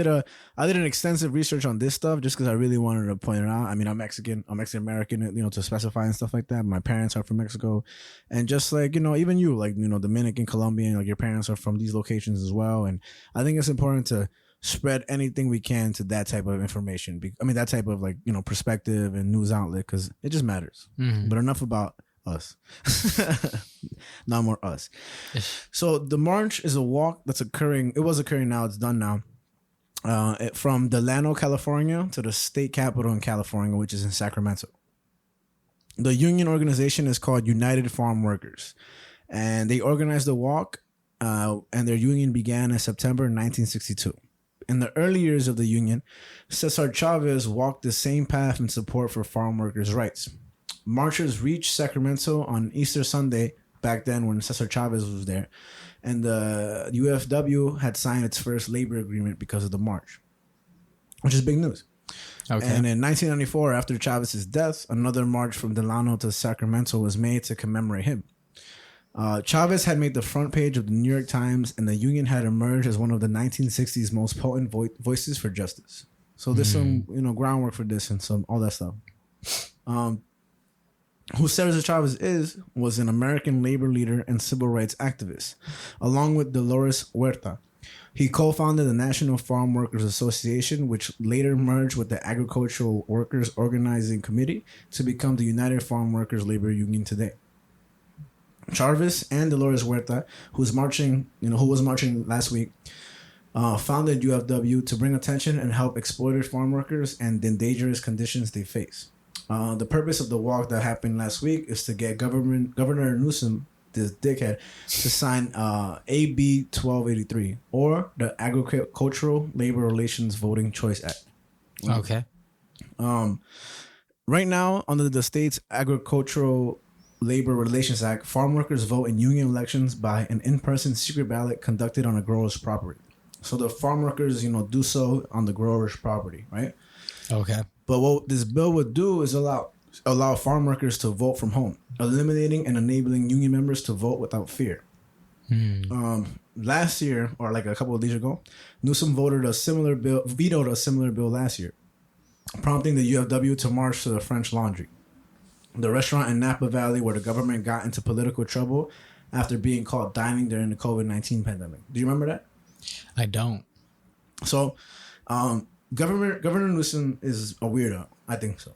did an extensive research on this stuff just because I really wanted to point it out. I'm Mexican American, to specify and stuff like that. My parents are from Mexico. And just like, even you, like, Dominican, Colombian, like your parents are from these locations as well. And I think it's important to spread anything we can to that type of information. That type of like, perspective and news outlet, because it just matters. Mhm. But enough about us. Not more us. So the march is a walk that's occurring. It was occurring now. It's done now. From Delano, California to the state capitol in California, which is in Sacramento. The union organization is called United Farm Workers, and they organized the walk, and their union began in September 1962. In the early years of the union, Cesar Chavez walked the same path in support for farm workers' rights. Marchers reached Sacramento on Easter Sunday, back then when Cesar Chavez was there, and the UFW had signed its first labor agreement because of the march, which is big news. Okay. And in 1994, after Chavez's death, another march from Delano to Sacramento was made to commemorate him. Chavez had made the front page of the New York Times, and the union had emerged as one of the 1960s most potent voices for justice. So there's some, groundwork for this and all that stuff. Who Cesar Chavez was an American labor leader and civil rights activist, along with Dolores Huerta. He co-founded the National Farm Workers Association, which later merged with the Agricultural Workers Organizing Committee to become the United Farm Workers Labor Union today. Chavez and Dolores Huerta, who was marching last week, founded UFW to bring attention and help exploited farm workers and the dangerous conditions they face. The purpose of the walk that happened last week is to get Governor Newsom, this dickhead, to sign AB 1283, or the Agricultural Labor Relations Voting Choice Act. Okay. Right now, under the state's Agricultural Labor Relations Act, farm workers vote in union elections by an in-person secret ballot conducted on a grower's property. So the farm workers, do so on the grower's property, right? Okay. But what this bill would do is allow farm workers to vote from home, eliminating and enabling union members to vote without fear. Last year, or like a couple of days ago, Newsom vetoed a similar bill last year, prompting the UFW to march to the French Laundry, the restaurant in Napa Valley where the government got into political trouble after being caught dining during the COVID-19 pandemic. Do you remember that? I don't. So, Governor Newsom is a weirdo. I think so.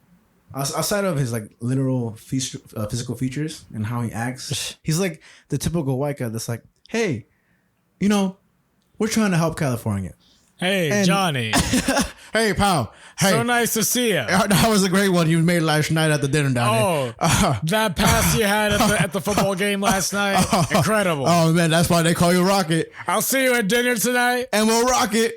Outside of his like literal physical features and how he acts, he's like the typical white guy that's like, hey, we're trying to help California. Hey, Johnny. Hey, pal. Hey. So nice to see you. That was a great one you made last night at the dinner down there. That pass you had at the football game last night, incredible. Oh, man, that's why they call you Rocket. I'll see you at dinner tonight. And we'll rock it.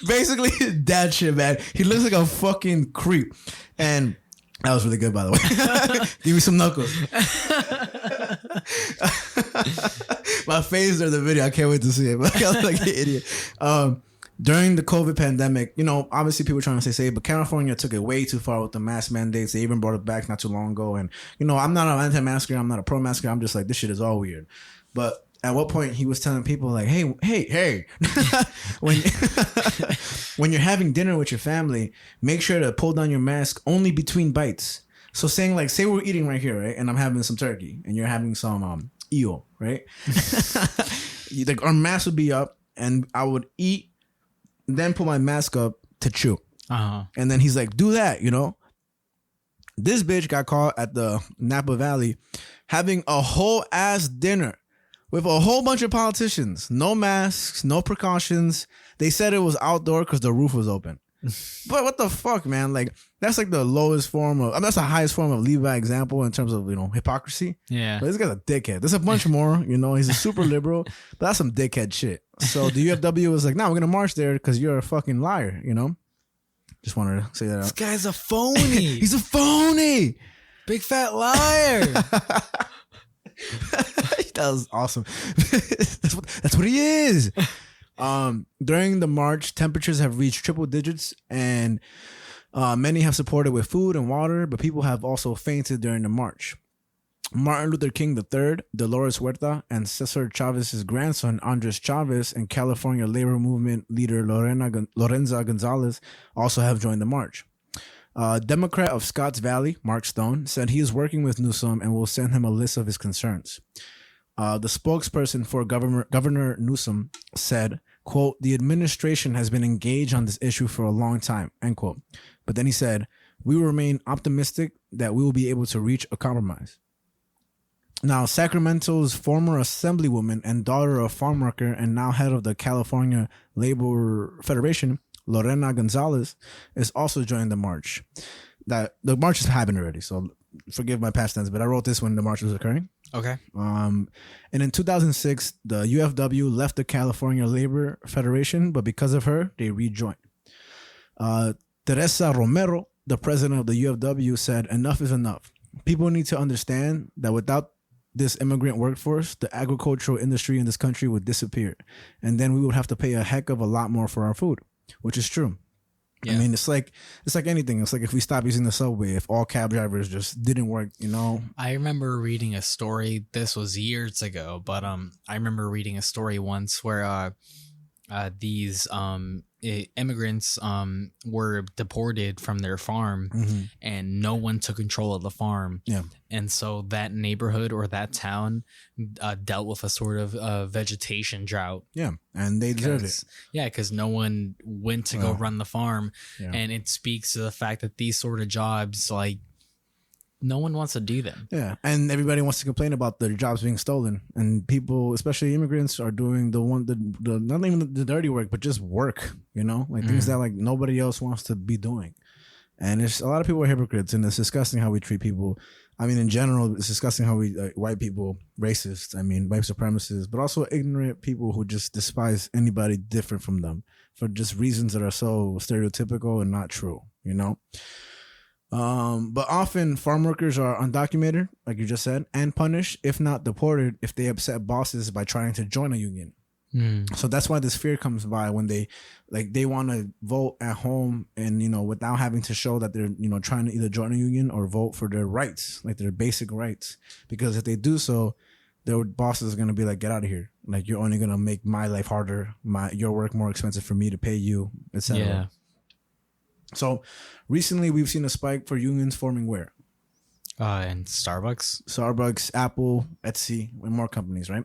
Basically, that shit, man. He looks like a fucking creep. And that was really good, by the way. Give me some knuckles. My face during the video, I can't wait to see it. I look like an idiot. During the COVID pandemic, obviously people trying to stay safe, but California took it way too far with the mask mandates. They even brought it back not too long ago. And, I'm not an anti-masker. I'm not a pro-masker. I'm just like, this shit is all weird. But at what point he was telling people like, hey, when you're having dinner with your family, make sure to pull down your mask only between bites. So saying like, say we're eating right here, right? And I'm having some turkey and you're having some eel, right? Like our mask would be up and I would eat, then put my mask up to chew. And then he's like, do that, This bitch got caught at the Napa Valley having a whole ass dinner with a whole bunch of politicians. No masks, no precautions. They said it was outdoor because the roof was open. But what the fuck, man? Like, that's like the lowest form of, that's the highest form of lead by example in terms of, hypocrisy. Yeah. But this guy's a dickhead. There's a bunch more, he's a super liberal, but that's some dickhead shit. So the UFW was like, no, we're going to march there because you're a fucking liar, Just wanted to say that out. This guy's a phony. He's a phony. Big fat liar. That was awesome. That's what he is. During the march, temperatures have reached triple digits, and many have supported with food and water, but people have also fainted during the march. Martin Luther King III, Dolores Huerta, and Cesar Chavez's grandson, Andres Chavez, and California labor movement leader Lorenza Gonzalez also have joined the march. Democrat of Scotts Valley, Marc Stone, said he is working with Newsom and will send him a list of his concerns. The spokesperson for Governor Newsom said, quote, "The administration has been engaged on this issue for a long time," end quote. But then he said, "We remain optimistic that we will be able to reach a compromise." Now, Sacramento's former assemblywoman and daughter of farm worker and now head of the California Labor Federation, Lorena Gonzalez, is also joining the march. That the march has happened already, so forgive my past tense, but I wrote this when the march was occurring. Okay. And in 2006, the UFW left the California Labor Federation, but because of her, they rejoined. Teresa Romero, the president of the UFW, said, "Enough is enough. People need to understand that without this immigrant workforce, the agricultural industry in this country would disappear. And then we would have to pay a heck of a lot more for our food," which is true. Yeah. I mean, it's like anything. It's like if we stop using the subway, if all cab drivers just didn't work, you know. I remember reading a story. This was years ago, but I remember reading a story once where these immigrants were deported from their farm, and no one took control of the farm. Yeah. And so that neighborhood or that town dealt with a sort of vegetation drought. Yeah, and they deserved it. Yeah, because no one went to go run the farm. Yeah. And it speaks to the fact that these sort of jobs, like, no one wants to do them. Yeah, and everybody wants to complain about their jobs being stolen, and people, especially immigrants, are doing the not even the dirty work, but just work. You know, like things that like nobody else wants to be doing. And it's a lot of people are hypocrites, and it's disgusting how we treat people. I mean, in general, it's disgusting how we white people, racists. I mean, white supremacists, but also ignorant people who just despise anybody different from them for just reasons that are so stereotypical and not true. You know. But often farm workers are undocumented, like you just said, and punished, if not deported, if they upset bosses by trying to join a union. So that's why this fear comes by when they want to vote at home and, you know, without having to show that they're, you know, trying to either join a union or vote for their rights, like their basic rights. Because if they do so, their bosses are going to be like, "Get out of here. Like, you're only going to make my life harder, your work more expensive for me to pay you," etc. Yeah. So recently we've seen a spike for unions forming where? And Starbucks, Apple, Etsy, and more companies, right?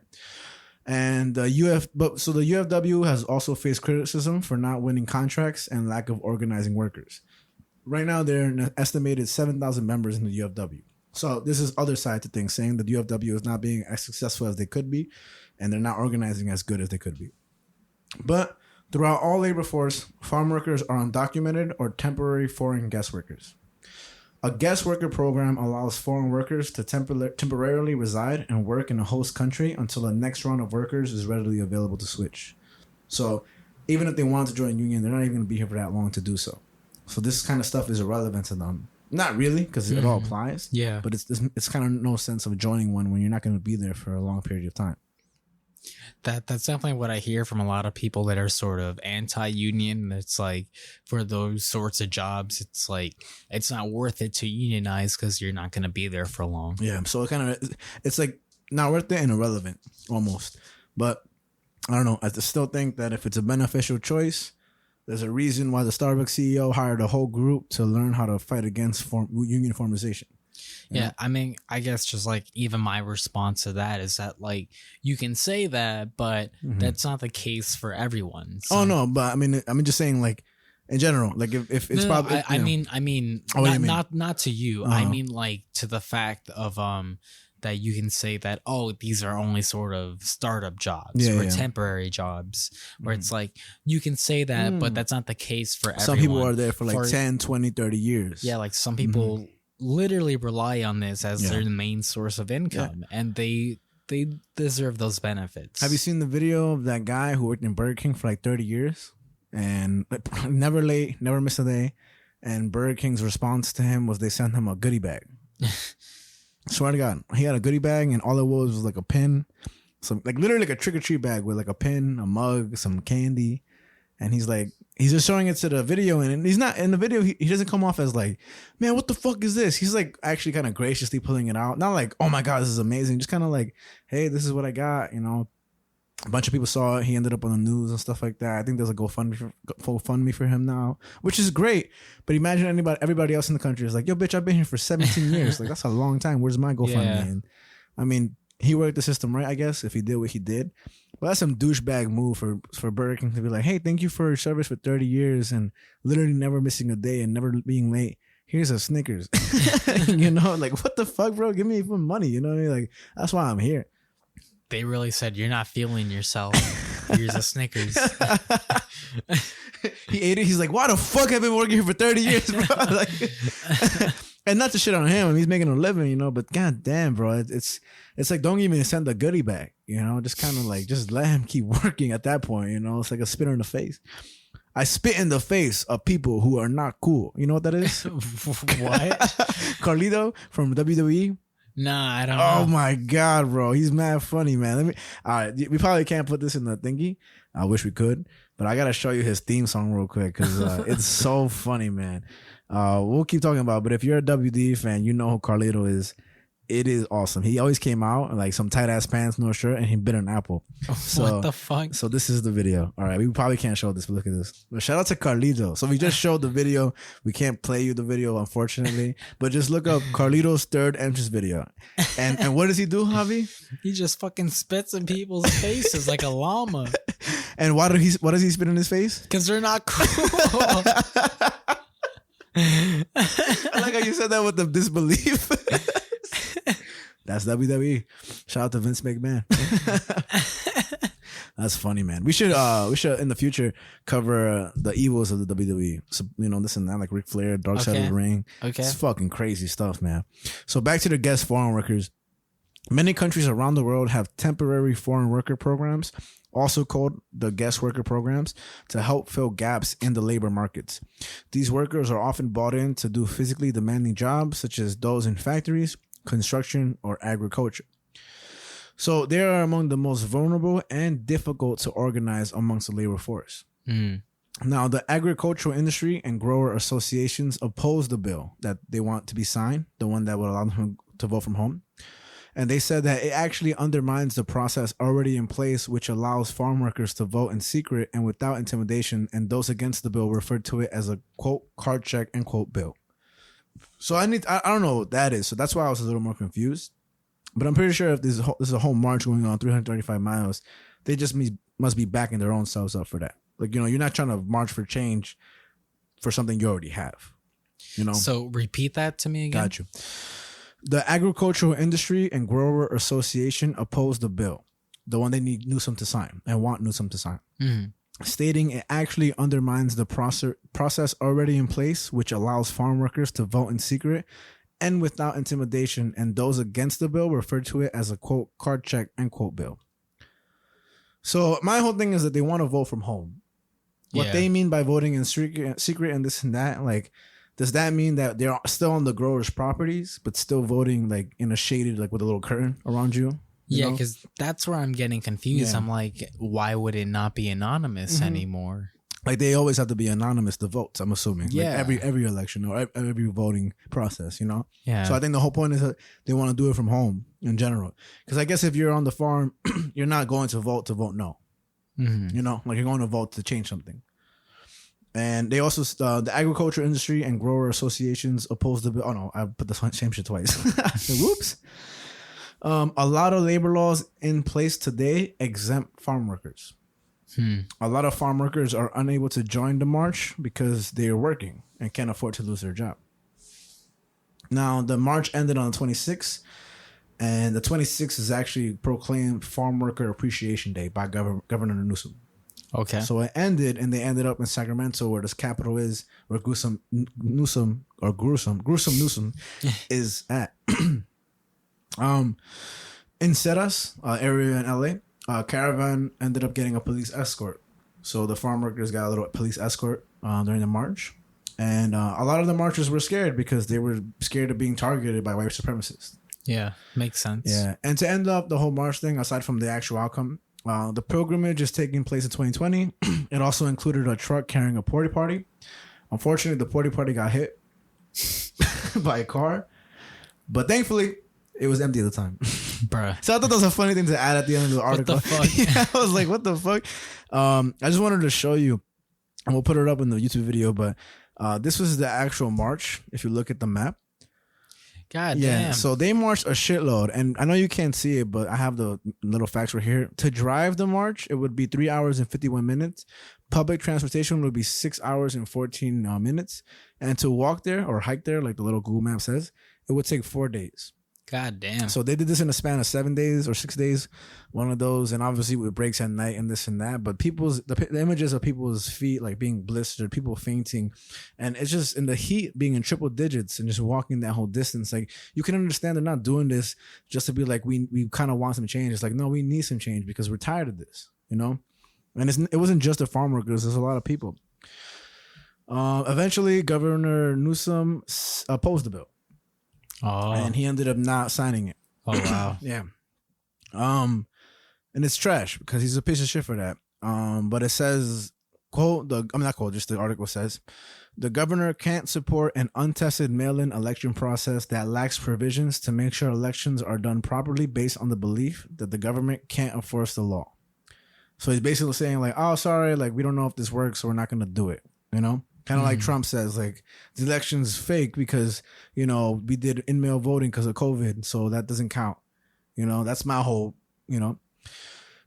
And the UFW has also faced criticism for not winning contracts and lack of organizing workers. Right now, there are an estimated 7,000 members in the UFW. So this is other side to things, saying that the UFW is not being as successful as they could be, and they're not organizing as good as they could be. But throughout all labor force, farm workers are undocumented or temporary foreign guest workers. A guest worker program allows foreign workers to temporarily reside and work in a host country until the next round of workers is readily available to switch. So even if they want to join a union, they're not even going to be here for that long to do so. So this kind of stuff is irrelevant to them. Not really, because it all applies. Yeah. But it's kind of no sense of joining one when you're not going to be there for a long period of time. That's definitely what I hear from a lot of people that are sort of anti-union. It's like, for those sorts of jobs, it's like it's not worth it to unionize because you're not going to be there for long. Yeah, so it's like not worth it and irrelevant almost. But I don't know. I still think that if it's a beneficial choice, there's a reason why the Starbucks CEO hired a whole group to learn how to fight against union formalization. Yeah, I mean, I guess just like even my response to that is that, like, you can say that, but that's not the case for everyone. So. Oh no, but I mean just saying, like, in general, like if it's probably. I mean, not to you. I mean, like, to the fact of that you can say that, oh, these are only sort of startup jobs or temporary jobs, where it's like you can say that, but that's not the case for everyone. Some people are there for like 10, 20, 30 years. Yeah, like some people literally rely on this as their main source of income, and they deserve those benefits. Have you seen the video of that guy who worked in Burger King for like 30 years and never late, never missed a day, and Burger King's response to him was they sent him a goodie bag. Swear to God, he had a goodie bag and all it was like a pin, some like literally like a trick-or-treat bag with like a pin, a mug, some candy. And he's just showing it to the video, and he's not in the video. He doesn't come off as like, man, what the fuck is this? He's like actually kind of graciously pulling it out. Not like, oh my God, this is amazing. Just kind of like, hey, this is what I got. You know, a bunch of people saw it. He ended up on the news and stuff like that. I think there's a GoFundMe for him now, which is great. But imagine everybody else in the country is like, yo, bitch, I've been here for 17 years. Like, that's a long time. Where's my GoFundMe? Yeah. And I mean, he worked the system right, I guess, if he did what he did. But that's some douchebag move for Burger King to be like, hey, thank you for your service for 30 years and literally never missing a day and never being late. Here's a Snickers. You know, like, what the fuck, bro? Give me some money. You know what I mean? Like, that's why I'm here. They really said, you're not feeling yourself. Here's a Snickers. He ate it. He's like, why the fuck have I been working here for 30 years, bro? Like, and not to shit on him. He's making a living, you know, but god damn, bro. It's like, don't even send the goodie back, you know? Just kind of like, just let him keep working at that point, you know? It's like a spit in the face. I spit in the face of people who are not cool. You know what that is? What? Carlito from WWE. Nah, I don't know. Oh my god, bro. He's mad funny, man. All right, we probably can't put this in the thingy. I wish we could, but I gotta show you his theme song real quick because it's so funny, man. We'll keep talking about it, but if you're a WD fan, you know who Carlito is. It is awesome. He always came out in like some tight ass pants, no shirt, and he bit an apple. So, what the fuck? So this is the video. All right, we probably can't show this, but look at this. But shout out to Carlito. So we just showed the video. We can't play you the video, unfortunately. But just look up Carlito's third entrance video. And what does he do, Javi? He just fucking spits in people's faces like a llama. And why does he spit in his face? Because they're not cool. I like how you said that with the disbelief. That's WWE. Shout out to Vince McMahon. That's funny, man. We should in the future cover the evils of the WWE. So, you know, this and that, like Ric Flair, Dark Side of the Ring. Okay. It's fucking crazy stuff, man. So back to the guest foreign workers. Many countries around the world have temporary foreign worker programs, also called the guest worker programs, to help fill gaps in the labor markets. These workers are often brought in to do physically demanding jobs, such as those in factories, construction, or agriculture. So they are among the most vulnerable and difficult to organize amongst the labor force. Now, the agricultural industry and grower associations oppose the bill that they want to be signed, the one that would allow them to vote from home. And they said that it actually undermines the process already in place, which allows farm workers to vote in secret and without intimidation, and those against the bill referred to it as a, quote, card check, end quote, bill. So I don't know what that is. So that's why I was a little more confused. But I'm pretty sure if this is a whole march going on 335 miles, they just must be backing their own selves up for that. Like, you know, you're not trying to march for change for something you already have. You know? So repeat that to me again. Got you. The Agricultural Industry and Grower Association opposed the bill, the one they need Newsom to sign and want Newsom to sign. Stating it actually undermines the process already in place, which allows farm workers to vote in secret and without intimidation, and those against the bill refer to it as a, quote, card check, end quote, bill. So my whole thing is that they want to vote from home. What they mean by voting in secret and this and that, like, does that mean that they're still on the growers' properties, but still voting like in a shaded, like with a little curtain around you? Yeah, because that's where I'm getting confused. Yeah. I'm like, why would it not be anonymous anymore? Like they always have to be anonymous to vote, I'm assuming. Yeah. Like every election or every voting process, you know? Yeah. So I think the whole point is that they want to do it from home in general. Because I guess if you're on the farm, you're not going to vote no. You know? Like you're going to vote to change something. And they also, the agriculture industry and grower associations oppose the bill. Oh no, I put the same shit twice. Whoops. A lot of labor laws in place today exempt farm workers. A lot of farm workers are unable to join the march because they are working and can't afford to lose their job. Now, the march ended on the 26th, and the 26th is actually proclaimed Farm Worker Appreciation Day by Governor Newsom. Okay. So it ended, and they ended up in Sacramento, where this capital is, where Gruesome Newsom is at. In Ceras, area in LA, Caravan ended up getting a police escort. So the farm workers got a little police escort during the march. And a lot of the marchers were scared because they were scared of being targeted by white supremacists. Yeah, makes sense. Yeah. And to end up the whole march thing, aside from the actual outcome, the pilgrimage is taking place in 2020. It also included a truck carrying a porta potty. Unfortunately, the porta potty got hit by a car. But thankfully, it was empty at the time. Bruh. So I thought that was a funny thing to add at the end of the article. What the fuck? Yeah, I was like, what the fuck? I just wanted to show you, and we'll put it up in the YouTube video, but this was the actual march, if you look at the map. God Yeah, damn. so they marched a shitload, and I know you can't see it, but I have the little facts right here. To drive the march, it would be 3 hours and 51 minutes. Public transportation would be 6 hours and 14 minutes, and to walk there or hike there, like the little Google map says, it would take 4 days. God damn. So they did this in a span of 7 days or 6 days, one of those, and obviously with breaks at night and this and that. But the images of people's feet like being blistered, people fainting, and it's just in the heat being in triple digits and just walking that whole distance. Like you can understand they're not doing this just to be like we kind of want some change. It's like no, we need some change because we're tired of this, you know. And it wasn't just the farm workers. There's a lot of people. Eventually, Governor Newsom opposed the bill. Oh. And he ended up not signing it. Oh wow. Yeah. And it's trash because he's a piece of shit for that. But it says, quote, just the article says, the governor can't support an untested mail-in election process that lacks provisions to make sure elections are done properly based on the belief that the government can't enforce the law. So he's basically saying like, oh, sorry, like we don't know if this works, so we're not going to do it. You know? Kind of like Trump says, like, the election's fake because, you know, we did in-mail voting because of COVID, so that doesn't count. You know, that's my whole, you know.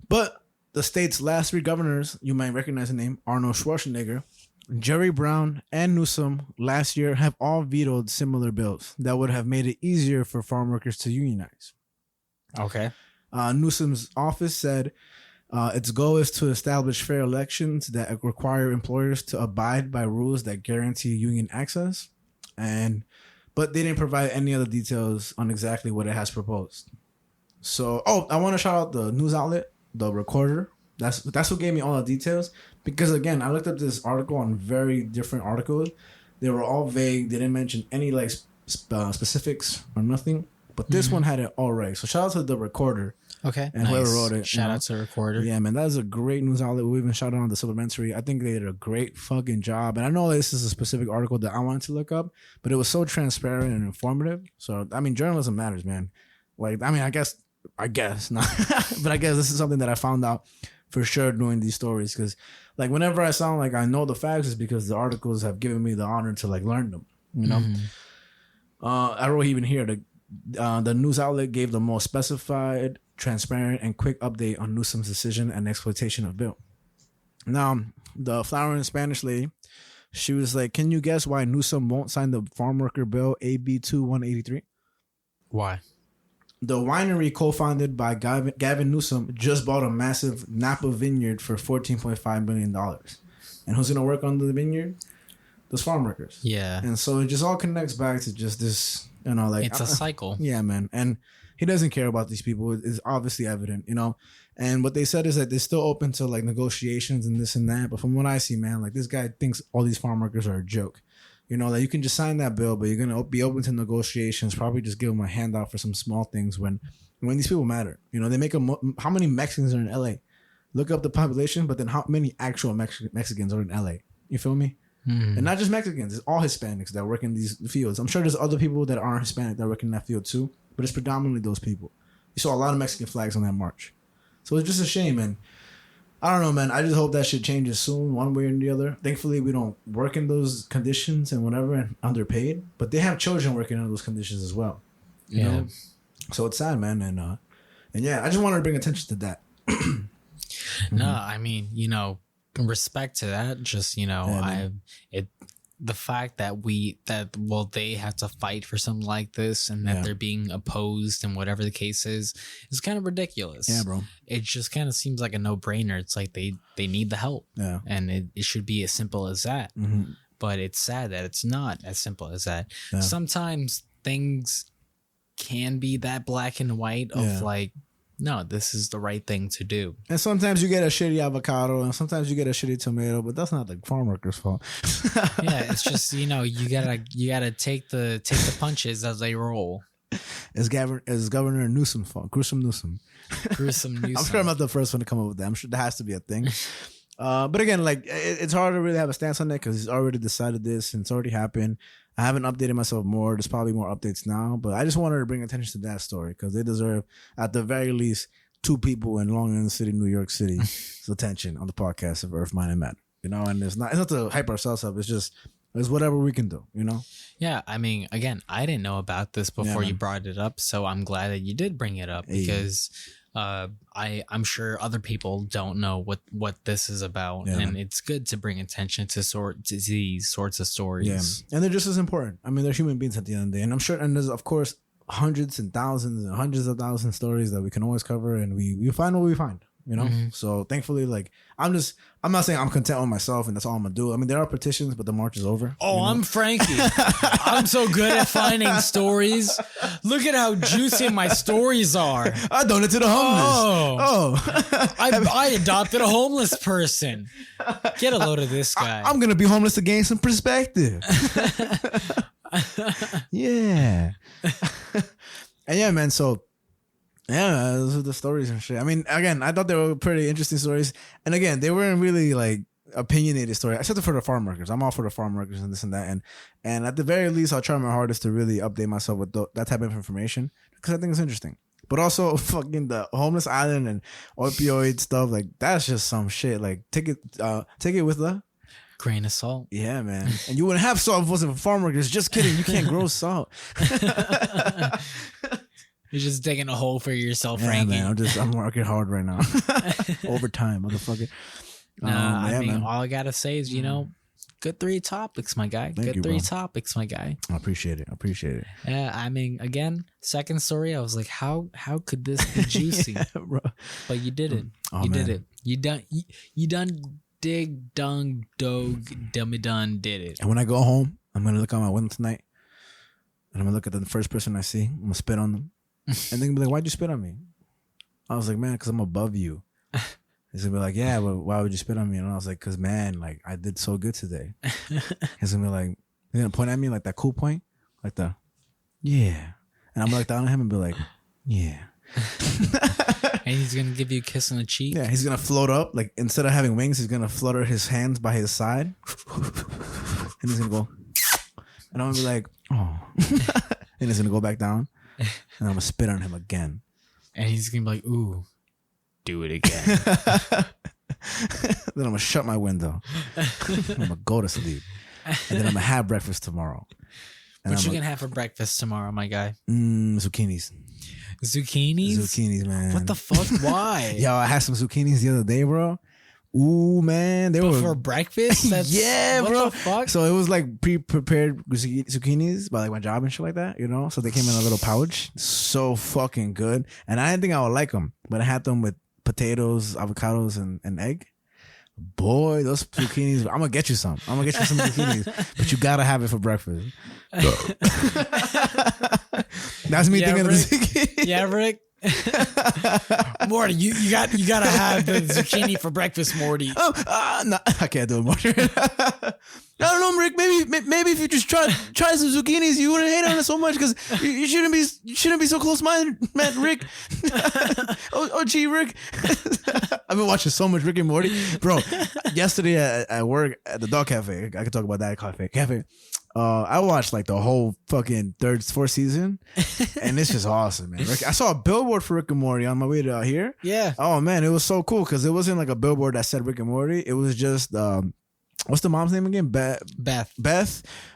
But the state's last 3 governors, you might recognize the name, Arnold Schwarzenegger, Jerry Brown, and Newsom last year have all vetoed similar bills that would have made it easier for farm workers to unionize. Okay. Newsom's office said its goal is to establish fair elections that require employers to abide by rules that guarantee union access, but they didn't provide any other details on exactly what it has proposed. So, I want to shout out the news outlet, The Recorder. That's what gave me all the details because again, I looked up this article on very different articles. They were all vague. They didn't mention any like specifics or nothing. But this one had it all right. So shout out to The Recorder. Okay. And whoever wrote it. Shout out to the Recorder. Yeah, man. That is a great news outlet. We even shouted on the Supplementary. I think they did a great fucking job. And I know this is a specific article that I wanted to look up, but it was so transparent and informative. So, I mean, journalism matters, man. Like, I mean, I guess not. But I guess this is something that I found out for sure doing these stories. Because, like, whenever I sound like I know the facts, it's because the articles have given me the honor to, like, learn them. You know? I wrote even here, the news outlet gave the most specified, transparent, and quick update on Newsom's decision and exploitation of bill. Now, the flowering Spanish lady, she was like, can you guess why Newsom won't sign the farm worker bill AB 2183? Why? The winery co-founded by Gavin Newsom just bought a massive Napa vineyard for $14.5 million. And who's going to work on the vineyard? Those farm workers. Yeah. And so it just all connects back to just this, you know, like... It's a cycle. Yeah, man. And he doesn't care about these people. It's obviously evident, you know. And what they said is that they're still open to, like, negotiations and this and that. But from what I see, man, like, this guy thinks all these farm workers are a joke. You know, like, you can just sign that bill, but you're going to be open to negotiations, probably just give them a handout for some small things when these people matter. You know, they make how many Mexicans are in LA? Look up the population, but then how many actual Mexicans are in LA? You feel me? And not just Mexicans, it's all Hispanics that work in these fields. I'm sure there's other people that aren't Hispanic that work in that field too, but it's predominantly those people. You saw a lot of Mexican flags on that march. So it's just a shame, and I don't know, man. I just hope that shit changes soon, one way or the other. Thankfully, we don't work in those conditions and whatever, and underpaid, but they have children working in those conditions as well. You know? So it's sad, man, and yeah, I just wanted to bring attention to that. No, I mean, you know, respect to that. Just, you know, the fact that they have to fight for something like this and that they're being opposed and whatever the case is kind of ridiculous. Yeah, bro. It just kind of seems like a no-brainer. It's like they need the help. Yeah. And it should be as simple as that. Mm-hmm. But it's sad that it's not as simple as that. Yeah. Sometimes things can be that black and white of like, no, this is the right thing to do. And sometimes you get a shitty avocado and sometimes you get a shitty tomato, but that's not the farm worker's fault. Yeah, it's just, you know, you gotta take the punches as they roll. It's Governor Newsom's fault. Gruesome Newsom. I'm sure I'm not the first one to come up with that. I'm sure there has to be a thing. But again, like, it's hard to really have a stance on it because he's already decided this and it's already happened. I haven't updated myself more. There's probably more updates now, but I just wanted to bring attention to that story because they deserve, at the very least, 2 people in Long Island City, New York City's attention on the podcast of Earth, Mind, and Matter. You know, and it's not to hype ourselves up. It's just It's whatever we can do, you know? Yeah, I mean, again, I didn't know about this before you man. brought it up, so I'm glad that you did bring it up because I'm sure other people don't know what this is about, and it's good to bring attention to these sorts of stories. Yeah, and they're just as important. I mean, they're human beings at the end of the day, and I'm sure. And there's of course hundreds and thousands and hundreds of thousands of stories that we can always cover, and we find what we find. You know, so thankfully, like I'm not saying I'm content with myself and that's all I'm gonna do. I mean, there are petitions, but the march is over. Oh, you know? I'm Frankie. I'm so good at finding stories. Look at how juicy my stories are. I donate to the homeless. I adopted a homeless person. Get a load of this guy. I'm gonna be homeless to gain some perspective. Yeah, and yeah, man. So. Yeah, those are the stories and shit. I mean, again, I thought they were pretty interesting stories. And again, they weren't really like opinionated stories, except for the farm workers. I'm all for the farm workers and this and that. And at the very least, I'll try my hardest to really update myself with that type of information because I think it's interesting. But also fucking the homeless island and opioid stuff, like that's just some shit. Like take it with the grain of salt. Yeah, man. And you wouldn't have salt if it wasn't for farm workers. Just kidding. You can't grow salt. You're just digging a hole for yourself, yeah, Frankie. Man, I'm working hard right now. Overtime, motherfucker. I mean, man. All I gotta say is, good 3 topics, my guy. Thank you, 3 topics, my guy. I appreciate it. Yeah, I mean, again, second story, I was like, how could this be juicy? Yeah, bro. But you did it. Did it. You done dig dung dog dummy done did it. And when I go home, I'm gonna look out my window tonight, and I'm gonna look at the first person I see. I'm gonna spit on them. And they're gonna be like, why'd you spit on me? I was like, man, because I'm above you. He's gonna be like, yeah, but why would you spit on me? And I was like, because man, like I did so good today. He's gonna be like, he's gonna point at me like that cool point, like the yeah. And I'm gonna look down at him and be like, yeah. And he's gonna give you a kiss on the cheek. Yeah, he's gonna float up, like instead of having wings, he's gonna flutter his hands by his side. And he's gonna go, and I'm gonna be like, oh. And he's gonna go back down. And I'm gonna spit on him again. And he's gonna be like, ooh, do it again. Then I'm gonna shut my window. I'm gonna go to sleep. And then I'm gonna have breakfast tomorrow. And what you gonna have for breakfast tomorrow, my guy? Zucchinis. Zucchinis? Zucchinis, man. What the fuck? Why? Yo, I had some zucchinis the other day, bro. Ooh, man. They were for breakfast? Yeah, what bro. The fuck? So it was like pre-prepared zucchinis by like my job and shit like that, So they came in a little pouch. So fucking good. And I didn't think I would like them, but I had them with potatoes, avocados, and egg. Boy, those zucchinis. I'm gonna get you some. I'm gonna get you some zucchinis, but you gotta have it for breakfast. That's me thinking of the zucchini. Yeah, Rick. Morty, you gotta have the zucchini for breakfast, Morty. No, I can't do it, Morty. I don't know, Rick. Maybe if you just try some zucchinis, you wouldn't hate on it so much because you shouldn't be so close-minded, man, Rick. Gee, Rick. I've been watching so much Rick and Morty, bro. Yesterday at work at the dog cafe, I could talk about that cafe. I watched like the whole fucking 4th season, and it's just awesome, man. I saw a billboard for Rick and Morty on my way to here. Yeah. Oh man, it was so cool because it wasn't like a billboard that said Rick and Morty. It was just what's the mom's name again? Beth,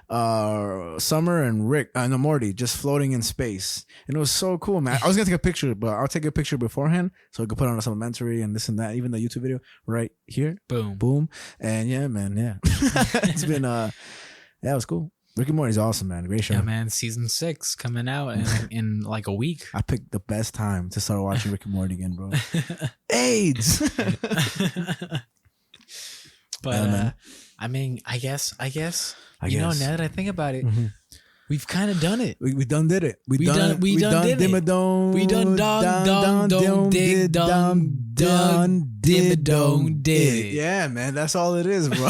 Summer, and Rick. No, Morty, just floating in space, and it was so cool, man. I was gonna take a picture, but I'll take a picture beforehand so I could put on a supplementary and this and that. Even the YouTube video right here, boom, and yeah, man, yeah. It's been yeah, it was cool. Rick and Morty's awesome, man. Great show. Yeah, man. Season 6 coming out in like a week. I picked the best time to start watching Rick and Morty again, bro. AIDS. But I mean, I guess. Now that I think about it, we've kind of done it. We done did it. We done did it. We done did it. Yeah, man, that's all it is, bro.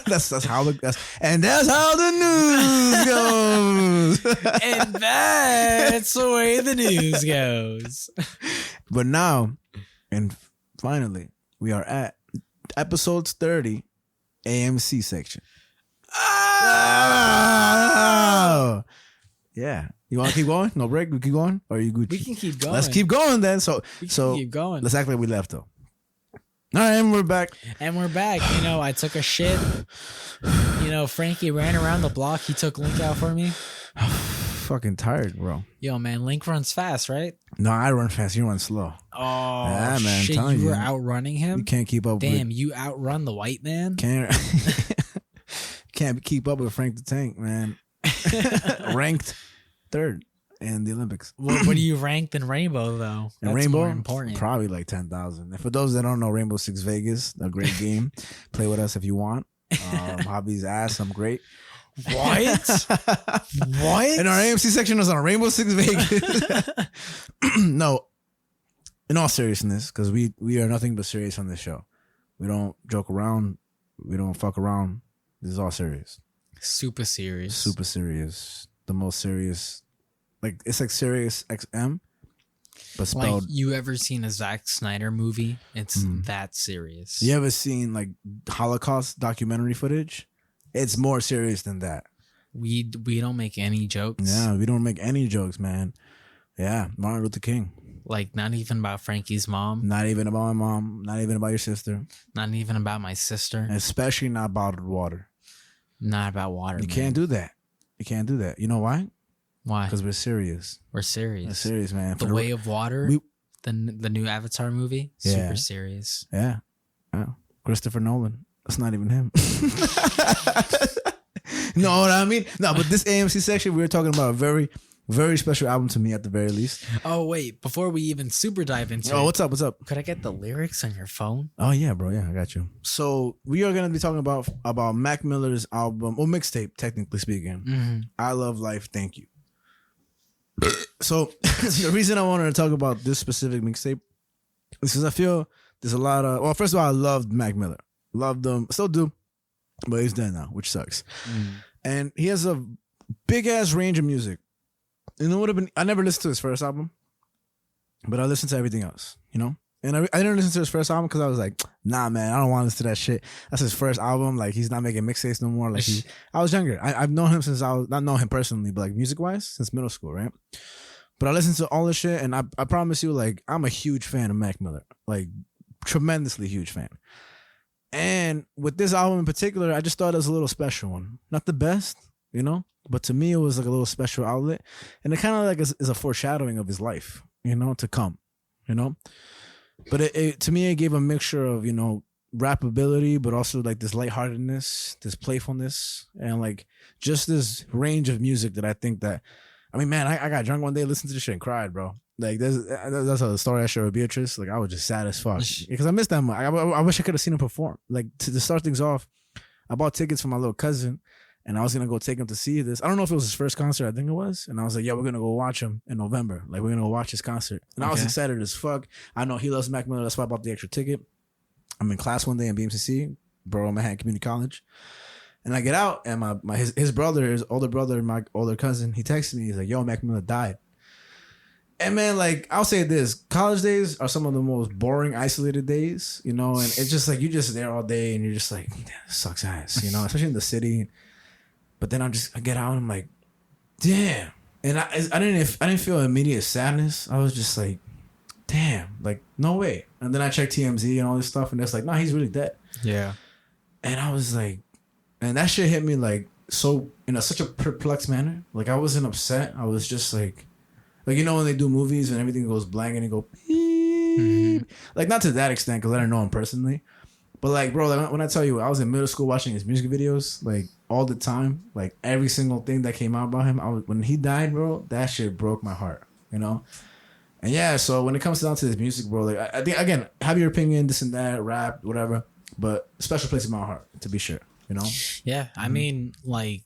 that's how that's how the news goes. And that's the way the news goes. But now, and finally, we are at episodes 30, A.M.C section. Oh! Yeah. You want to keep going? No break? We keep going? Or are you good? We can keep going. Let's keep going then. So keep going. Let's act like we left though. All right, and we're back. And we're back. You know, I took a shit. You know, Frankie ran around the block. He took Link out for me. Fucking tired, bro. Yo, man, Link runs fast, right? No, I run fast. You run slow. Oh, yeah, man. shit, I'm telling you were you. outrunning him? You can't keep up. Damn, you outrun the white man? Can't keep up with Frank the Tank, man. Ranked third in the Olympics. What do you rank in Rainbow, though? In That's Rainbow, more important. probably like 10,000. And for those that don't know, Rainbow Six Vegas, a great game. Play with us if you want. Hobby's ass. I'm great. What? What? And our A.M.C section was on Rainbow Six Vegas. No, in all seriousness, because we are nothing but serious on this show. We don't joke around. We don't fuck around. This is all serious. Super serious. Super serious. The most serious. Like, it's like Sirius XM, but spelled. Like, you ever seen a Zack Snyder movie? It's that serious. You ever seen like Holocaust documentary footage? It's more serious than that. We don't make any jokes. Yeah, we don't make any jokes, man. Yeah, Martin Luther King. Like, not even about Frankie's mom. Not even about my mom. Not even about your sister. Not even about my sister. Especially not bottled water. Not about water. You can't do that. You can't do that. You know why? Why? Because we're serious. We're serious. We're serious, man. The Way of Water, the new Avatar movie, Yeah. super serious. Yeah. Christopher Nolan. That's not even him. Know what I mean? No, but this A.M.C section, we were talking about a very, very special album to me at the very least. Oh, wait. Before we even super dive into Oh, it, what's up? What's up? could I get the lyrics on your phone? Oh, yeah, bro. Yeah, I got you. So we are going to be talking about Mac Miller's album, or mixtape, technically speaking. Mm-hmm. I Love Life, Thank You. So the reason I wanted to talk about this specific mixtape is because I feel there's a lot of, well, first of all, I loved Mac Miller. Loved him. Still do. But he's dead now, which sucks. And he has a big ass range of music. And it would have been, I never listened to his first album, but I listened to everything else, you know? And I didn't listen to his first album because I was like, nah, man, I don't want to listen to that shit. That's his first album. Like, he's not making mixtapes no more. Like, I was younger. I've known him since not known him personally, but like music wise, since middle school, right? But I listened to all this shit, and I promise you, like, I'm a huge fan of Mac Miller. Like, tremendously huge fan. And with this album in particular, I just thought it was a little special one. Not the best, you know? But to me, it was like a little special outlet. And it kind of like is a foreshadowing of his life, you know, to come, you know? But it to me, it gave a mixture of, you know, rappability, but also like this lightheartedness, this playfulness, and like just this range of music that I think that, I mean, man, I got drunk one day, listened to this shit and cried, bro. Like that's a story I shared with Beatrice. Like I was just sad as fuck because I missed that much. I wish I could have seen him perform. Like to start things off, I bought tickets for my little cousin, and I was gonna go take him to see this. I don't know if it was his first concert. I think it was. And I was like, yeah, we're gonna go watch him in November. Like we're gonna go watch his concert. And I was excited as fuck. I know he loves Mac Miller. That's why I bought the extra ticket. I'm in class one day in BMCC, Borough Manhattan Community College. And I get out, and his brother, his older brother, my older cousin, he texted me. He's like, yo, Mac Miller died. And man, like, I'll say this, college days are some of the most boring, isolated days, you know, and it's just like, you're just there all day and you're just like, this sucks ass, you know, especially in the city. But then I get out and I'm like, damn. And I didn't feel immediate sadness. I was just like, damn, like, no way. And then I checked TMZ and all this stuff, and it's like, nah, he's really dead. Yeah. And I was like, and that shit hit me like so in such a perplexed manner. Like I wasn't upset. I was just like, you know when they do movies and everything goes blank and you go, like not to that extent because I don't know him personally, but like bro, like, when I tell you I was in middle school watching his music videos like all the time, like every single thing that came out about him, when he died, bro, that shit broke my heart, you know. And yeah, so when it comes down to his music, bro, like I think again, have your opinion, this and that, rap, whatever, but special place in my heart to be sure, you know. Yeah, I mean, like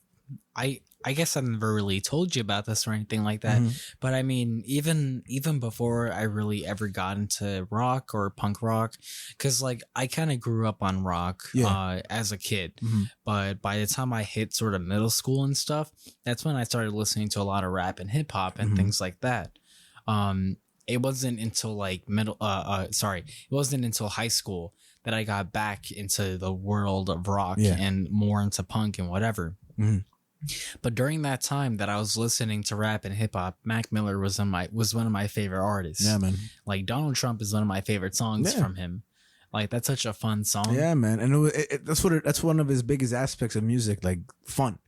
I guess I never really told you about this or anything like that. But I mean, even before I really ever got into rock or punk rock, because like I kind of grew up on rock as a kid. But by the time I hit sort of middle school and stuff, that's when I started listening to a lot of rap and hip hop and things like that. It wasn't until like it wasn't until high school that I got back into the world of rock and more into punk and whatever. But during that time that I was listening to rap and hip hop, Mac Miller was one of my favorite artists. Yeah, man. Like Donald Trump is one of my favorite songs from him. Like that's such a fun song. Yeah, man, and that's one of his biggest aspects of music, like fun.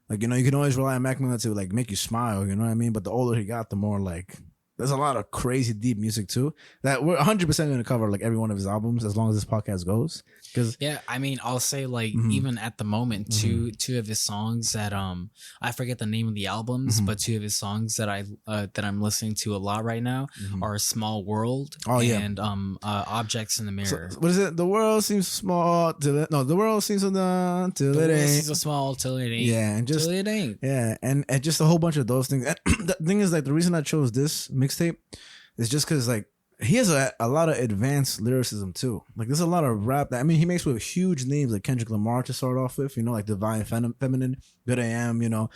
Like, you know, you can always rely on Mac Miller to like make you smile, you know what I mean? But the older he got, the more like there's a lot of crazy deep music too that we're 100% going to cover like every one of his albums as long as this podcast goes. Because yeah, I mean, I'll say like even at the moment, two of his songs that I forget the name of the albums, but two of his songs that I'm listening to a lot right now are "Small World" and "Objects in the Mirror." So, what is it? The world seems small till it, no, the world seems so done till it ain't. Seems so small till it ain't. Yeah, and just till it ain't. Yeah, and just a whole bunch of those things. And the thing is, like, the reason I chose this mixtape is just because like he has a lot of advanced lyricism too. Like there's a lot of rap that, I mean, he makes with huge names like Kendrick Lamar to start off with, you know, like Divine Feminine, Good A.M., you know,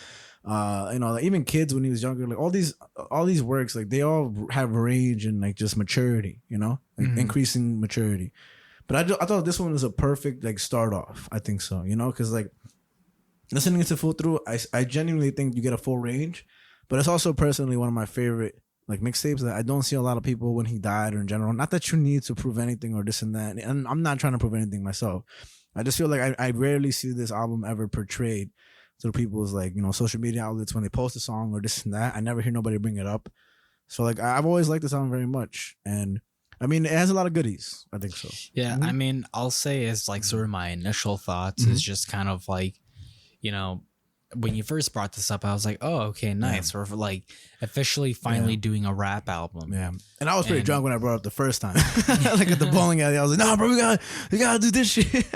like even Kids when he was younger, like all these works, like they all have range and like just maturity, you know, like increasing maturity. But I thought this one was a perfect like start off. I think so, you know, because like listening to full through, I genuinely think you get a full range, but it's also personally one of my favorite like mixtapes that I don't see a lot of people when he died or in general. Not that you need to prove anything or this and that. And I'm not trying to prove anything myself. I just feel like I rarely see this album ever portrayed through people's like, you know, social media outlets when they post a song or this and that. I never hear nobody bring it up. So like I've always liked this album very much. And I mean, it has a lot of goodies. I think so. Yeah. I mean, I'll say as like sort of my initial thoughts is just kind of like, you know, when you first brought this up, I was like, oh, okay, nice. We're like officially finally doing a rap album. Yeah. And I was pretty drunk when I brought it up the first time. Like at the bowling alley, I was like, nah, bro, we gotta do this shit.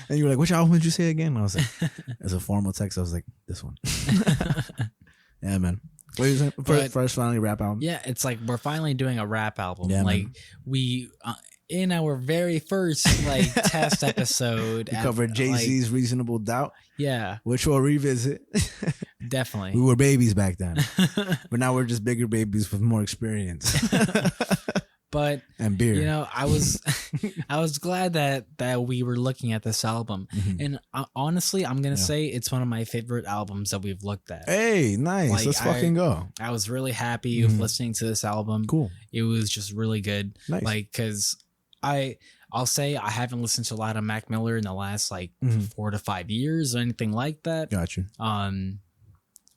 And you were like, which album did you say again? And I was like, as a formal text, I was like, this one. Yeah, man. What are you saying? First finally rap album. Yeah, it's like we're finally doing a rap album. Yeah, like man. we in our very first like test episode, we covered Jay-Z's Reasonable Doubt. Yeah, which we'll revisit. Definitely. We were babies back then, but now we're just bigger babies with more experience. But and beer. You know, I was glad that we were looking at this album, and honestly, I'm gonna say it's one of my favorite albums that we've looked at. Hey, nice. Like, let's fucking go. I was really happy with listening to this album. Cool. It was just really good. Nice. Like, cause I'll say I haven't listened to a lot of Mac Miller in the last like 4 to 5 years or anything like that. Gotcha.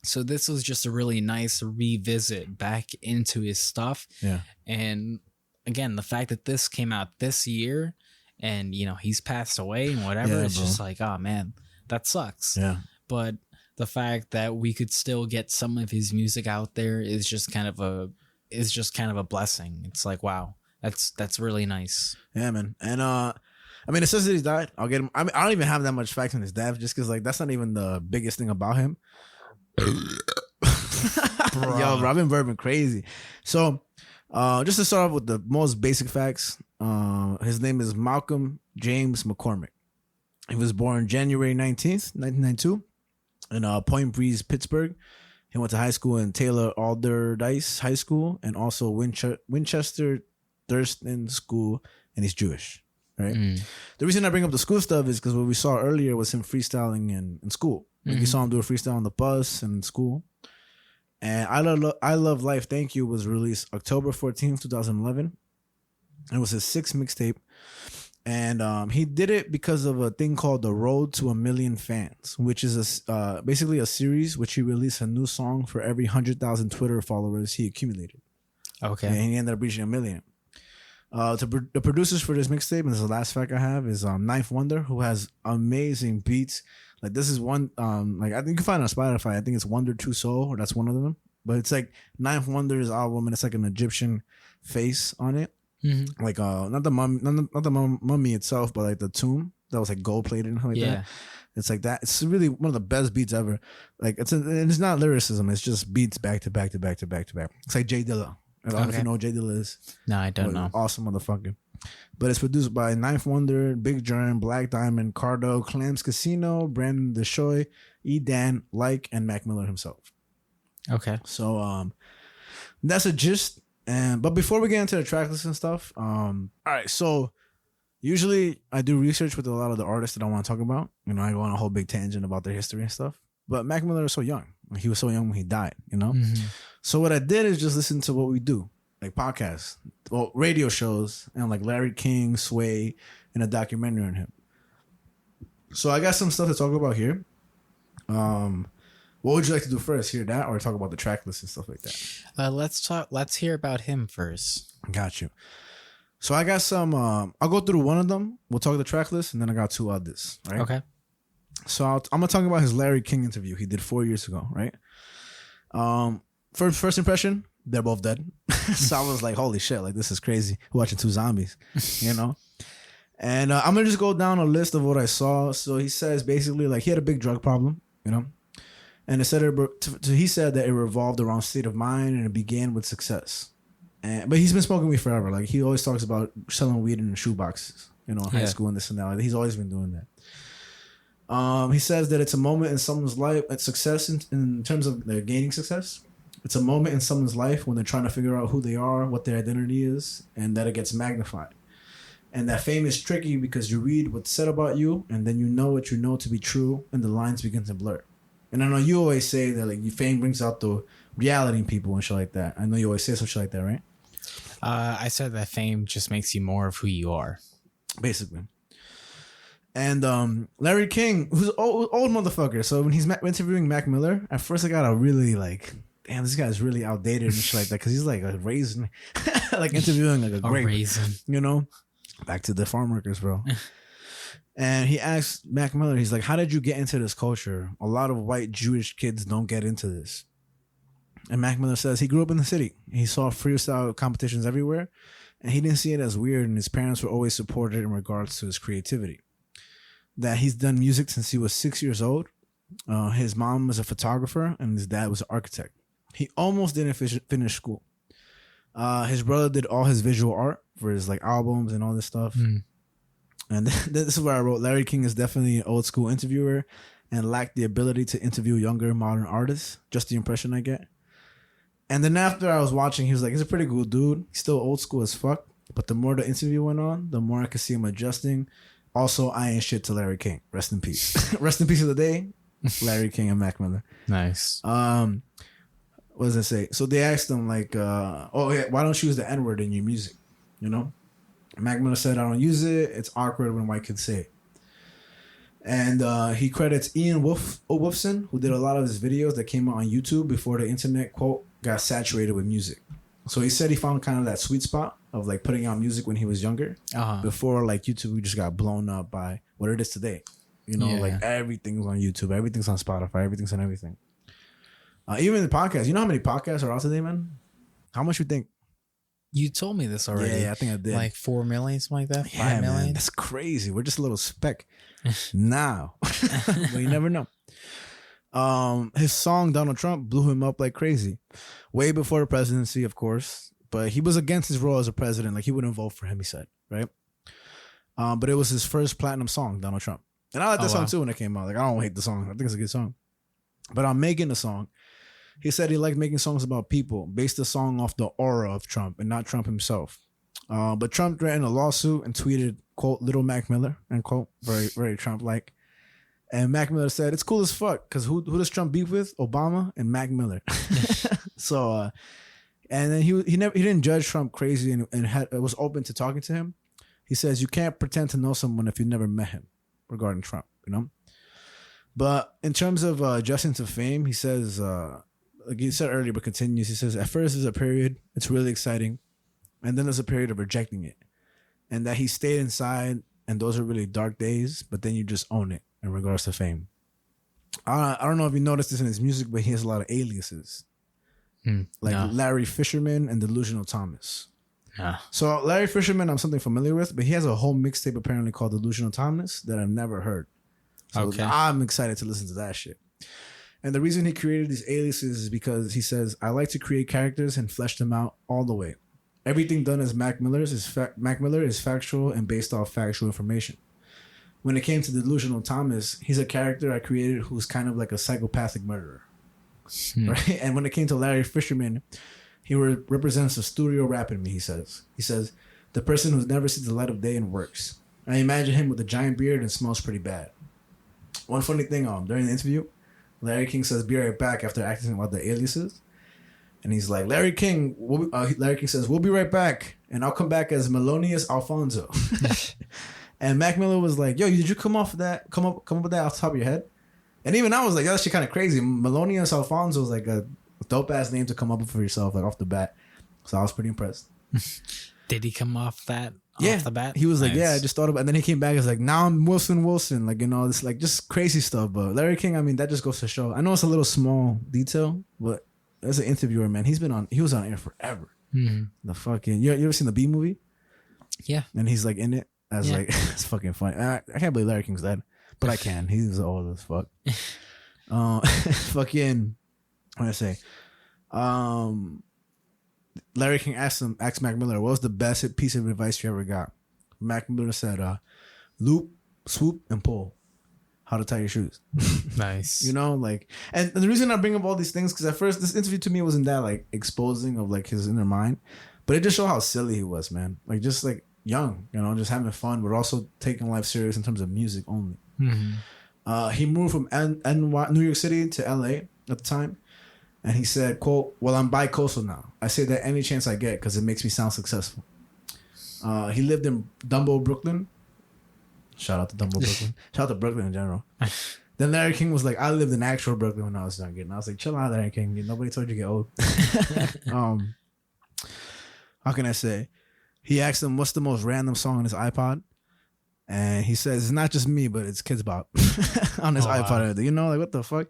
So this was just a really nice revisit back into his stuff. Yeah. And again, the fact that this came out this year and, you know, he's passed away and whatever, it's just like, oh man, that sucks. Yeah. But the fact that we could still get some of his music out there is just kind of a blessing. It's like, wow, that's really nice. Yeah, man. And I mean, it says that he died. I'll get him. I mean, I don't even have that much facts on his death just because like that's not even the biggest thing about him. Yo, bro, I've been bourbon crazy. So just to start off with the most basic facts, his name is Malcolm James McCormick. He was born January 19th, 1992 in Point Breeze, Pittsburgh. He went to high school in Taylor Alderdice High School and also Winchester Thurston School, and he's Jewish. Right. The reason I bring up the school stuff is because what we saw earlier was him freestyling in school. Like you saw him do a freestyle on the bus and in school. And I Love Life, Thank You was released October 14th, 2011. It was his 6th mixtape. And he did it because of a thing called The Road to a Million Fans, which is basically a series which he released a new song for every 100,000 Twitter followers he accumulated. Okay. And he ended up reaching 1 million. The producers for this mixtape, and this is the last fact I have, is Ninth Wonder, who has amazing beats. Like this is one, like I think you can find it on Spotify. I think it's Wonder 2 Soul, or that's one of them. But it's like Ninth Wonder's album, and it's like an Egyptian face on it. Like not the mummy itself, but like the tomb that was like gold plated and like that. It's like that. It's really one of the best beats ever. Like it's not lyricism. It's just beats back to back to back to back to back. It's like Jay Dilla. I don't know if you know who Jay Dilla is. No, I don't know. Awesome motherfucker. But it's produced by Ninth Wonder, Big Germ, Black Diamond, Cardo, Clams Casino, Brandon Deshoy, E. Dan, Like, and Mac Miller himself. Okay. So that's a gist. But before we get into the track list and stuff, all right, so usually I do research with a lot of the artists that I want to talk about. You know, I go on a whole big tangent about their history and stuff. But Mac Miller is so young. He was so young when he died, you know? So what I did is just listen to what we do. like podcasts, well, radio shows, and like Larry King, Sway, and a documentary on him. So I got some stuff to talk about here. What would you like to do first? Hear that, or talk about the track list and stuff like that? Let's hear about him first. Got you. So I got some. I'll go through one of them. We'll talk the track list, and then I got two others. Right. Okay. So I'm gonna talk about his Larry King interview he did 4 years ago. Right. First impression, they're both dead. So I was like, holy shit, like this is crazy. Watching two zombies, you know. And I'm gonna just go down a list of what I saw. So he says basically like he had a big drug problem, you know. And it said he said that it revolved around state of mind and it began with success. But he's been smoking weed forever. Like he always talks about selling weed in shoe boxes, you know, in high school and this and that. Like, he's always been doing that. He says that it's a moment in someone's life, at success in terms of their gaining success. It's a moment in someone's life when they're trying to figure out who they are, what their identity is, and that it gets magnified. And that fame is tricky because you read what's said about you, and then you know what you know to be true, and the lines begin to blur. And I know you always say that like your fame brings out the reality in people and shit like that. I know you always say some shit like that, right? I said that fame just makes you more of who you are, basically. And Larry King, who's an old motherfucker. So when he's interviewing Mac Miller, at first I got a really like, damn, this guy's really outdated and shit like that because he's like a raisin, like interviewing like a grape, raisin, you know. Back to the farm workers, bro. And he asked Mac Miller, he's like, how did you get into this culture? A lot of white Jewish kids don't get into this. And Mac Miller says he grew up in the city. He saw freestyle competitions everywhere, and he didn't see it as weird, and his parents were always supported in regards to his creativity. That he's done music since he was 6 years old. His mom was a photographer, and his dad was an architect. He almost didn't finish school. His brother did all his visual art for his like albums and all this stuff. And this is where I wrote, Larry King is definitely an old school interviewer and lacked the ability to interview younger modern artists. Just the impression I get. And then after I was watching, he was like, he's a pretty cool dude. He's still old school as fuck. But the more the interview went on, the more I could see him adjusting. Also, I ain't shit to Larry King. Rest in peace. Rest in peace of the day, Larry King and Mac Miller. Nice. What does it say? So they asked him like, why don't you use the N-word in your music? You know? Mac Miller said, I don't use it. It's awkward when white kids say it. And he credits Ian Wolfson, who did a lot of his videos that came out on YouTube before the internet, quote, got saturated with music. So he said he found kind of that sweet spot of like putting out music when he was younger. Before like YouTube just got blown up by what it is today. You know, like everything's on YouTube, everything's on Spotify, everything's on everything. Even the podcast. You know how many podcasts are out today, man? How much you think? You told me this already. Yeah, I think I did. Like 4 million, something like that. 5 million. Man, that's crazy. We're just a little speck now, but you never know. His song Donald Trump blew him up like crazy, way before the presidency, of course. But he was against his role as a president. Like he wouldn't vote for him. He said, right? But it was his first platinum song, Donald Trump, and I like that song too when it came out. Like I don't hate the song. I think it's a good song. But on making the song, he said he liked making songs about people, based the song off the aura of Trump and not Trump himself. But Trump threatened a lawsuit and tweeted, quote, little Mac Miller, end quote, very, very Trump-like. And Mac Miller said, it's cool as fuck, because who does Trump beef with? Obama and Mac Miller. So, and then he didn't judge Trump crazy and was open to talking to him. He says, you can't pretend to know someone if you never met him, regarding Trump, you know? But in terms of adjusting to fame, he says, like he said earlier, but continues, he says, at first there's a period, it's really exciting. And then there's a period of rejecting it. And that he stayed inside, and those are really dark days, but then you just own it in regards to fame. I don't know if you noticed this in his music, but he has a lot of aliases. Larry Fisherman and Delusional Thomas. Yeah. So Larry Fisherman, I'm something familiar with, but he has a whole mixtape apparently called Delusional Thomas that I've never heard. So I'm excited to listen to that shit. And the reason he created these aliases is because he says, I like to create characters and flesh them out all the way. Everything done as Mac Miller is factual and based off factual information. When it came to Delusional Thomas, he's a character I created who's kind of like a psychopathic murderer. Right? And when it came to Larry Fisherman, he represents the studio rap in me, he says. He says, the person who's never seen the light of day and works. I imagine him with a giant beard and smells pretty bad. One funny thing, during the interview, Larry King says, be right back after asking about the aliases. And he's like, Larry King. Larry King says, "We'll be right back, and I'll come back as Melonious Alfonso." And Mac Miller was like, "Yo, did you come up with that off the top of your head?" And even I was like, "Yo, that shit kind of crazy." Melonious Alfonso was like a dope ass name to come up with for yourself, like off the bat. So I was pretty impressed. Did he come off that? Yeah, off the bat? He was like, Nice. "Yeah, I just thought about." And then he came back. It's like, "Now I'm Wilson, like, you know, it's like just crazy stuff." But Larry King, I mean, that just goes to show. I know it's a little small detail, but as an interviewer, man, he was on air forever. Mhm. The fucking you ever seen the B movie? Yeah. And he's like in it as like it's fucking funny. I can't believe Larry King's dead, but I can. He's old as fuck. Fucking what did I say? Larry King asked Mac Miller, "What was the best piece of advice you ever got?" Mac Miller said, "Loop, swoop, and pull. How to tie your shoes." Nice. You know, like, and the reason I bring up all these things, because at first this interview to me wasn't that like exposing of like his inner mind, but it just showed how silly he was, man. Like just like young, you know, just having fun, but also taking life serious in terms of music only. Mm-hmm. He moved from New York City to LA at the time. And he said, quote, "Well, I'm bi-coastal now. I say that any chance I get because it makes me sound successful." He lived in Dumbo, Brooklyn. Shout out to Dumbo, Brooklyn. Shout out to Brooklyn in general. Then Larry King was like, "I lived in actual Brooklyn when I was younger." And I was like, "Chill out, Larry King. Nobody told you to get old." How can I say? He asked him, "What's the most random song on his iPod?" And he says, "It's not just me, but it's Kids Bop on his iPod." Wow. You know, like, what the fuck?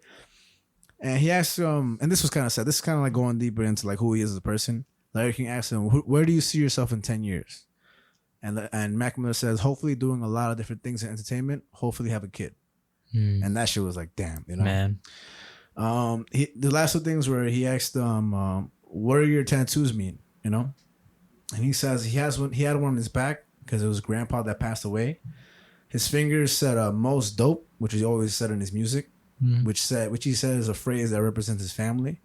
And he asked and this was kind of sad. This is kind of like going deeper into like who he is as a person. Larry King asked him, "Where do you see yourself in 10 years?" And Mac Miller says, "Hopefully doing a lot of different things in entertainment. Hopefully have a kid." And that shit was like, damn, you know. Man. The last two things were he asked what do your tattoos mean? You know? And he says he had one on his back because it was grandpa that passed away. His fingers said "most dope," which he always said in his music. Which he said is a phrase that represents his family.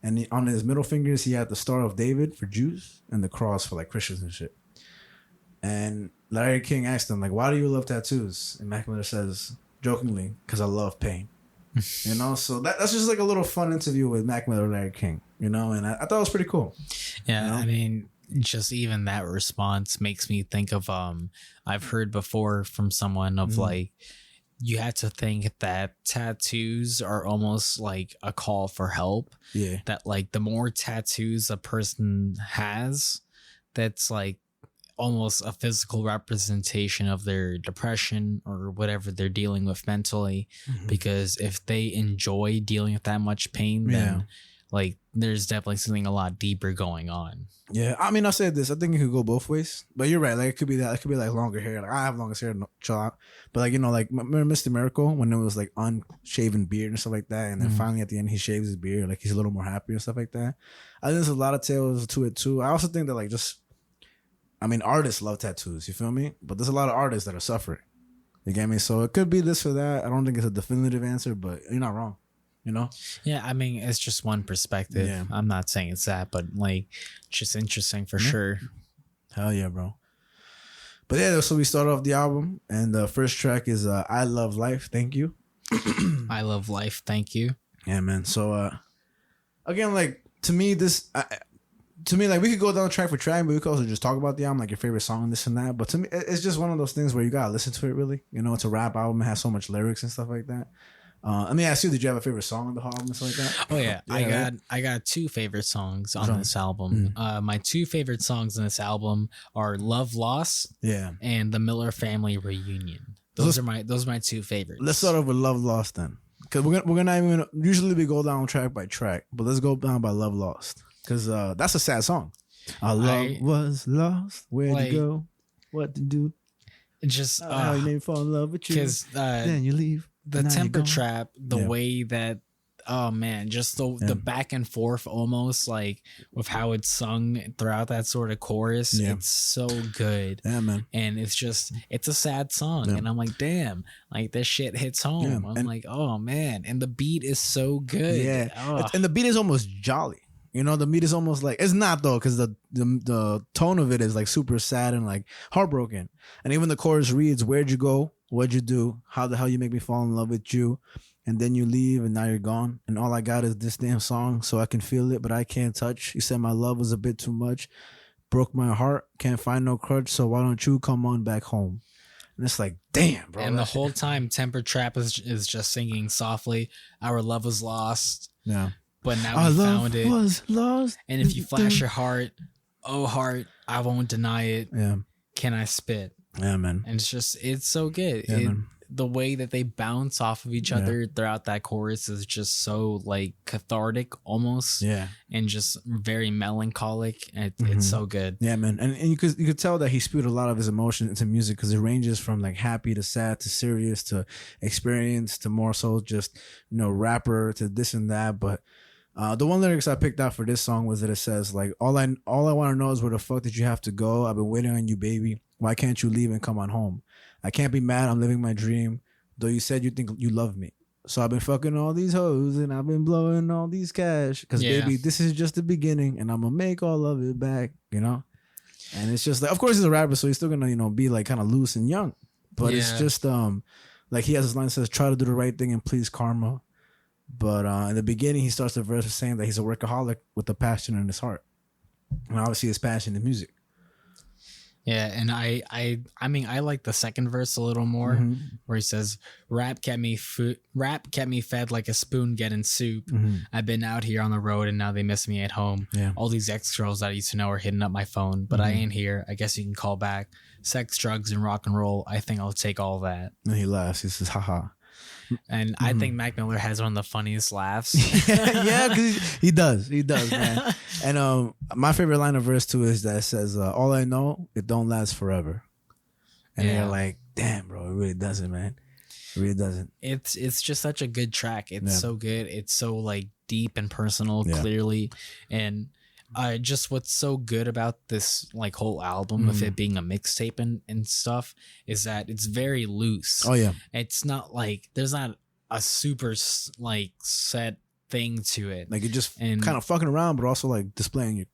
And on his middle fingers, he had the Star of David for Jews and the cross for like Christians and shit. And Larry King asked him, like, "Why do you love tattoos?" And Mac Miller says, jokingly, "Because I love pain." You know, so that's just like a little fun interview with Mac Miller and Larry King, you know, and I thought it was pretty cool. Yeah, you know? I mean, just even that response makes me think of I've heard before from someone of like, you have to think that tattoos are almost like a call for help. Yeah. That like the more tattoos a person has, that's like almost a physical representation of their depression or whatever they're dealing with mentally. Because if they enjoy dealing with that much pain, then like there's definitely something a lot deeper going on. Yeah, I mean, I said this. I think it could go both ways, but you're right. Like, it could be that. It could be like longer hair. Like, I have longer hair, chill out. But like, you know, like remember Mr. Miracle when it was like unshaven beard and stuff like that, and then finally at the end he shaves his beard, like he's a little more happy and stuff like that. I think there's a lot of tales to it too. I also think that like I mean, artists love tattoos. You feel me? But there's a lot of artists that are suffering. You get me? So it could be this or that. I don't think it's a definitive answer, but you're not wrong. You know? Yeah, I mean, it's just one perspective. Yeah. I'm not saying it's that, but like, it's just interesting for sure. Hell yeah, bro. But yeah, so we start off the album, and the first track is "I Love Life, Thank You." I love life, thank you. Yeah, man. So again, like to me, like we could go down track for track, but we could also just talk about the album, like your favorite song, this and that. But to me, it's just one of those things where you gotta listen to it. Really, you know, it's a rap album. It has so much lyrics and stuff like that. Let me ask you, did you have a favorite song on the album and stuff like that? Oh yeah, I got two favorite songs on this album. My two favorite songs on this album are "Love Lost" and "The Miller Family Reunion." Those are my two favorites. Let's start off with "Love Lost" then, because we're gonna even usually we go down track by track, but let's go down by "Love Lost" because that's a sad song. Our love was lost. Where'd you go? What to do? Just how you made me fall in love with you. Because then you leave. The temper trap, the way that, oh man, just the back and forth almost like with how it's sung throughout that sort of chorus. It's so good. Yeah, man. And it's a sad song. And I'm like, damn, like this shit hits home. I'm like, oh man. And the beat is so good. Yeah. And the beat is almost jolly. You know, the beat is almost like, it's not though, because the tone of it is like super sad and like heartbroken. And even the chorus reads, "Where'd you go? What'd you do? How the hell you make me fall in love with you? And then you leave and now you're gone. And all I got is this damn song so I can feel it, but I can't touch. You said my love was a bit too much. Broke my heart. Can't find no crutch. So why don't you come on back home? And it's like, damn, bro. And the whole time, Temper Trap is just singing softly, "Our love was lost." Yeah. But now Our we love found it. was lost. And if you flash your heart, oh heart, I won't deny it. Yeah. Can I spit? Yeah, man. And it's so good. Yeah, man. The way that they bounce off of each other throughout that chorus is just so like cathartic almost. Yeah. And just very melancholic. It's so good. Yeah, man. And you could tell that he spewed a lot of his emotion into music because it ranges from like happy to sad to serious to experience to more so just, rapper to this and that. But the one lyrics I picked out for this song was that it says like, all I want to know is where the fuck did you have to go? I've been waiting on you, baby. Why can't you leave and come on home? I can't be mad. I'm living my dream. Though you said you think you love me. So I've been fucking all these hoes and I've been blowing all these cash. Because baby, this is just the beginning and I'm going to make all of it back, And it's just like, of course he's a rapper, so he's still going to, be like kind of loose and young. But it's just, like he has this line that says, try to do the right thing and please karma. But in the beginning, he starts the verse with saying that he's a workaholic with a passion in his heart. And obviously his passion is music. Yeah, and I mean I like the second verse a little more, where he says, "Rap kept me fed like a spoon getting soup. I've been out here on the road and now they miss me at home. Yeah. All these ex-girls that I used to know are hitting up my phone, but I ain't here. I guess you can call back. Sex, drugs, and rock and roll. I think I'll take all that." And he laughs. He says, haha. And I think Mac Miller has one of the funniest laughs. Yeah, because he does, man. And my favorite line of verse too is that it says, all I know, it don't last forever. And you're like, damn, bro, it really doesn't, man. It really doesn't. It's just such a good track. It's so good. It's so like deep and personal, clearly. And just what's so good about this like whole album of it being a mixtape and stuff is that it's very loose. Oh yeah. It's not like there's not a super like set thing to it. Like you're just kind of fucking around, but also like displaying your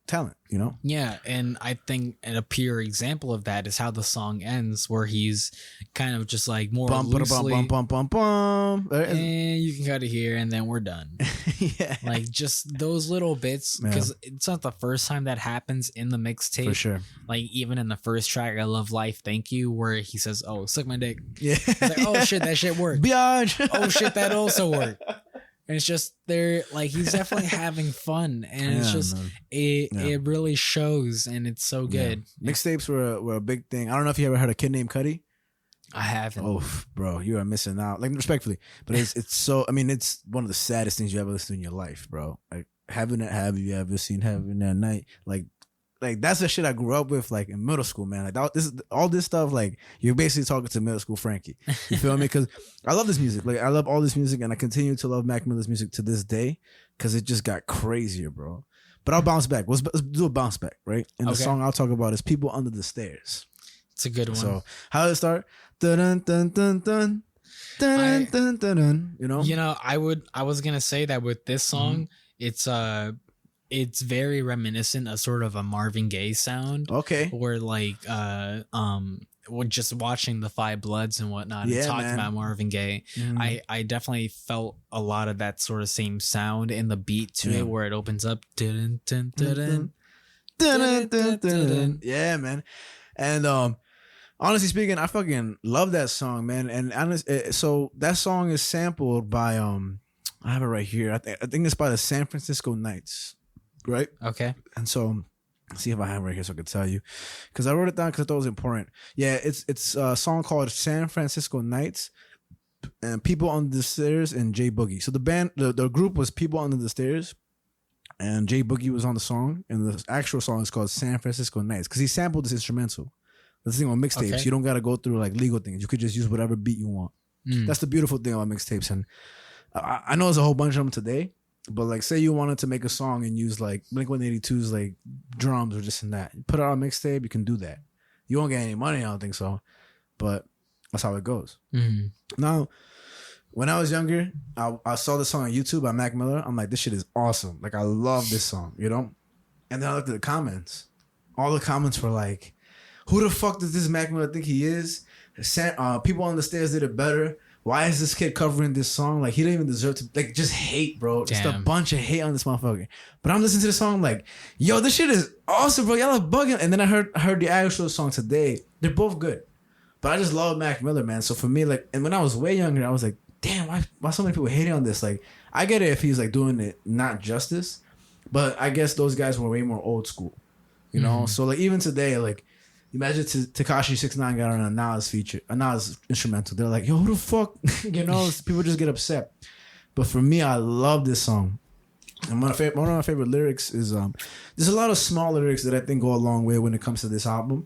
talent, Yeah, and I think a pure example of that is how the song ends, where he's kind of just like more loosely, and you can cut it here, and then we're done. Yeah, like just those little bits, because it's not the first time that happens in the mixtape. For sure. Like even in the first track, "I Love Life, Thank You," where he says, "Oh, suck my dick." Yeah. It's like, oh shit, that shit worked. Biatch. Oh shit, that also worked. And it's just they're like he's definitely having fun, and it's just it really shows, and it's so good. Mixtapes were a big thing. I don't know if you ever heard a Kid Named Cudi. I haven't. Oh, bro, you are missing out. Like respectfully, but it's so. I mean, it's one of the saddest things you ever listen to in your life, bro. Like have you ever seen Heaven at Night? Like that's the shit I grew up with, like in middle school, man. Like all this stuff, like you're basically talking to middle school Frankie. You feel me? Because I love this music. Like I love all this music, and I continue to love Mac Miller's music to this day because it just got crazier, bro. But I'll bounce back. Let's do a bounce back, right? And the song I'll talk about is "People Under the Stairs." It's a good one. So how does it start? Dun dun dun dun dun dun dun dun. I was gonna say that with this song, it's very reminiscent of sort of a Marvin Gaye sound. Okay. Where like we're just watching the Five Bloods and whatnot and talking about Marvin Gaye. I definitely felt a lot of that sort of same sound in the beat to it, where it opens up. Dun, dun, dun, dun, dun, dun, dun, dun. Yeah, man. And honestly speaking, I fucking love that song, man. And so that song is sampled by I have it right here. I think it's by the San Francisco Knights. Right. Okay. And so, let's see if I have it right here so I can tell you, because I wrote it down because I thought it was important. Yeah, it's a song called San Francisco Knights and People Under the Stairs and J Boogie. So the band, the group was People Under the Stairs, and J Boogie was on the song, and the actual song is called San Francisco Knights because he sampled this instrumental. That's the thing on mixtapes. You don't got to go through like legal things. You could just use whatever beat you want. That's the beautiful thing about mixtapes. And I know there's a whole bunch of them today. But like, say you wanted to make a song and use like Blink-182's like drums or this and that, you put it on a mixtape, you can do that. You won't get any money, I don't think so, but that's how it goes. Now, when I was younger, I saw this song on YouTube by Mac Miller. I'm like, this shit is awesome. Like, I love this song, And then I looked at the comments. All the comments were like, who the fuck does this Mac Miller think he is? People on the stairs did it better. Why is this kid covering this song? Like, he didn't even deserve to, like, just hate, bro. Just a bunch of hate on this motherfucker. But I'm listening to the song like, yo, this shit is awesome, bro. Y'all are bugging. And then I heard the actual song today. They're both good. But I just love Mac Miller, man. So for me, like, and when I was way younger, I was like, damn, why so many people hating on this? Like, I get it if he's like doing it not justice. But I guess those guys were way more old school. You know? So like, even today, like, imagine Tekashi 6ix9ine got on a Nas instrumental. They're like, yo, who the fuck? You know, people just get upset. But for me, I love this song. And one of my favorite lyrics is there's a lot of small lyrics that I think go a long way when it comes to this album.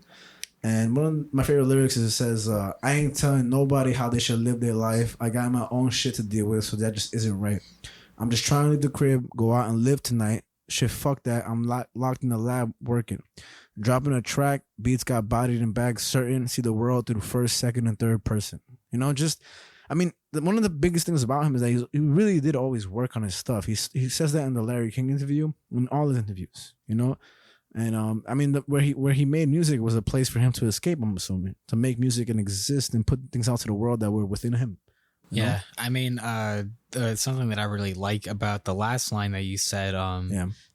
And one of my favorite lyrics is it says, I ain't telling nobody how they should live their life. I got my own shit to deal with, so that just isn't right. I'm just trying to leave the crib, go out and live tonight. Shit, fuck that. I'm locked in the lab working. Dropping a track, beats got bodied and bagged certain, see the world through the first, second, and third person. You know, just, I mean, one of the biggest things about him is that he really did always work on his stuff. He says that in the Larry King interview, in all his interviews, you know? And I mean, where he made music was a place for him to escape, I'm assuming, to make music and exist and put things out to the world that were within him. You know? I mean, something that I really like about the last line that you said,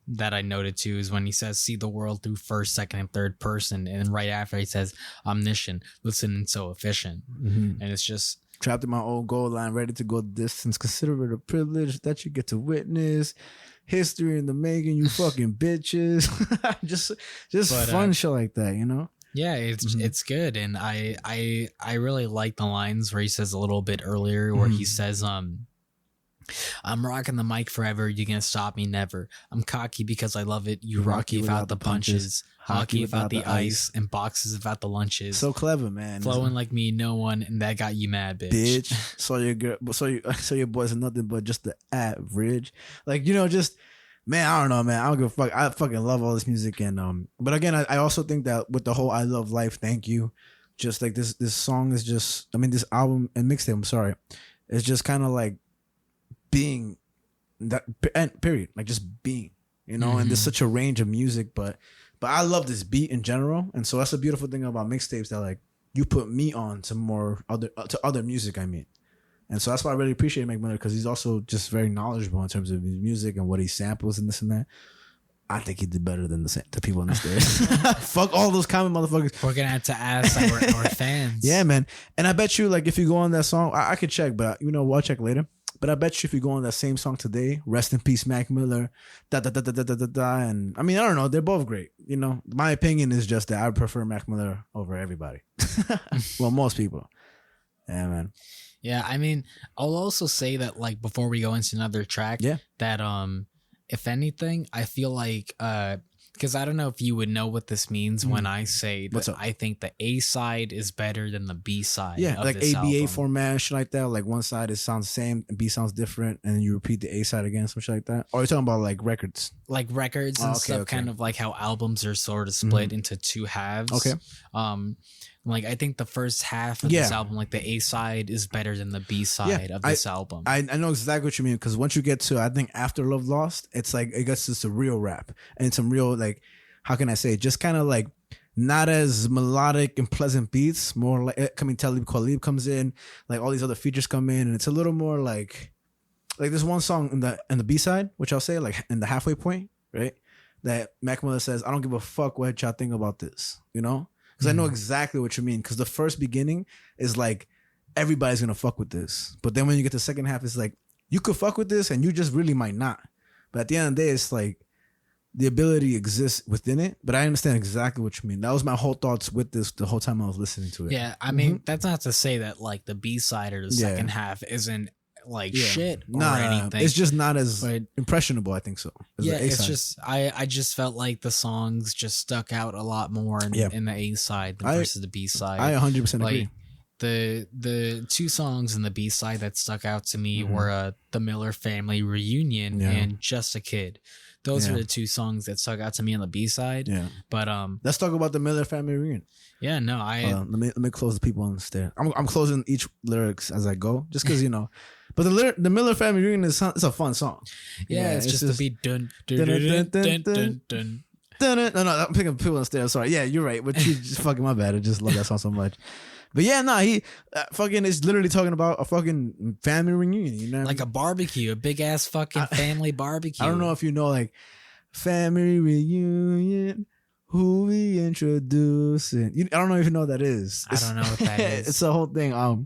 that I noted too, is when he says, see the world through first, second, and third person. And right after he says, omniscient, listening so efficient. And it's just, trapped in my own goal line, ready to go the distance. Consider it a privilege that you get to witness. History in the making, you fucking bitches. just fun shit like that, you know? Yeah, it's good. And I really like the lines where he says a little bit earlier where he says, I'm rocking the mic forever. You gonna stop me? Never. I'm cocky because I love it. You rocky without the punches. Hockey without the ice. And boxes without the lunches. So clever, man. Flowing like me, no one. And that got you mad, bitch. So your girl, so your boys are nothing but just the average. Like, you know, just, man, I don't know, man. I don't give a fuck. I fucking love all this music. And but again, I also think that with the whole I love life, thank you. Just like this song is just, I mean, this album and mixtape, I'm sorry, it's just kind of like being that, period. Like just being, you know, and there's such a range of music, but I love this beat in general. And so that's a beautiful thing about mixtapes, that like you put me on to other music, I mean. And so that's why I really appreciate Mac Miller, because he's also just very knowledgeable in terms of his music and what he samples and this and that. I think he did better than the people on the stairs. Fuck all those common motherfuckers. We're gonna have to ask our fans. Yeah, man. And I bet you, like, if you go on that song, I could check, but you know, we'll check later. But I bet you if you go on that same song today, Rest in Peace, Mac Miller, da da da da da da da da, and I mean, I don't know, they're both great. You know, my opinion is just that I prefer Mac Miller over everybody. Well, most people. Yeah, man. Yeah, I mean, I'll also say that, like, before we go into another track, that if anything, I feel like because I don't know if you would know what this means when I say that I think the A side is better than the B side. Yeah, of like this ABA album. format, shit like that. Like one side sounds the same, and B sounds different, and then you repeat the A side again, some shit like that. Or you're talking about like records, like records and stuff, kind of like how albums are sort of split into two halves. Okay. Like I think the first half of this album, like the A side, is better than the B side of this album. I know exactly what you mean, because once you get to, I think, After Love Lost, it's like it gets to some real rap and some real, like, how can I say it? Just kind of like not as melodic and pleasant beats, more like, I mean, Talib Kweli comes in, like all these other features come in, and it's a little more like there's one song in the B side, which I'll say like in the halfway point, right? That Mac Miller says, I don't give a fuck what y'all think about this, you know? Because I know exactly what you mean. Because the first beginning is like, everybody's going to fuck with this. But then when you get to the second half, it's like, you could fuck with this and you just really might not. But at the end of the day, it's like, the ability exists within it. But I understand exactly what you mean. That was my whole thoughts with this the whole time I was listening to it. Yeah, I mean, that's not to say that like the B side or the second half isn't like shit or anything. It's just not as impressionable, I think so. Yeah, it's just I just felt like the songs just stuck out a lot more in the A side versus the B side. I 100% agree. The two songs in the B side that stuck out to me were the Miller Family Reunion and Just a Kid. Those are the two songs that stuck out to me on the B side. Yeah. But let's talk about the Miller Family Reunion. Yeah, no, let me close the people on the stair. I'm closing each lyrics as I go, just because, you know. But the Miller Family Reunion is a fun song. Yeah, it's just the beat dun dun dun dun dun dun. No, I'm picking people on the stairs. Sorry. Yeah, you're right. But you just fucking my bad. I just love that song so much. But yeah, nah, he fucking is literally talking about a fucking family reunion. You know, what I Like mean? a barbecue, a big ass fucking family barbecue. I don't know if you know, like family reunion. Who we introducing? I don't know if you know what that is. I don't know what that is. It's a whole thing. I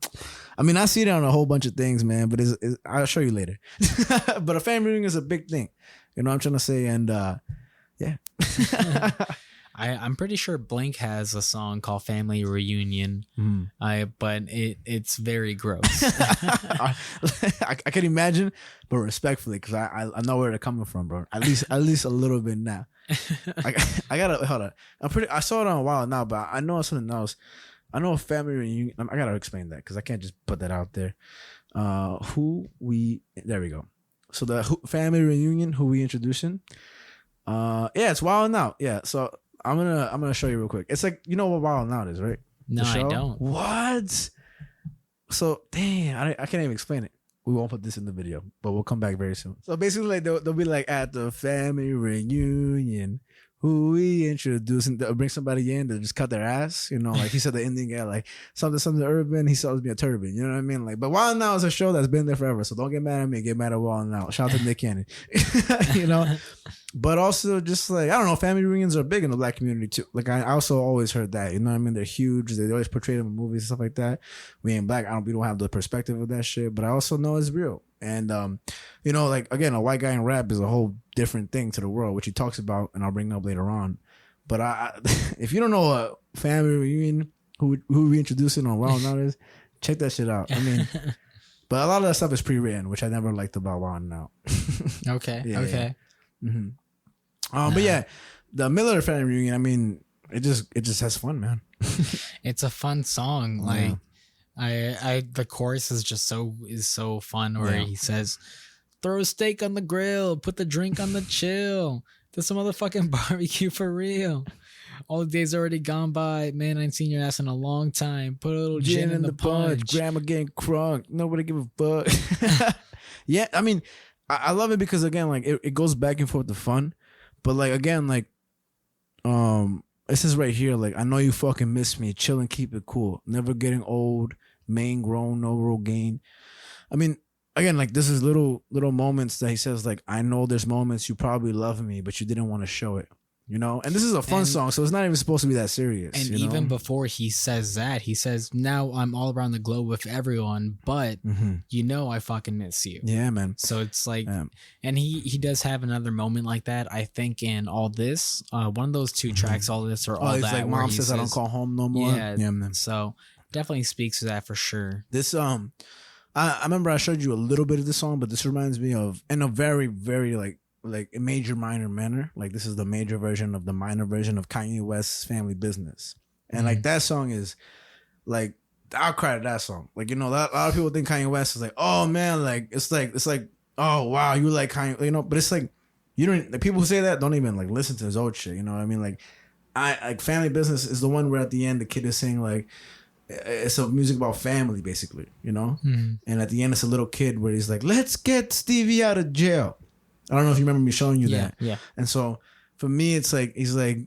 mean, I see it on a whole bunch of things, man. But I'll show you later. But a family reunion is a big thing. You know what I'm trying to say? And yeah. I'm pretty sure Blink has a song called Family Reunion. But it's very gross. I can imagine, but respectfully, because I know where they're coming from, bro. At least a little bit now. I gotta hold on. I saw it on a while now, but I know something else. I know a family reunion. I gotta explain that because I can't just put that out there. There we go. So the family reunion, who we introducing? Yeah, it's Wild 'N Out. Yeah, so I'm gonna show you real quick. It's like, you know what Wild 'N Out is, right? No, I don't. What? So dang, I can't even explain it. We won't put this in the video, but we'll come back very soon. So basically, like they'll be like at the family reunion, who we introducing. They'll bring somebody in, they'll just cut their ass. You know, like he said, the Indian guy, like something urban. He sells me a turban. You know what I mean? Like, but Wild 'N Out is a show that's been there forever. So don't get mad at me. Get mad at Wild 'N Out. Shout out to Nick Cannon. You know. But also just like, I don't know, family reunions are big in the black community too. Like I also always heard that, you know what I mean? They're huge. They always portray them in movies and stuff like that. We ain't black. We don't have the perspective of that shit, but I also know it's real. And, you know, like again, a white guy in rap is a whole different thing to the world, which he talks about and I'll bring up later on. But if you don't know a family reunion, who we introducing on Wild 'N Out is, check that shit out. I mean, but a lot of that stuff is pre-written, which I never liked about Wild 'N Out. Okay. Yeah, okay. Yeah. Mm-hmm. But yeah, the Miller family reunion, I mean, it just has fun, man. It's a fun song. Like the chorus is just so fun where he says, throw a steak on the grill, put the drink on the chill. There's some motherfucking barbecue for real. All the days already gone by. Man, I ain't seen your ass in a long time. Put a little gin in the punch. Grandma getting crunk. Nobody give a fuck. Yeah, I mean, I love it because again, like it goes back and forth to fun. But like again, like this is right here. Like, I know you fucking miss me. Chill and keep it cool. Never getting old. Main grown, no real gain. I mean, again, like this is little moments that he says, like, I know there's moments you probably love me, but you didn't want to show it. You know, and this is a fun song, so it's not even supposed to be that serious. And you know? even before he says that, he says, now I'm all around the globe with everyone, but you know I fucking miss you. Yeah, man. So it's like, and he does have another moment like that, I think, in All This. One of those two tracks, All This or All That. Like, Mom says I don't call home no more. Yeah, man. So definitely speaks to that for sure. This I remember I showed you a little bit of this song, but this reminds me of, in a very, very like a major minor manner. Like this is the major version of the minor version of Kanye West's Family Business. And like that song is like, I'll cry to that song. Like, you know, a lot of people think Kanye West is like, oh man, like it's like, oh wow, you like Kanye, you know, but it's like, you don't, the people who say that don't even like listen to his old shit. You know what I mean? Like like Family Business is the one where at the end the kid is saying like, it's a music about family basically, you know? And at the end it's a little kid where he's like, let's get Stevie out of jail. I don't know if you remember me showing you that. Yeah. And so for me, it's like, he's like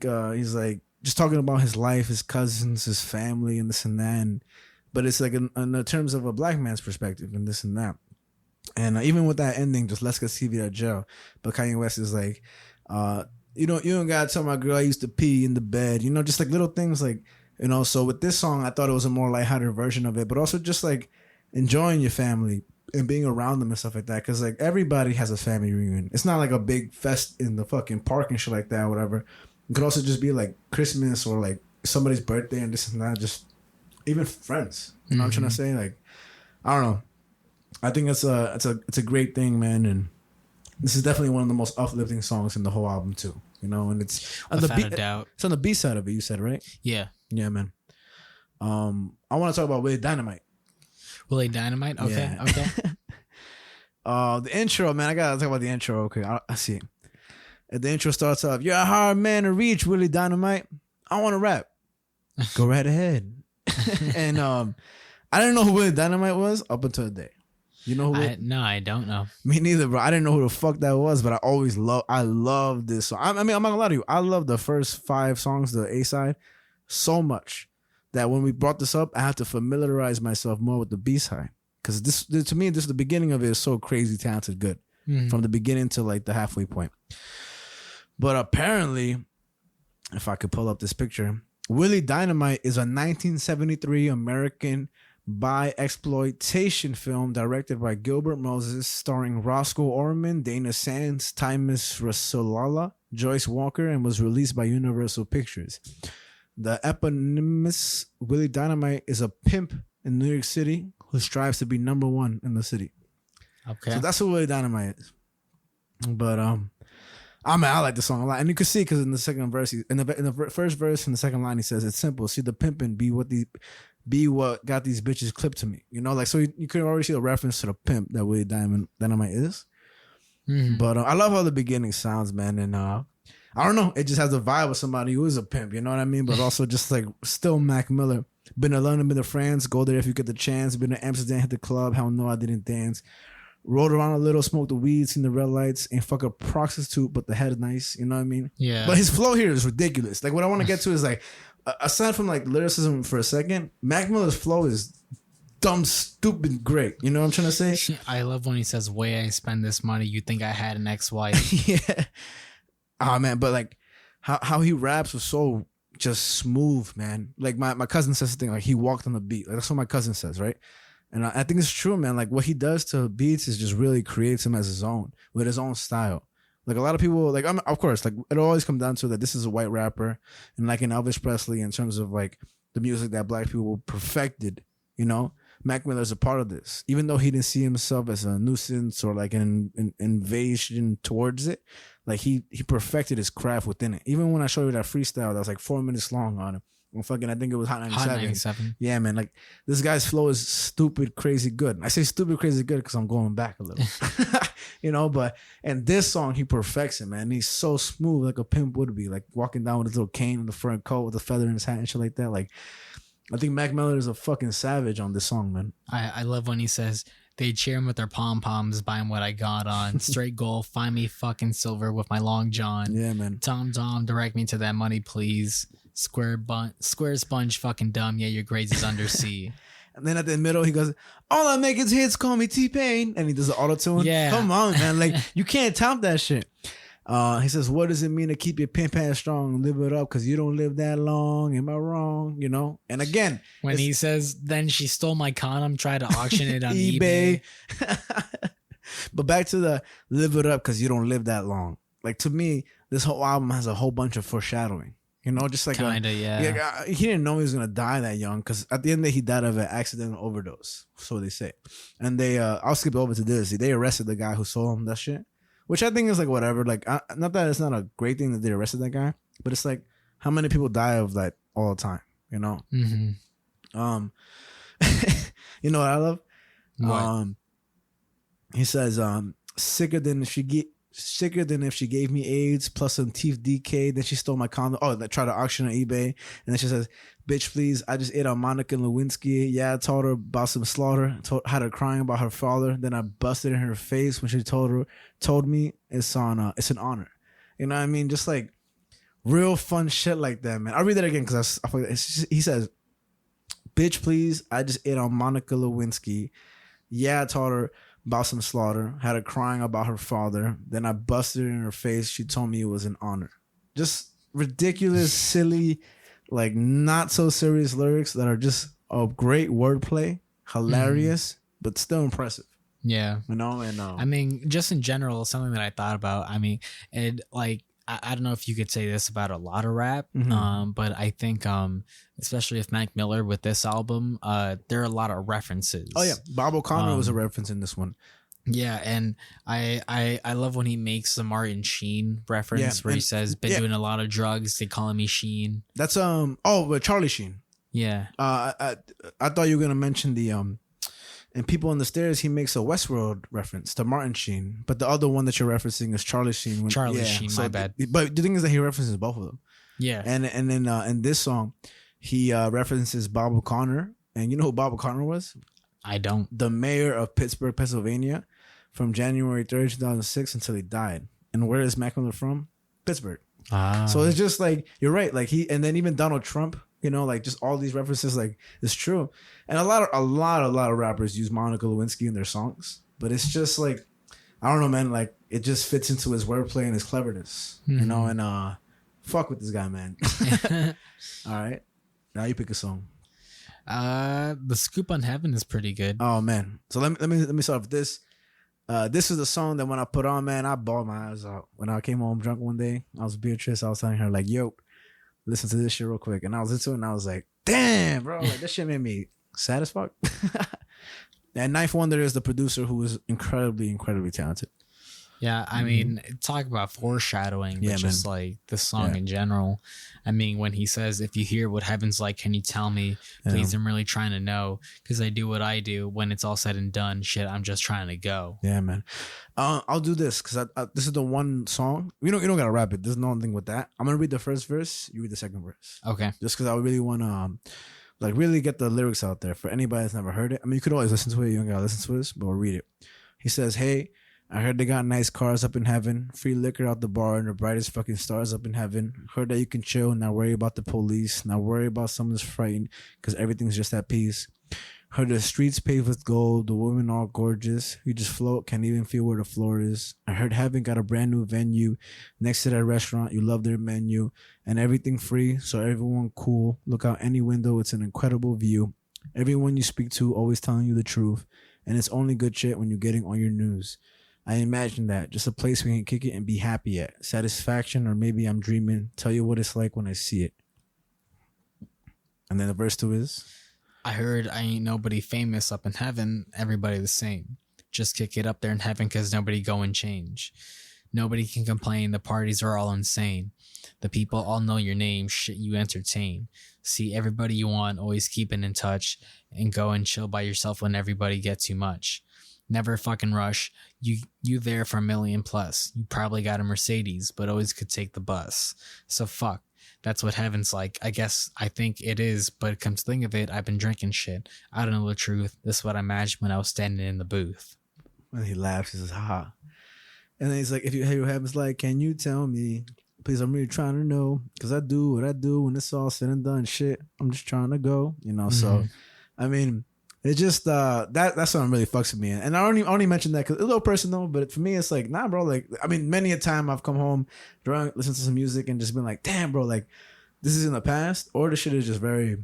just talking about his life, his cousins, his family, and this and that. But it's like in the terms of a black man's perspective and this and that. And even with that ending, just let's get Stevie out of jail. But Kanye West is like, you don't gotta tell my girl I used to pee in the bed. You know, just like little things like, you know. So with this song, I thought it was a more lighthearted version of it, but also just like enjoying your family and being around them and stuff like that. Because like everybody has a family reunion. It's not like a big fest in the fucking park and shit like that or whatever. It could also just be like Christmas or like somebody's birthday and this and that. Just even friends. You know what I'm trying to say? Like, I don't know. I think it's a great thing, man. And this is definitely one of the most uplifting songs in the whole album too. You know, and it's on Without a doubt. It's on the B side of it. You said, right? Yeah. Yeah, man. I want to talk about Willie Dynamite. Willie Dynamite? Okay. Yeah. Okay. The intro, man. I gotta talk about the intro. Okay, I see it. And the intro starts off, "You're a hard man to reach, Willie Dynamite. I want to rap. Go right ahead." And I didn't know who Willie Dynamite was up until today. You know who? No, I don't know. Me neither, bro. I didn't know who the fuck that was, but I love this song. I mean, I'm not gonna lie to you. I love the first 5 songs, the A side, so much. that when we brought this up, I have to familiarize myself more with the B-side. Because this, to me, the beginning of it is so crazy, talented, good. From the beginning to like the halfway point. But apparently, if I could pull up this picture, Willie Dynamite is a 1973 American bi-exploitation film directed by Gilbert Moses, starring Roscoe Orman, Dana Sands, Timus Rasulala, Joyce Walker, and was released by Universal Pictures. The eponymous Willie Dynamite is a pimp in New York City who strives to be number one in the city. Okay. So that's what Willie Dynamite is. But I like the song a lot, and you can see because in the second verse, in the first verse and the second line, he says it's simple. See the pimpin' be what got these bitches clipped to me. You know, like so you can already see the reference to the pimp that Willie Dynamite is. But I love how the beginning sounds, man, and I don't know, it just has the vibe of somebody who is a pimp. You know what I mean? But also just like still Mac Miller. Been to London, been to France, go there if you get the chance. Been to Amsterdam, hit the club. Hell no, I didn't dance. Rode around a little, smoked the weed, seen the red lights, ain't fuck a prostitute, but the head is nice. You know what I mean? Yeah. But his flow here is ridiculous. Like what I want to get to is like, aside from like lyricism for a second, Mac Miller's flow is dumb, stupid, great. You know what I'm trying to say? I love when he says, "Way I spend this money, you think I had an ex-wife." Yeah. Oh man, but like how he raps was so just smooth, man. Like my cousin says something like he walked on the beat. Like that's what my cousin says, right? And I think it's true, man. Like what he does to beats is just really creates him as his own, with his own style. Like a lot of people, like of course, like it always comes down to that this is a white rapper, and like in Elvis Presley, in terms of like the music that black people perfected, you know, Mac Miller's a part of this. Even though he didn't see himself as a nuisance or like an invasion towards it, like he perfected his craft within it. Even when I showed you that freestyle that was like 4 minutes long on him. I think it was Hot 97. Hot 97. Yeah, man. Like this guy's flow is stupid, crazy good. I say stupid, crazy good because I'm going back a little, you know. But and this song, he perfects it, man. He's so smooth, like a pimp would be, like walking down with his little cane in the front coat with a feather in his hat and shit like that. Like, I think Mac Miller is a fucking savage on this song, man. I love when he says they cheer him with their pom poms, buying what I got on straight gold. Find me fucking silver with my long john. Yeah, man. Tom, direct me to that money, please. Square sponge, fucking dumb. Yeah, your grades is under C. And then at the middle, he goes, "All I make is hits, call me T-Pain," and he does the auto tune. Yeah, come on, man. Like you can't top that shit. He says, "What does it mean to keep your pimp ass strong? Live it up, cause you don't live that long. Am I wrong? You know." And again, when he says, "Then she stole my condom, tried to auction it on eBay." But back to the live it up, cause you don't live that long. Like to me, this whole album has a whole bunch of foreshadowing. You know, just like kinda, yeah. He didn't know he was gonna die that young, because at the end of the day, he died of an accidental overdose. So they say. And they, I'll skip over to this. They arrested the guy who sold him that shit, which I think is like whatever. Like, not that it's not a great thing that they arrested that guy, but it's like how many people die of that all the time. You know. Mm-hmm. You know what I love? What? He says, sicker than if she gave me AIDS plus some teeth decay. Then she stole my condom. Oh, that tried to auction on eBay. And then she says, "Bitch, please, I just ate on Monica Lewinsky. Yeah, I told her about some slaughter. Had her crying about her father. Then I busted in her face when she told me it's an honor." You know what I mean? Just like real fun shit like that, man. I'll read that again because he says, "Bitch, please, I just ate on Monica Lewinsky. Yeah, I told her about some slaughter, had her crying about her father. Then I busted her in her face. She told me it was an honor." Just ridiculous, silly, like not so serious lyrics that are just a great wordplay, hilarious, but still impressive. Yeah. You know, and I mean, just in general, something that I thought about. I mean, it like I don't know if you could say this about a lot of rap, but I think especially if Mac Miller with this album, there are a lot of references. Oh yeah, Bob O'Connor was a reference in this one. Yeah, and I love when he makes the Martin Sheen reference where he says, "Been doing a lot of drugs. They calling me Sheen." That's Charlie Sheen. Yeah. I thought you were gonna mention the and People on the Stairs. He makes a Westworld reference to Martin Sheen, but the other one that you're referencing is Charlie Sheen. Sheen, my bad. But the thing is that he references both of them. Yeah, and then in this song, he references Bob O'Connor, and you know who Bob O'Connor was? I don't. The mayor of Pittsburgh, Pennsylvania, from January 3rd, 2006 until he died. And where is Mac Miller from? Pittsburgh. So it's just like, you're right. Like and then even Donald Trump You know, like just all these references, like it's true. And a lot of rappers use Monica Lewinsky in their songs, but it's just like, I don't know, man. Like it just fits into his wordplay and his cleverness, you know. And fuck with this guy, man. All right, now you pick a song. The Scoop on Heaven is pretty good. Oh man, so let me start with this. This is the song that when I put on, man, I bawled my eyes out. When I came home drunk one day, I was Beatrice. I was telling her like, "Yo, listen to this shit real quick," and I was into it, and I was like, "Damn, bro, like this shit made me sad as fuck." And Knife Wonder is the producer who is incredibly talented. Yeah, I mean, talk about foreshadowing, but just like the song in general. I mean, when he says, if you hear what heaven's like, can you tell me? Please, I'm really trying to know, because I do what I do. When it's all said and done, shit, I'm just trying to go. Yeah, man. I'll do this, because this is the one song. You don't gotta rap it. There's nothing with that. I'm gonna read the first verse. You read the second verse. Okay. Just because I really want to like really get the lyrics out there for anybody that's never heard it. I mean, you could always listen to it. You don't gotta listen to this, but we'll read it. He says, "Hey, I heard they got nice cars up in heaven, free liquor out the bar, and the brightest fucking stars up in heaven. Heard that you can chill, not worry about the police, not worry about someone's frightened, because everything's just at peace. Heard the streets paved with gold, the women all gorgeous. You just float, can't even feel where the floor is. I heard heaven got a brand new venue next to that restaurant. You love their menu, and everything free, so everyone cool. Look out any window, it's an incredible view. Everyone you speak to always telling you the truth, and it's only good shit when you're getting on your news. I imagine that, just a place we can kick it and be happy at. Satisfaction, or maybe I'm dreaming. Tell you what it's like when I see it." And then the verse 2 is, I heard I ain't nobody famous up in heaven, everybody the same. Just kick it up there in heaven, because nobody go and change. Nobody can complain, the parties are all insane. The people all know your name, shit you entertain. See everybody you want, always keeping in touch, and go and chill by yourself when everybody gets too much. Never fucking rush. You there for $1 million plus. You probably got a Mercedes, but always could take the bus. So fuck. That's what heaven's like. I guess I think it is, but come to think of it, I've been drinking shit. I don't know the truth. This is what I imagined when I was standing in the booth. And he laughs. He says, "Ha." And then he's like, "If you hear what heaven's like, can you tell me? Please, I'm really trying to know, because I do what I do when it's all said and done. Shit, I'm just trying to go." You know, so, I mean, it's just that's what really fucks with me. And I only mentioned that because it's a little personal, but for me it's like, nah, bro. Like, I mean, many a time I've come home drunk, listen to some music, and just been like, damn, bro, like this is in the past, or the shit is just very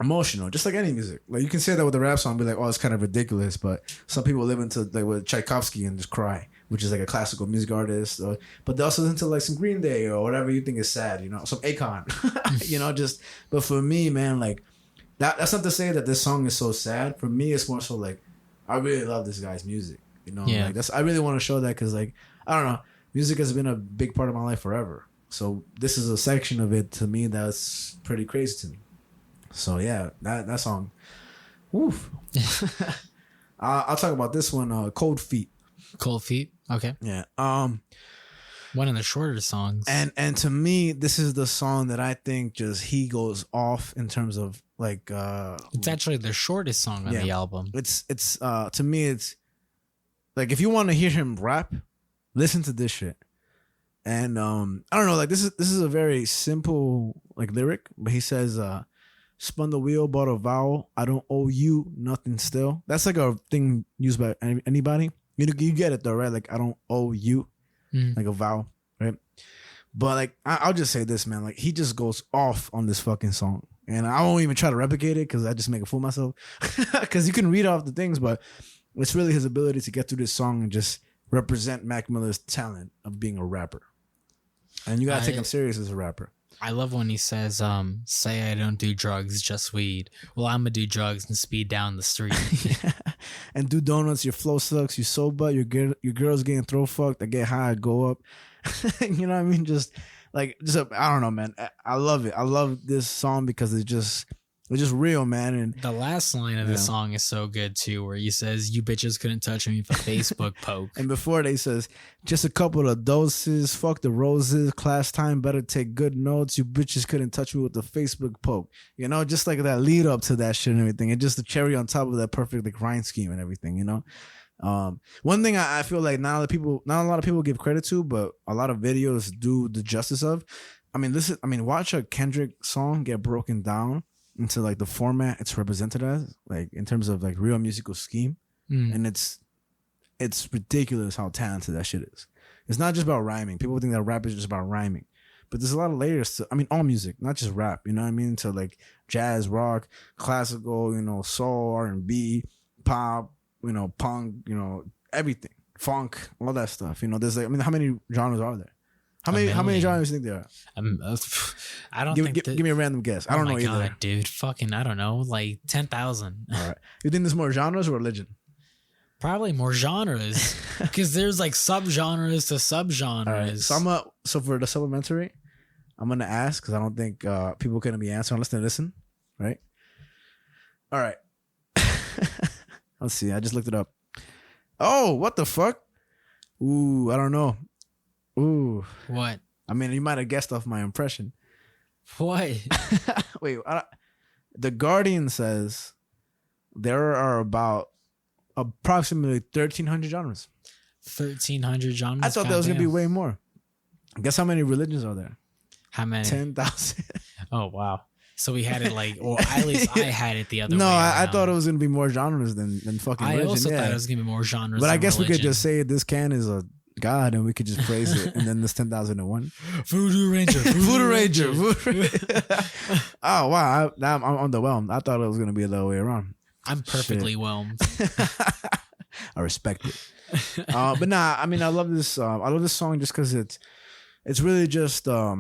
emotional, just like any music. Like you can say that with a rap song, be like, oh, it's kind of ridiculous, but some people live into like with Tchaikovsky and just cry, which is like a classical music artist, but they also listen to like some Green Day or whatever you think is sad, you know, some Akon, you know, just. But for me, man, like. That's not to say that this song is so sad. For me, it's more so like I really love this guy's music. You know, like I really want to show that, because like I don't know, music has been a big part of my life forever. So this is a section of it to me that's pretty crazy to me. So yeah, that song. Woof. I'll talk about this one. Cold Feet. Cold Feet. Okay. Yeah. One of the shorter songs. And to me, this is the song that I think just he goes off in terms of like it's actually the shortest song on the album. It's to me it's like, if you want to hear him rap, listen to this shit. And I don't know, like this is a very simple like lyric, but he says spun the wheel, bought a vowel, I don't owe you nothing still. That's like a thing used by anybody. You get it though, right? Like, I don't owe you. Like a vowel, right? But like I'll just say this, man, like he just goes off on this fucking song, and I won't even try to replicate it because I just make a fool of myself. Because you can read off the things, but it's really his ability to get through this song and just represent Mac Miller's talent of being a rapper. And you gotta take him serious as a rapper. I love when he says, say I don't do drugs, just weed. Well, I'm gonna do drugs and speed down the street. Yeah. And do donuts, your flow sucks, you sober, your girl's getting throat fucked, I get high, I go up. You know what I mean? I don't know, man. I love it. I love this song because it's just real, man. And the last line of the song is so good too, where he says, "You bitches couldn't touch me for Facebook poke." And before they says, "Just a couple of doses, fuck the roses, class time, better take good notes. You bitches couldn't touch me with the Facebook poke." You know, just like that lead up to that shit and everything, and just the cherry on top of that perfect like rhyme scheme and everything. You know, one thing I feel like not a lot of people give credit to, but a lot of videos do the justice of. watch a Kendrick song get broken down into like the format it's represented as, like in terms of like real musical scheme, and it's ridiculous how talented that shit is. It's not just about rhyming. People think that rap is just about rhyming, but there's a lot of layers to, all music, not just rap, you know what I mean? To like jazz, rock, classical, soul, R&B, pop, punk, everything, funk, all that stuff. There's like, how many genres are there? How many genres do you think there are? I don't think. Give me a random guess. I don't know either. Oh my God, dude. Fucking, I don't know. Like 10,000. All right. You think there's more genres or religion? Probably more genres, because there's like subgenres to subgenres. Right. So for the supplementary, I'm gonna ask, because I don't think people can be answering unless they listen. Right. All right. Let's see. I just looked it up. Oh, what the fuck? Ooh, I don't know. Ooh. What? You might have guessed off my impression. What? Wait. The Guardian says there are about approximately 1,300 genres. 1,300 genres? I thought there was going to be way more. Guess how many religions are there? How many? 10,000. Oh, wow. So we had it like, or at least I had it the other way. No, I thought it was going to be more genres than fucking religion. I also thought it was going to be more genres. But I guess religion. we could just say this can is a God, and we could just praise it, and then this 10,001. Voodoo Ranger. Voodoo Ranger. Oh, wow. I'm underwhelmed. I thought it was going to be the other way around. I'm perfectly whelmed. I respect it. But nah, I love this. I love this song just because it's really just a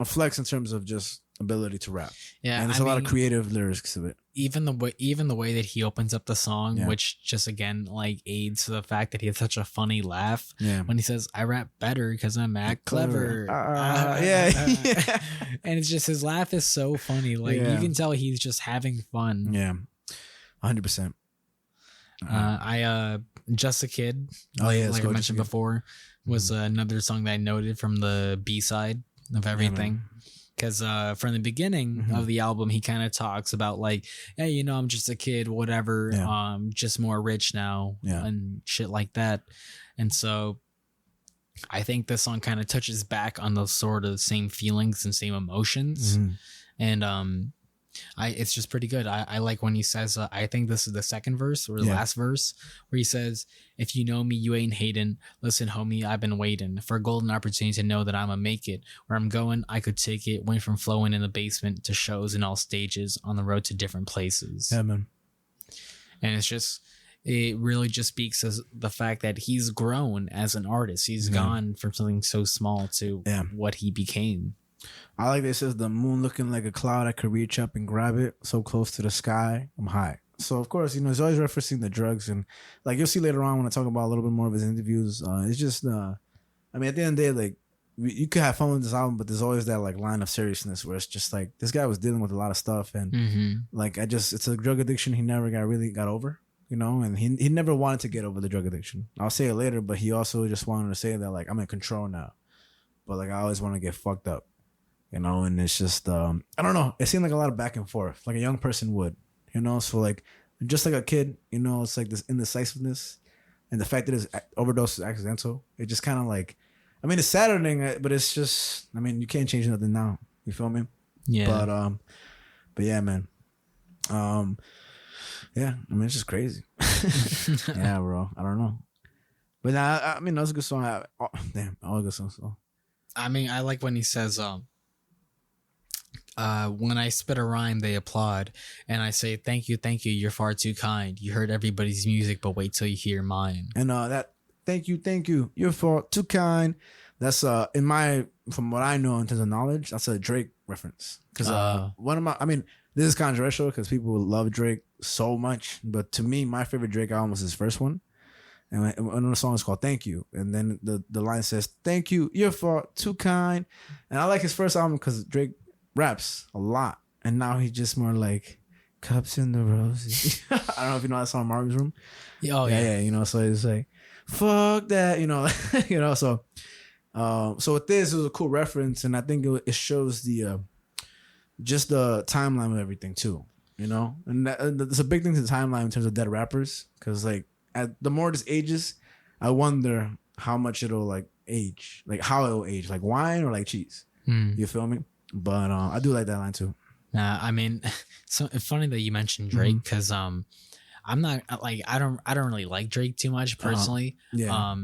flex in terms of just ability to rap. Yeah, and there's a lot of creative lyrics to it. Even the way that he opens up the song, which just again like aids to the fact that he has such a funny laugh. Yeah. When he says, "I rap better because I'm act clever." Yeah. And it's just his laugh is so funny. Like you can tell he's just having fun. Yeah. 100%. Just a Kid, like I mentioned before, was another song that I noted from the B-side of everything. Because from the beginning of the album, he kind of talks about like, hey, I'm just a kid, whatever, just more rich now and shit like that. And so I think this song kind of touches back on those sort of same feelings and same emotions. And it's just pretty good. I like when he says, I think this is the second verse or the last verse, where he says, "If you know me, you ain't hating. Listen, homie, I've been waiting for a golden opportunity to know that I'ma make it. Where I'm going, I could take it. Went from flowing in the basement to shows in all stages on the road to different places." Yeah, man. And it really just speaks as the fact that he's grown as an artist. He's gone from something so small to what he became. I like this. Says the moon looking like a cloud. I could reach up and grab it. So close to the sky, I'm high. So of course, he's always referencing the drugs, and like you'll see later on when I talk about a little bit more of his interviews. It's just, at the end of the day, like you could have fun with this album, but there's always that like line of seriousness where it's just like this guy was dealing with a lot of stuff, and like it's a drug addiction he never really got over, and he never wanted to get over the drug addiction. I'll say it later, but he also just wanted to say that like I'm in control now, but like I always want to get fucked up. And it's just, I don't know. It seemed like a lot of back and forth, like a young person would, So like, just like a kid, it's like this indecisiveness, and the fact that his overdose is accidental. It just kind of like, it's saddening, but it's just, you can't change nothing now. You feel me? Yeah. But yeah, man. Yeah, it's just crazy. Yeah, bro. I don't know. But that was a good song. All a good song. So. I like when he says, when I spit a rhyme, they applaud, and I say, thank you, you're far too kind. You heard everybody's music, but wait till you hear mine. And that thank you, you're far too kind. That's from what I know in terms of knowledge, that's a Drake reference. Because one of my, this is controversial because people love Drake so much, but to me, my favorite Drake album was his first one. And one of the songs is called Thank You. And then the line says, thank you, you're far too kind. And I like his first album because Drake raps a lot. And now he's just more like cups in the roses. I don't know if you know that song, Marvin's Room. Yeah. So it's like, fuck that, So with this, it was a cool reference. And I think it shows just the timeline of everything too, And it's a big thing to the timeline in terms of dead rappers. Because like, the more this ages, I wonder how much it'll like age, like how it'll age, like wine or like cheese. You feel me? But I do like that line too. I mean, so it's funny that you mentioned Drake because I'm not like I don't really like Drake too much personally. Yeah.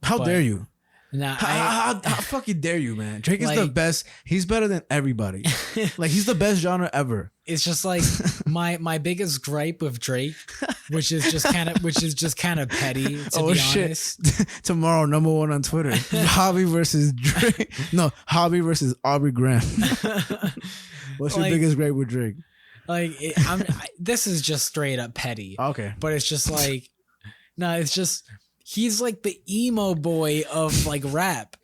How dare you? Nah, how fucking dare you, man? Drake is the like- best. He's better than everybody. Like he's the best genre ever. it's just like my biggest gripe with Drake, which is just kind of petty. To be honest. Tomorrow, number 1 on Twitter. Javi versus Drake. No, Javi versus Aubrey Graham. What's your biggest gripe with Drake? Like this is just straight up petty. Okay. But it's just like, no, it's just he's like the emo boy of like rap.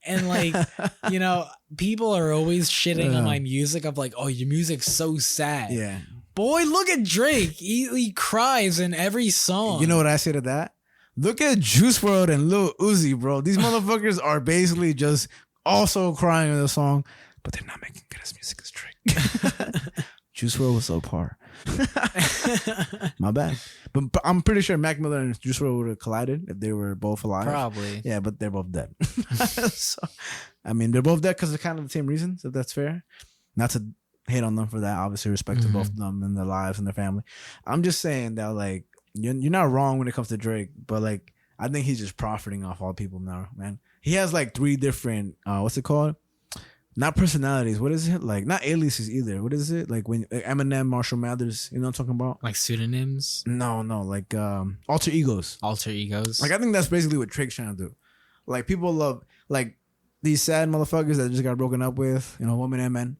And like, you know, people are always shitting on my music of like, oh, your music's so sad. Yeah. Boy, look at Drake. He cries in every song. You know what I say to that? Look at Juice WRLD and Lil Uzi, bro. These motherfuckers are basically just also crying in the song, but they're not making good as music as Drake. Juice WRLD was so par. My bad. But I'm pretty sure Mac Miller and Juice WRLD would have collided if they were both alive. Probably. Yeah, but they're both dead. So, I mean, they're both dead because of kind of the same reasons, if that's fair. Not to hate on them for that. Obviously, respect to both of them and their lives and their family. I'm just saying that, like, you're not wrong when it comes to Drake, but, like, I think he's just profiting off all people now, man. He has, like, 3 different, what's it called? Not personalities. What is it? Like, not aliases either. What is it? Like when Eminem, Marshall Mathers, you know what I'm talking about? Like pseudonyms? No, like alter egos. Alter egos. Like I think that's basically what Drake's trying to do. Like people love like these sad motherfuckers that just got broken up with, you know, women and men.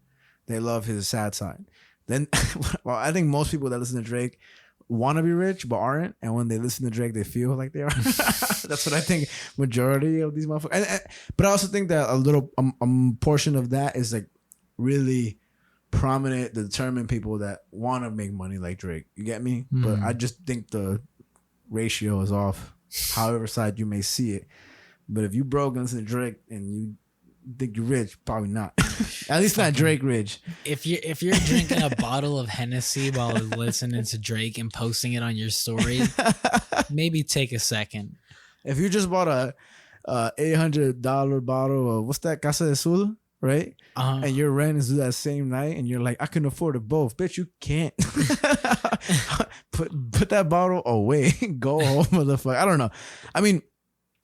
They love his sad side. Then well, I think most people that listen to Drake want to be rich but aren't, and when they listen to Drake they feel like they are. That's what I think majority of these motherfuckers. But I also think that a little portion of that is like really prominent, determined people that want to make money like Drake. You get me? But I just think the ratio is off, however side you may see it. But if you broke and listen to Drake and you think you're rich, probably not. At least not Drake rich. If you're drinking a bottle of Hennessy while listening to Drake and posting it on your story, maybe take a second. If you just bought a $800 bottle of what's that, Casa de Sul, right? And your rent is due that same night, and you're like, I can afford it both. Bitch, you can't. put that bottle away. Go home, motherfucker. I don't know. I mean,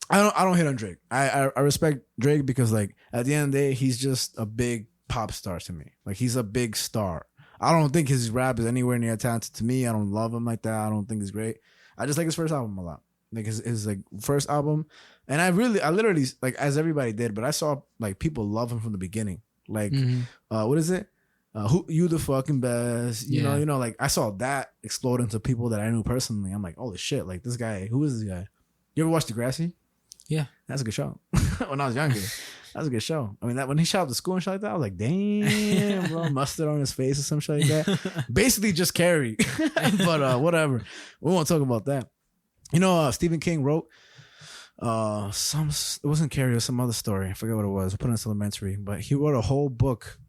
I don't hate on Drake. I respect Drake because like at the end of the day, he's just a big pop star to me. Like he's a big star. I don't think his rap is anywhere near talented to me. I don't love him like that. I don't think he's great. I just like his first album a lot. Like his like first album. And I literally like as everybody did, but I saw like people love him from the beginning. Like what is it? Who you the fucking best? You know, like I saw that explode into people that I knew personally. I'm like, holy shit, like this guy, who is this guy? You ever watch Degrassi? Yeah, that's a good show. When I was younger, that was a good show. I mean, that when he shot up the school and shit like that, I was like, damn, bro, mustard on his face or some shit like that. Basically, just Carrie. But whatever, we won't talk about that. You know, Stephen King wrote it wasn't Carrie, it was some other story. I forget what it was. I put it in elementary, but he wrote a whole book,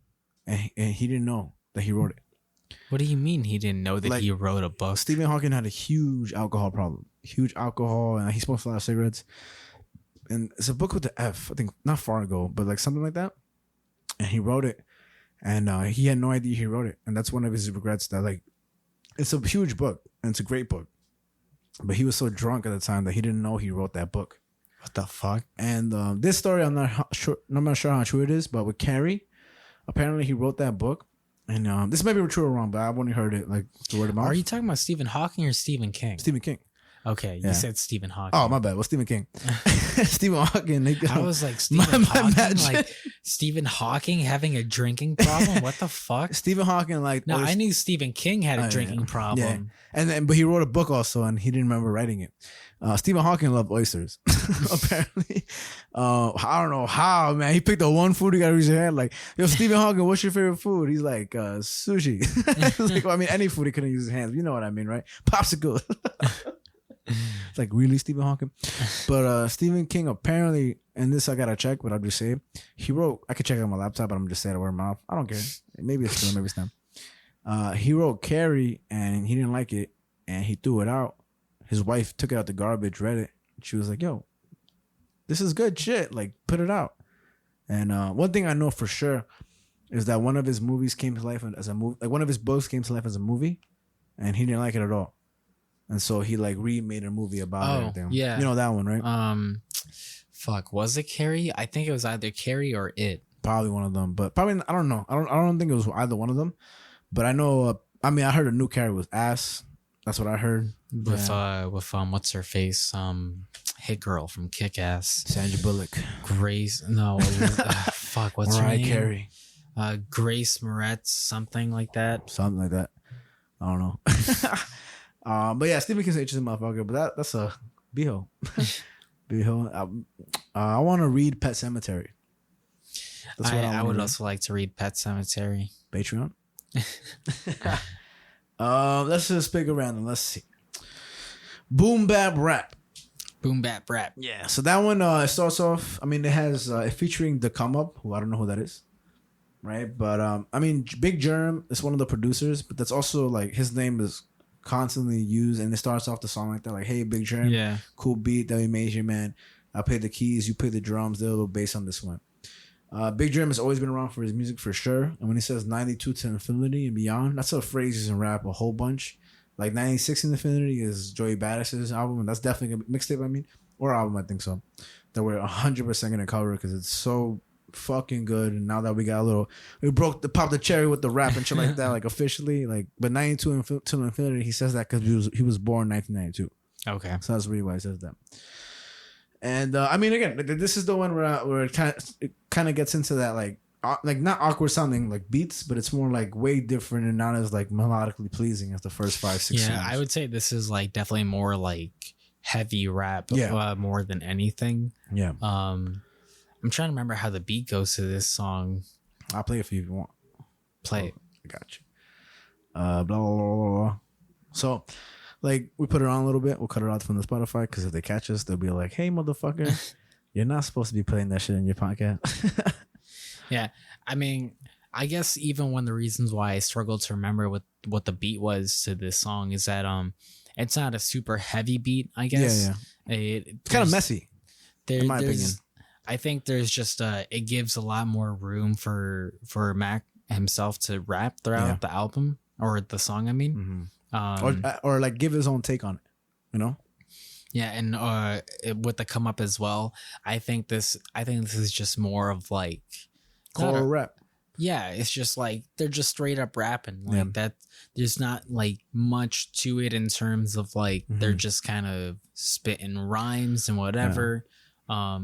and he didn't know that he wrote it. What do you mean he didn't know that he wrote a book? Stephen Hawking had a huge alcohol problem, and he smokes a lot of cigarettes. And it's a book with the F, I think, not Fargo, but like something like that. And he wrote it, and he had no idea he wrote it. And that's one of his regrets, that like, it's a huge book, and it's a great book. But he was so drunk at the time that he didn't know he wrote that book. What the fuck? And this story, I'm not sure how true it is, but with Carrie, apparently he wrote that book. And this might be true or wrong, but I've only heard it like the word of mouth. Are you talking about Stephen Hawking or Stephen King? Stephen King. Okay, you said Stephen Hawking. Oh, my bad. Well, Stephen King. Stephen Hawking. I was like, Stephen Hawking? Like, Stephen Hawking having a drinking problem? What the fuck? Stephen Hawking, like... No, I knew Stephen King had a drinking problem. Yeah. But he wrote a book also, and he didn't remember writing it. Stephen Hawking loved oysters, apparently. I don't know how, man. He picked the one food he got to reach his hand. Like, yo, Stephen Hawking, what's your favorite food? He's like, sushi. Like, well, I mean, any food he couldn't use his hands. You know what I mean, right? Popsicle. It's like, really, Stephen Hawking? But Stephen King apparently, and this I gotta check, but I'll just say, he wrote, I could check it on my laptop, but I'm just saying it word of mouth. I don't care. Maybe it's true, maybe it's not. He wrote Carrie, and he didn't like it, and he threw it out. His wife took it out the garbage, read it. She was like, yo, this is good shit. Like, put it out. And one thing I know for sure is that one of his movies came to life as a movie. Like one of his books came to life as a movie, and he didn't like it at all. And so he like remade a movie about it. Yeah. You know that one, right? Fuck, was it Carrie? I think it was either Carrie or It. Probably one of them, but probably I don't know. I don't think it was either one of them. But I know. I mean, I heard a new Carrie was ass. That's what I heard. With what's her face? Hit girl from Kick Ass. Sandra Bullock. Grace. No. Fuck. What's her Mariah name? Carey. Grace Moretz. Something like that. Something like that. I don't know. But yeah, Stephen King's an interesting motherfucker. But that's a b-hole. B-hole. I want to read Pet Sematary. That's what I would also like to read Pet Sematary. Patreon. Let's just pick a random. Let's see. Boom Bap Rap. Boom Bap Rap. Yeah. So that one starts off. I mean, it has featuring The Come Up, who I don't know who that is, right? But I mean, Big Germ is one of the producers, but that's also like his name is constantly used, and it starts off the song like that, like, "Hey, Big Germ, Yeah, cool beat that we made here, man. I play the keys, you play the drums. They're a little bass on this one." Big Germ has always been around for his music for sure. And when he says 92 to infinity and beyond, that's a phrase he's in rap a whole bunch. Like 96 in infinity is Joey Badass's album, and that's definitely a mixtape, I mean, or album, I think so. That we're 100% gonna cover because it's so fucking good. And now that we got popped the cherry with the rap and shit like that, like officially, like, but 92 to infinity, he says that because he was born 1992. okay. So that's really why he says that. And I mean, again, this is the one where it kind of gets into that like not awkward sounding like beats, but it's more like way different and not as like melodically pleasing as the first 5-6 songs. Yeah, I would say this is like definitely more like heavy rap, more than anything. Yeah. I'm trying to remember how the beat goes to this song. I'll play it for you if you want. Play it. I got you. Blah, blah, blah, blah. So, like, we put it on a little bit. We'll cut it out from the Spotify because if they catch us, they'll be like, "Hey, motherfucker, you're not supposed to be playing that shit in your podcast." Yeah, I mean, I guess even one of the reasons why I struggled to remember what the beat was to this song is that it's not a super heavy beat. I guess. Yeah. It's kind of messy. In my opinion. I think there's just it gives a lot more room for Mac himself to rap throughout the album or the song. I mean, or like give his own take on it, you know. Yeah, and with the come up as well, I think this is just more of like core rap. Yeah, it's just like they're just straight up rapping like that. There's not like much to it in terms of like they're just kind of spitting rhymes and whatever. Yeah.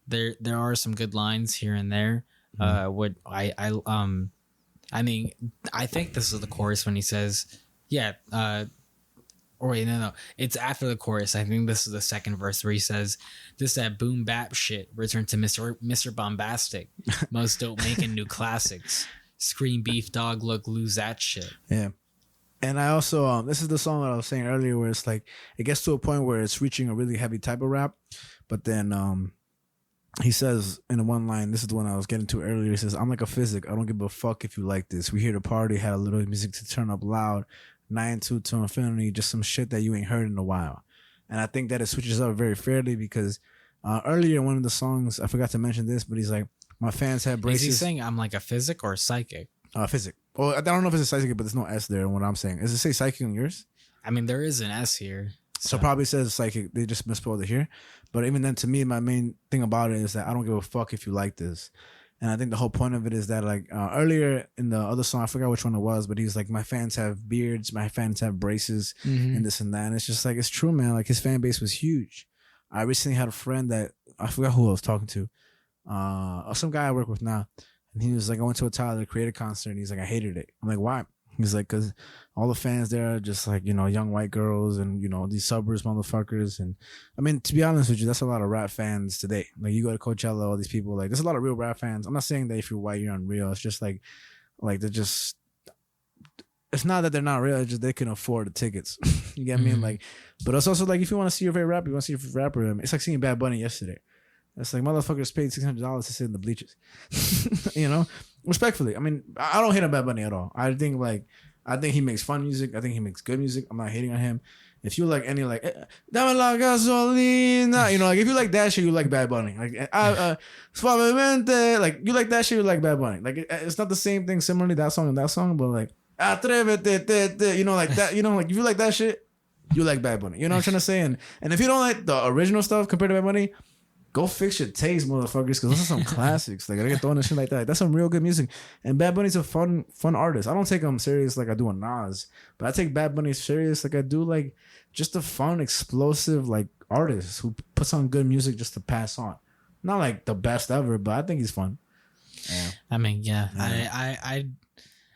There are some good lines here and there. I mean, I think this is the chorus when he says, or wait, no, it's after the chorus. I think this is the second verse where he says, "This that boom bap shit. Return to Mr. Bombastic. Most dope making new classics. Scream beef dog look lose that shit." Yeah. And I also this is the song that I was saying earlier where it's like it gets to a point where it's reaching a really heavy type of rap, but then he says in one line, this is the one I was getting to earlier. He says, "I'm like a physic. I don't give a fuck if you like this. We here to party, had a little music to turn up loud. 92 to infinity, just some shit that you ain't heard in a while." And I think that it switches up very fairly because earlier in one of the songs, I forgot to mention this, but he's like, "My fans have braces." Is he saying I'm like a physic or a psychic? Physic. Well, I don't know if it's a psychic, but there's no S there in what I'm saying. Does it say psychic on yours? I mean, there is an S here. So probably says psychic. They just misspelled it here. But even then, to me, my main thing about it is that I don't give a fuck if you like this. And I think the whole point of it is that, like, earlier in the other song, I forgot which one it was, but he's like, "My fans have beards, my fans have braces, and this and that." And it's just like, it's true, man. Like, his fan base was huge. I recently had a friend that, I forgot who I was talking to, some guy I work with now. And he was like, "I went to a Tyler, the Creator concert," and he's like, "I hated it." I'm like, "Why?" He's like, "Because all the fans there are just like, you know, young white girls and, you know, these suburbs motherfuckers." And I mean, to be honest with you, that's a lot of rap fans today. Like, you go to Coachella, all these people, like, there's a lot of real rap fans. I'm not saying that if you're white, you're unreal. It's just like they're just, it's not that they're not real. It's just they can afford the tickets. You get me? Like, but it's also like, if you want to see your favorite rapper, you want to see your favorite rapper. It's like seeing Bad Bunny yesterday. It's like, motherfuckers paid $600 to sit in the bleachers. You know? Respectfully. I mean, I don't hate on Bad Bunny at all. I think he makes fun music. I think he makes good music. I'm not hating on him. If you like any like Dame la gasolina, you know, like if you like that shit, you like Bad Bunny. Like suavemente, like you like that shit, you like Bad Bunny. Like it's not the same thing. Similarly, that song and that song, but like Atrévete, you know, like that. You know, like if you like that shit, you like Bad Bunny. You know what I'm trying to say? And if you don't like the original stuff compared to Bad Bunny, go fix your taste, motherfuckers, because those are some classics. Like I get throwing and shit like that. That's some real good music. And Bad Bunny's a fun artist. I don't take him serious like I do a Nas, but I take Bad Bunny serious like I do like just a fun, explosive like artist who puts on good music just to pass on. Not like the best ever, but I think he's fun. Yeah. I mean, yeah.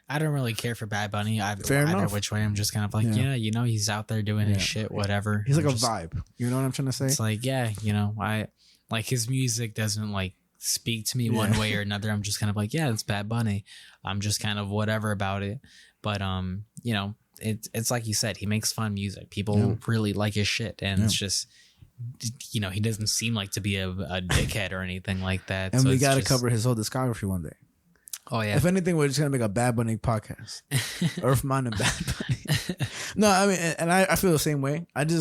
I don't really care for Bad Bunny. Fair enough. Which way. I'm just kind of like, yeah, you know, he's out there doing his shit, whatever. He's like a vibe. You know what I'm trying to say? It's like, yeah, you know, I like his music doesn't like speak to me one way or another. I'm just kind of like, yeah, it's Bad Bunny. I'm just kind of whatever about it. But you know, it's like you said, he makes fun music. People really like his shit, and it's just, you know, he doesn't seem like to be a dickhead or anything like that. And so we got to cover his whole discography one day. Oh yeah. If anything, we're just gonna make a Bad Bunny podcast. Earthman and Bad Bunny. No, I mean, and I feel the same way. I don't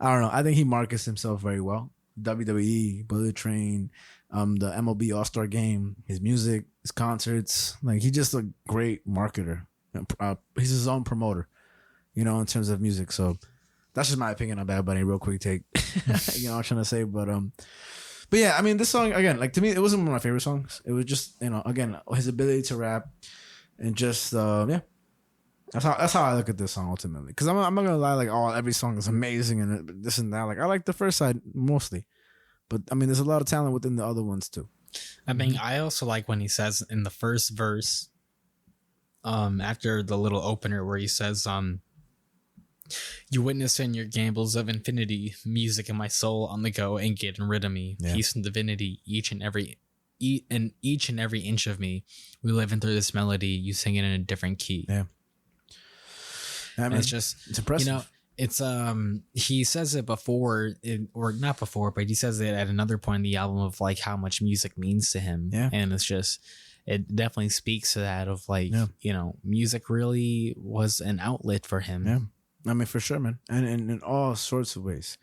know. I think he markets himself very well. WWE, Bullet Train, the MLB All-Star Game, his music, his concerts. Like he's just a great marketer. He's his own promoter, you know, in terms of music. So that's just my opinion on Bad Bunny. Real quick take. You know what I'm trying to say, but yeah, I mean, this song, again, like to me, it wasn't one of my favorite songs. It was just, you know, again, his ability to rap and just, yeah. That's how I look at this song ultimately. Because I'm not going to lie, like, oh, every song is amazing and this and that. Like, I like the first side mostly. But, I mean, there's a lot of talent within the other ones too. I mean, I also like when he says in the first verse, after the little opener where he says, you witness in your gambles of infinity, music in my soul on the go and getting rid of me. Yeah. Peace and divinity, each and every inch of me. We living through this melody. You sing it in a different key. Yeah, I mean, it's impressive. You know, it's he says it before, or not before, but he says it at another point in the album of like how much music means to him. Yeah, and it's just. It definitely speaks to that of like, you know, music really was an outlet for him. Yeah. I mean, for sure, man. And in all sorts of ways.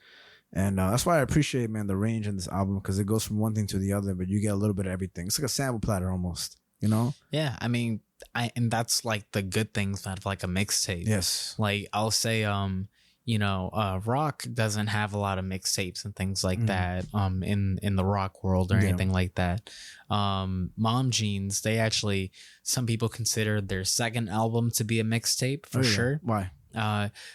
And that's why I appreciate, man, the range in this album, because it goes from one thing to the other, but you get a little bit of everything. It's like a sample platter almost, you know? Yeah. I mean, and that's like the good things out of like a mixtape. Yes. Like I'll say, you know, rock doesn't have a lot of mixtapes and things like that in the rock world or anything like that. Mom Jeans, they actually, some people consider their second album to be a mixtape for sure. Why?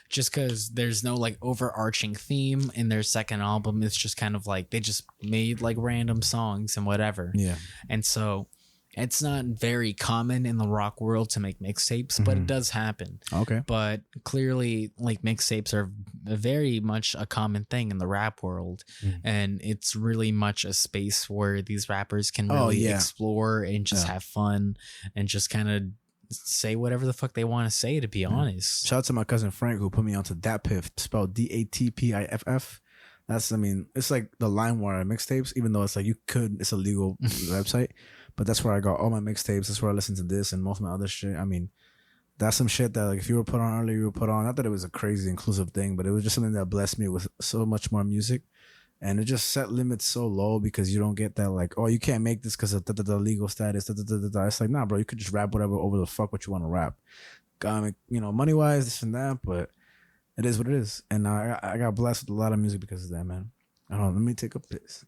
Just because there's no like overarching theme in their second album. It's just kind of like they just made like random songs and whatever. Yeah. And so it's not very common in the rock world to make mixtapes, but it does happen. Okay. But clearly, like mixtapes are very much a common thing in the rap world. And it's really much a space where these rappers can really explore and just have fun and just kind of say whatever the fuck they want to say, to be honest. Shout out to my cousin Frank who put me onto DatPiff, spelled DATPIFF. That's, I mean, it's like the LimeWire mixtapes, even though it's like it's a legal website, but that's where I got all my mixtapes. That's where I listen to this and most of my other shit. I mean, that's some shit that like if you were put on earlier, you were put on. Not that it was a crazy inclusive thing, but it was just something that blessed me with so much more music. And it just set limits so low because you don't get that like, oh, you can't make this because of the legal status. It's like, nah, bro, you could just rap whatever over the fuck what you want to rap. I mean, you know, money wise, this and that, but it is what it is. And I got blessed with a lot of music because of that, man. I don't know, let me take a piss.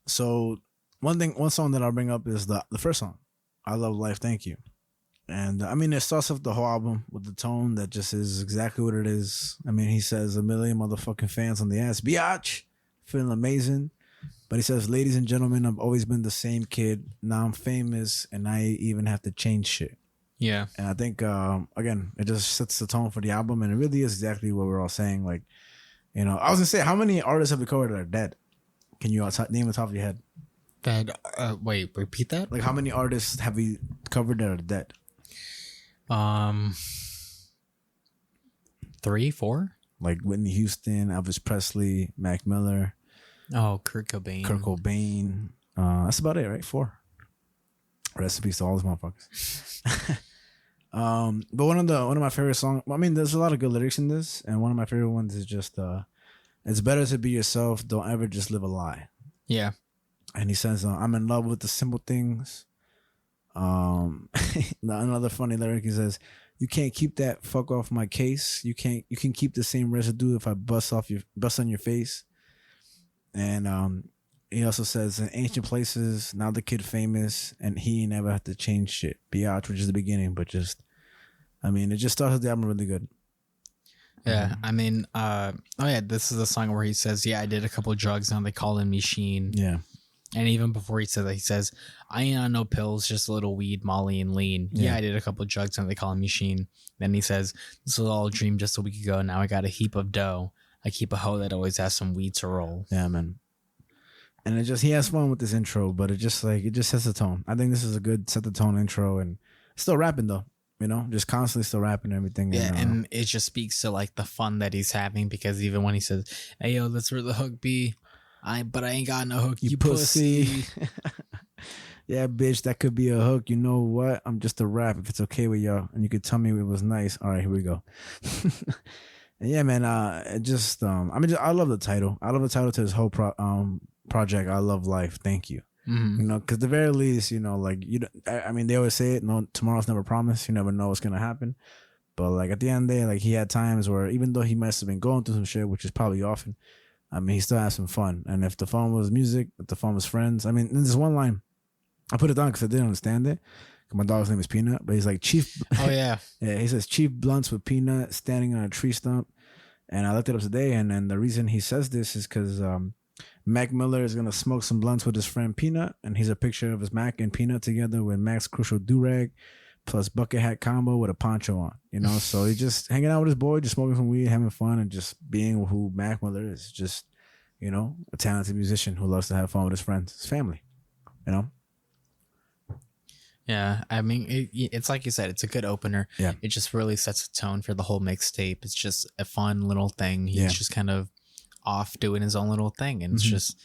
So one song that I'll bring up is the first song, I Love Life, Thank You. And I mean, it starts off the whole album with the tone that just is exactly what it is. I mean, he says 1 million motherfucking fans on the ass, biatch. Feeling amazing. But he says, ladies and gentlemen, I've always been the same kid. Now I'm famous and I even have to change shit. Yeah. And I think, again, it just sets the tone for the album. And it really is exactly what we're all saying. Like, you know, I was going to say, how many artists have we covered that are dead? Can you name the top of your head? That, wait, repeat that? Like, how many artists have we covered that are dead? 3, 4? Like Whitney Houston, Elvis Presley, Mac Miller. Oh, Kurt Cobain. That's about it, right? 4. Rest in peace to all those motherfuckers. But one of my favorite songs. I mean, there's a lot of good lyrics in this, and one of my favorite ones is just "It's better to be yourself. Don't ever just live a lie." Yeah. And he says, "I'm in love with the simple things." Another funny lyric. He says, "You can't keep that fuck off my case. You can keep the same residue if I bust on your face." And he also says, "In ancient places, now the kid famous, and he never had to change shit." Biatch, which is the beginning, but just, I mean, it just starts the album really good. Yeah, I mean, this is a song where he says, "Yeah, I did a couple of drugs, now they call me Sheen." Yeah. And even before he says that, he says, "I ain't on no pills, just a little weed, Molly, and lean. Yeah, I did a couple of drugs, and they call me Sheen." Then he says, "This was all a dream just a week ago. Now I got a heap of dough. I keep a hoe that always has some weed to roll." Yeah, man. And he has fun with this intro, but it just sets the tone. I think this is a good set the tone intro, and still rapping though, just constantly still rapping and everything. Yeah, and it just speaks to like the fun that he's having, because even when he says, "Hey yo, that's where the hook be. But I ain't got no hook, you pussy." Yeah, bitch, that could be a hook. You know what? I'm just a rap. If it's okay with y'all, and you could tell me it was nice. All right, here we go. And yeah, man. It just I love the title. I love the title to this whole project. I love life. Thank you. Mm-hmm. Because the very least, like I mean, they always say it. No, tomorrow's never promised. You never know what's gonna happen. But like at the end of the day, like he had times where even though he must have been going through some shit, which is probably often, I mean, he still has some fun. And if the fun was music, if the fun was friends, I mean, there's one line. I put it down because I didn't understand it. My dog's name is Peanut, but he's like Chief. Oh, yeah. Yeah, he says Chief Blunts with Peanut standing on a tree stump. And I looked it up today, and then the reason he says this is because Mac Miller is going to smoke some blunts with his friend Peanut, and he's a picture of his Mac and Peanut together with Mac's crucial do-rag plus bucket hat combo with a poncho on, So he's just hanging out with his boy, just smoking some weed, having fun, and just being who Mac Miller is. Just, a talented musician who loves to have fun with his friends, his family, Yeah, I mean, it's like you said, it's a good opener. Yeah. It just really sets a tone for the whole mixtape. It's just a fun little thing. He's just kind of off doing his own little thing, and it's just,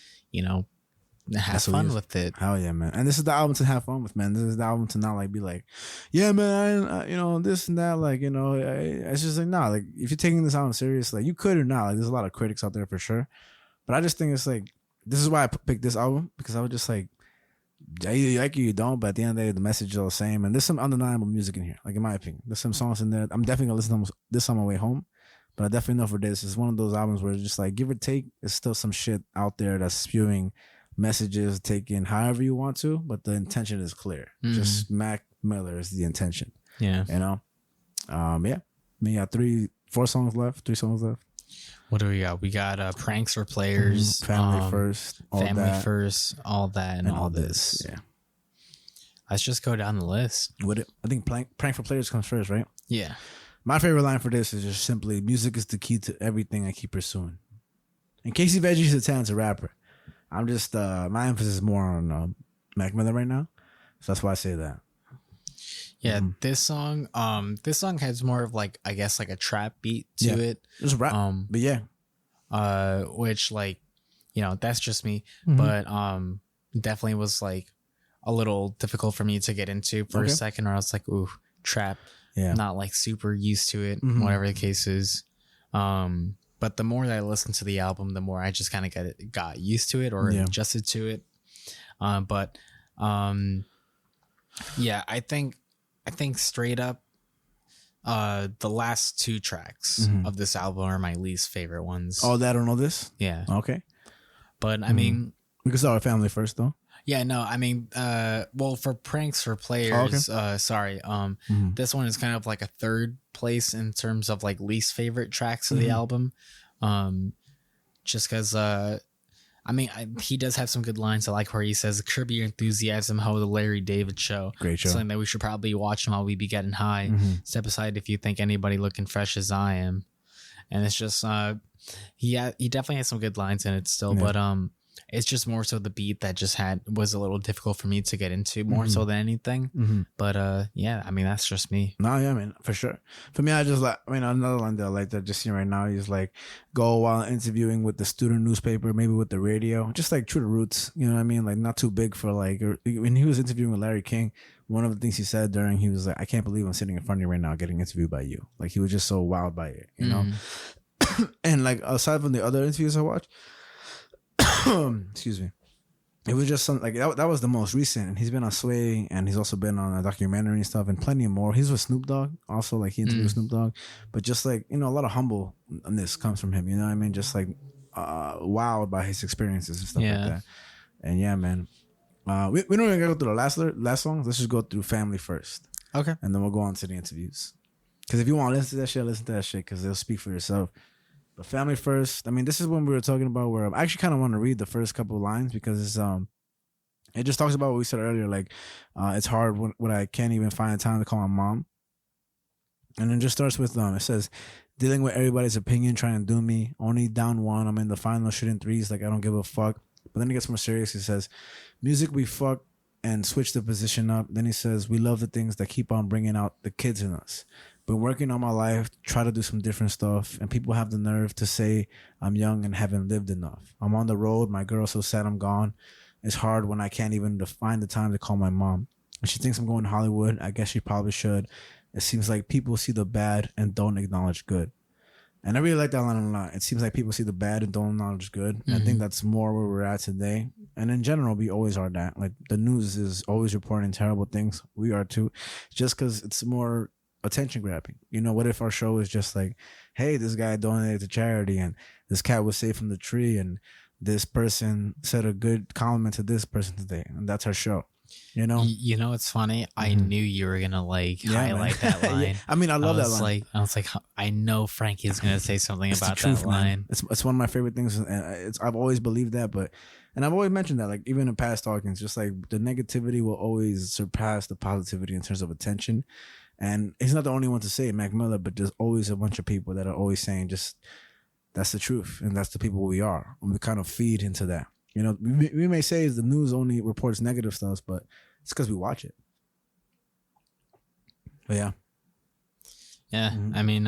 have fun with it. Hell yeah, man. And this is the album to have fun with, man. This is the album to not like be like, yeah, man, this and that, like, it's just like, nah, like if you're taking this album serious, like you could or not, like there's a lot of critics out there for sure. But I just think it's like, this is why I picked this album, because I was just like, you like it, you don't, but at the end of the day, the message is all the same. And there's some undeniable music in here, like in my opinion. There's some songs in there. I'm definitely gonna listen to this on my way home, but I definitely know for this, it's one of those albums where it's just like, give or take, there's still some shit out there that's spewing messages, taken however you want to, but the intention is clear. Just Mac Miller is the intention. Yeah. Yeah. We got 3 songs left. What do we got? We got Pranks for Players, Family First, All That, and All This. Yeah. Let's just go down the list. I think Prank for Players comes first, right? Yeah. My favorite line for this is just simply, music is the key to everything I keep pursuing. And Casey Veggie's a talented rapper. I'm just, my emphasis is more on Mac Miller right now. So that's why I say that. Yeah, this song has more of like, I guess, like a trap beat to it. It's a rap, but yeah. Which like, that's just me. But definitely was like a little difficult for me to get into for a second, where I was like, ooh, trap. Yeah. Not like super used to it, whatever the case is. But the more that I listened to the album, the more I just kind of got used to it or adjusted to it. Yeah, I think straight up, the last 2 tracks of this album are my least favorite ones. Oh, that I don't know this? Yeah. Okay. But I mean, we can start with Family First though. Yeah, no, I mean, well, for Pranks for Players, this one is kind of like a third place in terms of like least favorite tracks of the album. Just because, I mean, he does have some good lines. I like where he says, "Curb your enthusiasm, ho, the Larry David show." Great show. Something that we should probably watch while we be getting high. Step aside if you think anybody looking fresh as I am. And it's just, he definitely has some good lines in it still, but It's just more so the beat that just was a little difficult for me to get into more so than anything. But yeah, I mean, that's just me. No, yeah, man, for sure. For me, I just like, I mean, another line that I like that just seeing right now is like, go while interviewing with the student newspaper, maybe with the radio, just like true to roots. You know what I mean? Like not too big for like, when he was interviewing with Larry King, one of the things he said during, he was like, I can't believe I'm sitting in front of you right now getting interviewed by you. Like he was just so wowed by it, you know? And like, aside from the other interviews I watched, excuse me, it was just something like that was the most recent. And he's been on Sway, and he's also been on a documentary and stuff, and plenty more. He's with Snoop Dogg also, like he interviewed Snoop Dogg, but just like, you know, a lot of humbleness comes from him, you know what I mean? Just like wowed by his experiences and stuff like that. And yeah, man, we don't even go through the last songs. Let's just go through Family first, Okay. and then we'll go on to the interviews. Because if you want to listen to that shit because they'll speak for yourself. But Family first, I mean, this is when we were talking about where I actually kind of want to read the first couple of lines because it's it just talks about what we said earlier, like it's hard when I can't even find time to call my mom. And then just starts with it says, dealing with everybody's opinion, trying to do me, only down one, I'm in the final, shooting threes, like I don't give a fuck. But then it gets more serious. He says, music we fuck and switch the position up. Then he says, we love the things that keep on bringing out the kids in us. Been working on my life, try to do some different stuff, and people have the nerve to say I'm young and haven't lived enough. I'm on the road, my girl's so sad I'm gone. It's hard when I can't even find the time to call my mom. And she thinks I'm going to Hollywood. I guess she probably should. It seems like people see the bad and don't acknowledge good. And I really like that line a lot. It seems like people see the bad and don't acknowledge good. I think that's more where we're at today. And in general, we always are that. Like the news is always reporting terrible things. We are too. Just because it's more attention grabbing. You know, what if our show is just like, hey, this guy donated to charity and this cat was saved from the tree and this person said a good compliment to this person today, and that's our show. You know, it's funny. I knew you were gonna highlight that line. Yeah. I mean, I love that line. I was like, I know Franky's gonna say something it's about the truth, that line. Man. It's one of my favorite things, and I've always believed that. And I've always mentioned that, like even in past talkings, just like the negativity will always surpass the positivity in terms of attention. And he's not the only one to say it, Mac Miller, but there's always a bunch of people that are always saying just that's the truth, and that's the people we are. And we kind of feed into that. You know, we may say the news only reports negative stuff, but it's because we watch it. But yeah. Yeah, I mean,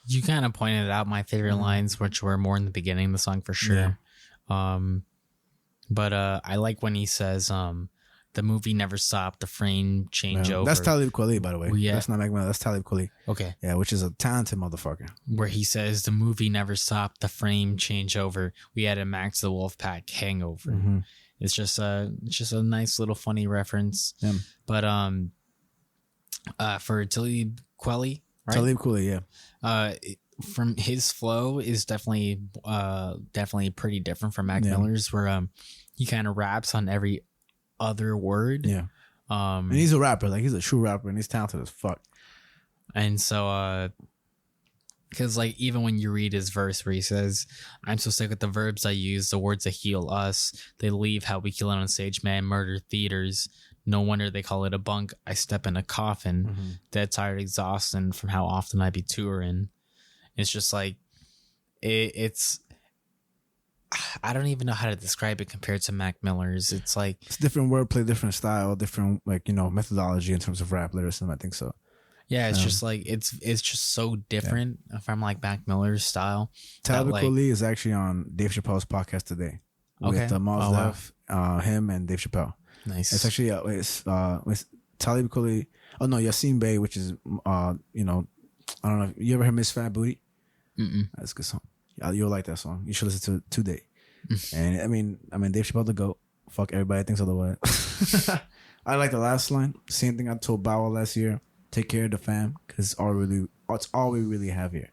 you kind of pointed out my favorite lines, which were more in the beginning of the song for sure. Yeah. But I like when he says, the movie never stopped, the frame change over. That's Talib Kweli, by the way. Well, yeah. That's not Mac Miller, that's Talib Kweli. Okay. Yeah, which is a talented motherfucker. Where he says, the movie never stopped, the frame change over. We had a Max the Wolfpack hangover. It's just a nice little funny reference. Yeah. But for Talib Kweli, right? Talib Kweli, yeah. From his flow is definitely pretty different from Mac Miller's, where he kind of raps on every other word. Yeah. And he's a rapper, like he's a true rapper, and he's talented as fuck. And so because like even when you read his verse where he says, I'm so sick with the verbs I use, the words that heal us, they leave how we kill it on stage, man, murder theaters, no wonder they call it a bunk, I step in a coffin, dead tired exhausted from how often I be touring. It's just like it's I don't even know how to describe it compared to Mac Miller's. It's like it's different wordplay, different style, different methodology in terms of rap lyricism. I think so. Yeah, it's just like it's just so different from like Mac Miller's style. Talib Kweli is actually on Dave Chappelle's podcast today. With Mos Def, him and Dave Chappelle. Nice. It's actually it's Talib Kweli. Oh no, Yasin Bey, which is I don't know. You ever heard Miss Fat Booty? That's a good song. You'll like that song. You should listen to it today. And I mean, Dave Chappelle the GOAT. Fuck everybody thinks otherwise. I like the last line. Same thing I told Bow Wow last year. Take care of the fam, because it's all we really have here.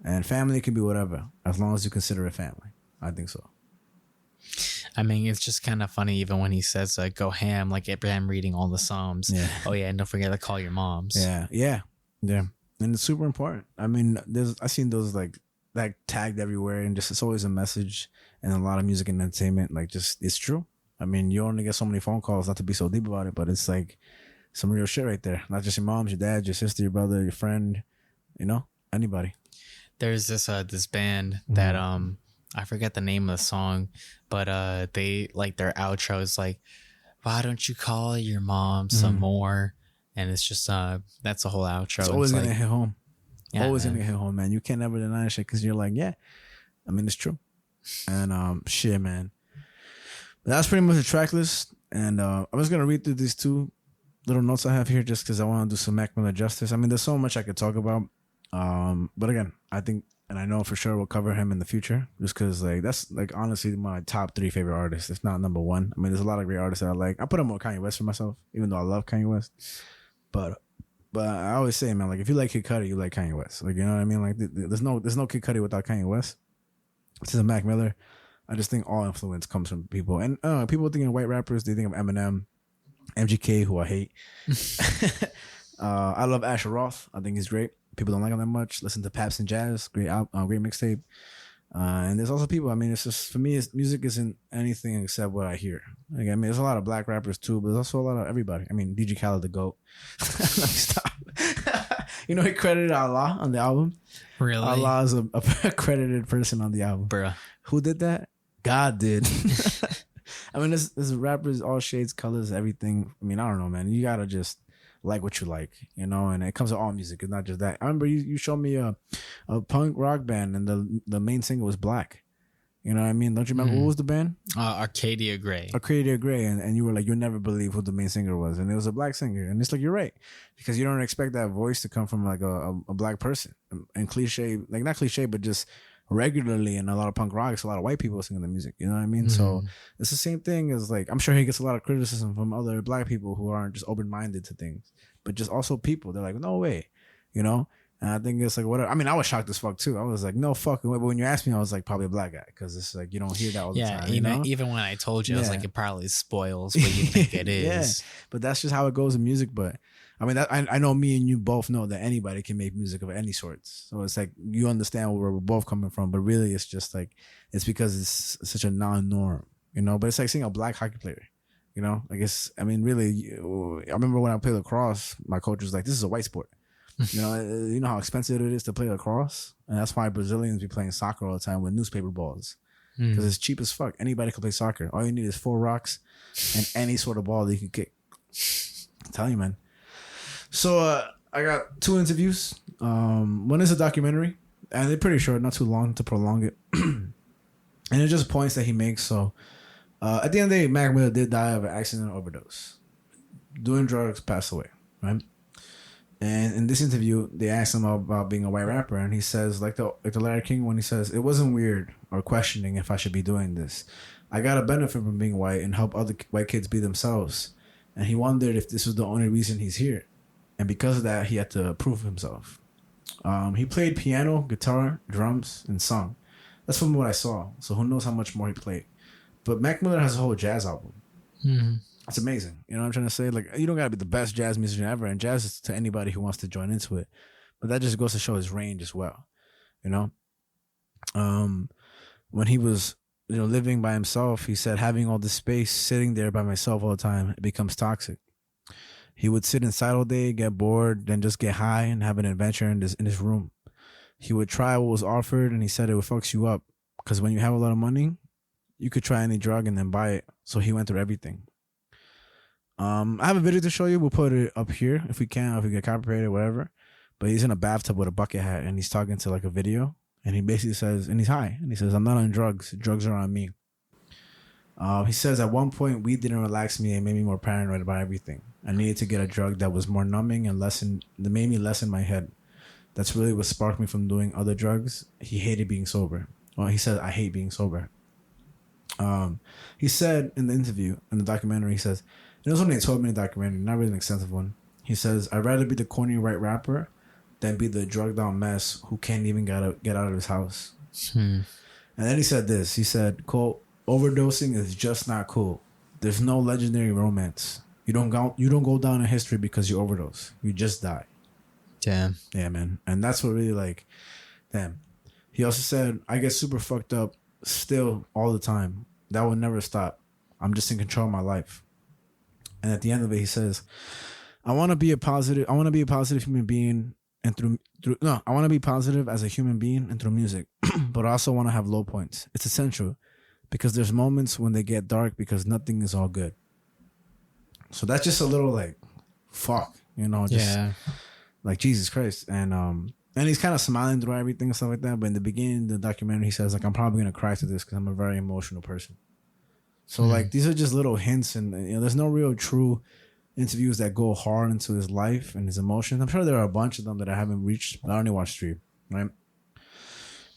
And family can be whatever, as long as you consider it family. I think so. I mean, it's just kind of funny even when he says go ham, like Abraham reading all the Psalms. Yeah. Oh yeah, and don't forget to call your moms. Yeah. And it's super important. I mean, I've seen those like tagged everywhere, and just it's always a message, and a lot of music and entertainment. Like, just it's true. I mean, you only get so many phone calls, not to be so deep about it, but it's like some real shit right there. Not just your mom, your dad, your sister, your brother, your friend, anybody. There's this band that I forget the name of the song, but they like their outro is like, why don't you call your mom some more? And it's just that's the whole outro. It's always like, gonna hit home. Yeah, always man. gonna hit home, man. You can't ever deny that shit because you're like, yeah. I mean, it's true. And shit, man. But that's pretty much the track list. And I'm just gonna read through these two little notes I have here just because I want to do some Mac Miller justice. I mean, there's so much I could talk about. But again, I think, and I know for sure we'll cover him in the future just because like that's like honestly my top 3 favorite artists. If not number 1. I mean, there's a lot of great artists that I like. I put him on Kanye West for myself, even though I love Kanye West. But I always say, man, like if you like Kid Cudi, you like Kanye West. Like, you know what I mean? Like there's no Kid Cudi without Kanye West. This is a Mac Miller. I just think all influence comes from people. And people thinking of white rappers, they think of Eminem, MGK, who I hate. I love Asher Roth. I think he's great. People don't like him that much. Listen to Paps and Jazz. Great great mixtape. And there's also people, I mean, it's just, for me, music isn't anything except what I hear. Like, I mean, there's a lot of black rappers too, but there's also a lot of everybody. I mean, DJ Khaled, the GOAT. Let me stop. You know, he credited Allah on the album. Really? Allah is a credited person on the album. Bruh. Who did that? God did. I mean, there's rappers, all shades, colors, everything. I mean, I don't know, man. You gotta just like what you like, you know, and it comes to all music. It's not just that. I remember you showed me a punk rock band and the main singer was black. You know what I mean? Don't you remember what was the band? Arcadia Gray. Arcadia Gray, and you were like, you'll never believe who the main singer was, and it was a black singer, and it's like, you're right, because you don't expect that voice to come from like a black person, and cliche, like not cliche, but just regularly in a lot of punk rock, it's a lot of white people singing the music, you know what I mean? So it's the same thing as like, I'm sure he gets a lot of criticism from other black people who aren't just open-minded to things, but just also people, they're like, no way, you know? And I think it's like, whatever. I mean, I was shocked as fuck too. I was like, no fucking way. But when you asked me, I was like, probably a black guy, because it's like, you don't hear that all the time. Yeah, even when I told you, I was like, it probably spoils what you think it is. Yeah, but that's just how it goes in music. But I mean, I know me and you both know that anybody can make music of any sorts. So it's like, you understand where we're both coming from. But really, it's just like, it's because it's such a non-norm, you know? But it's like seeing a black hockey player, you know? Like, it's, I mean, really, I remember when I played lacrosse, my coach was like, this is a white sport. You know how expensive it is to play lacrosse, and that's why Brazilians be playing soccer all the time with newspaper balls, because it's cheap as fuck. Anybody can play soccer. All you need is 4 rocks and any sort of ball that you can kick. I'm telling you, man. So I got 2 interviews. One is a documentary, and they're pretty short, not too long to prolong it, and it's just points that he makes. So at the end of the day, Mac Miller did die of an accident or overdose. Doing drugs, passed away, right? And in this interview, they asked him about being a white rapper, and he says, like the Larry King one, he says, it wasn't weird or questioning if I should be doing this. I got a benefit from being white and help other white kids be themselves. And he wondered if this was the only reason he's here. And because of that, he had to prove himself. He played piano, guitar, drums, and sung. That's from what I saw. So who knows how much more he played. But Mac Miller has a whole jazz album. Mm-hmm. It's amazing. You know what I'm trying to say? Like, you don't got to be the best jazz musician ever. And jazz is to anybody who wants to join into it. But that just goes to show his range as well. You know? When he was, living by himself, he said, having all this space, sitting there by myself all the time, it becomes toxic. He would sit inside all day, get bored, then just get high and have an adventure in his room. He would try what was offered, and he said it would fucks you up. Because when you have a lot of money, you could try any drug and then buy it. So he went through everything. I have a video to show you. We'll put it up here if we can, if we get copyrighted, whatever. But he's in a bathtub with a bucket hat, and he's talking to like a video. And he basically says, and he's high, and he says, I'm not on drugs. Drugs are on me. He says, at one point, weed didn't relax me and made me more paranoid about everything. I needed to get a drug that was more numbing and that made me lessen my head. That's really what sparked me from doing other drugs. He hated being sober. Well, he said, I hate being sober. He said in the interview, in the documentary, he says, it was only a 12-minute documentary, not really an extensive one. He says, I'd rather be the corny white rapper than be the drugged out mess who can't even get out of his house. And then he said this. He said, quote, overdosing is just not cool. There's no legendary romance. You don't go down in history because you overdose. You just die. Damn. Yeah, man. And that's what really like, damn. He also said, I get super fucked up still all the time. That will never stop. I'm just in control of my life. And at the end of it, he says, I want to be a positive human being and through no, I want to be positive as a human being and through music, but I also want to have low points. It's essential because there's moments when they get dark because nothing is all good. So that's just a little like, fuck, you know, just like Jesus Christ. And he's kind of smiling through everything and stuff like that. But in the beginning of the documentary, he says like, I'm probably gonna cry to this because I'm a very emotional person. So like these are just little hints, and you know, there's no real true interviews that go hard into his life and his emotions. I'm sure there are a bunch of them that I haven't reached, but I only watched 3, right?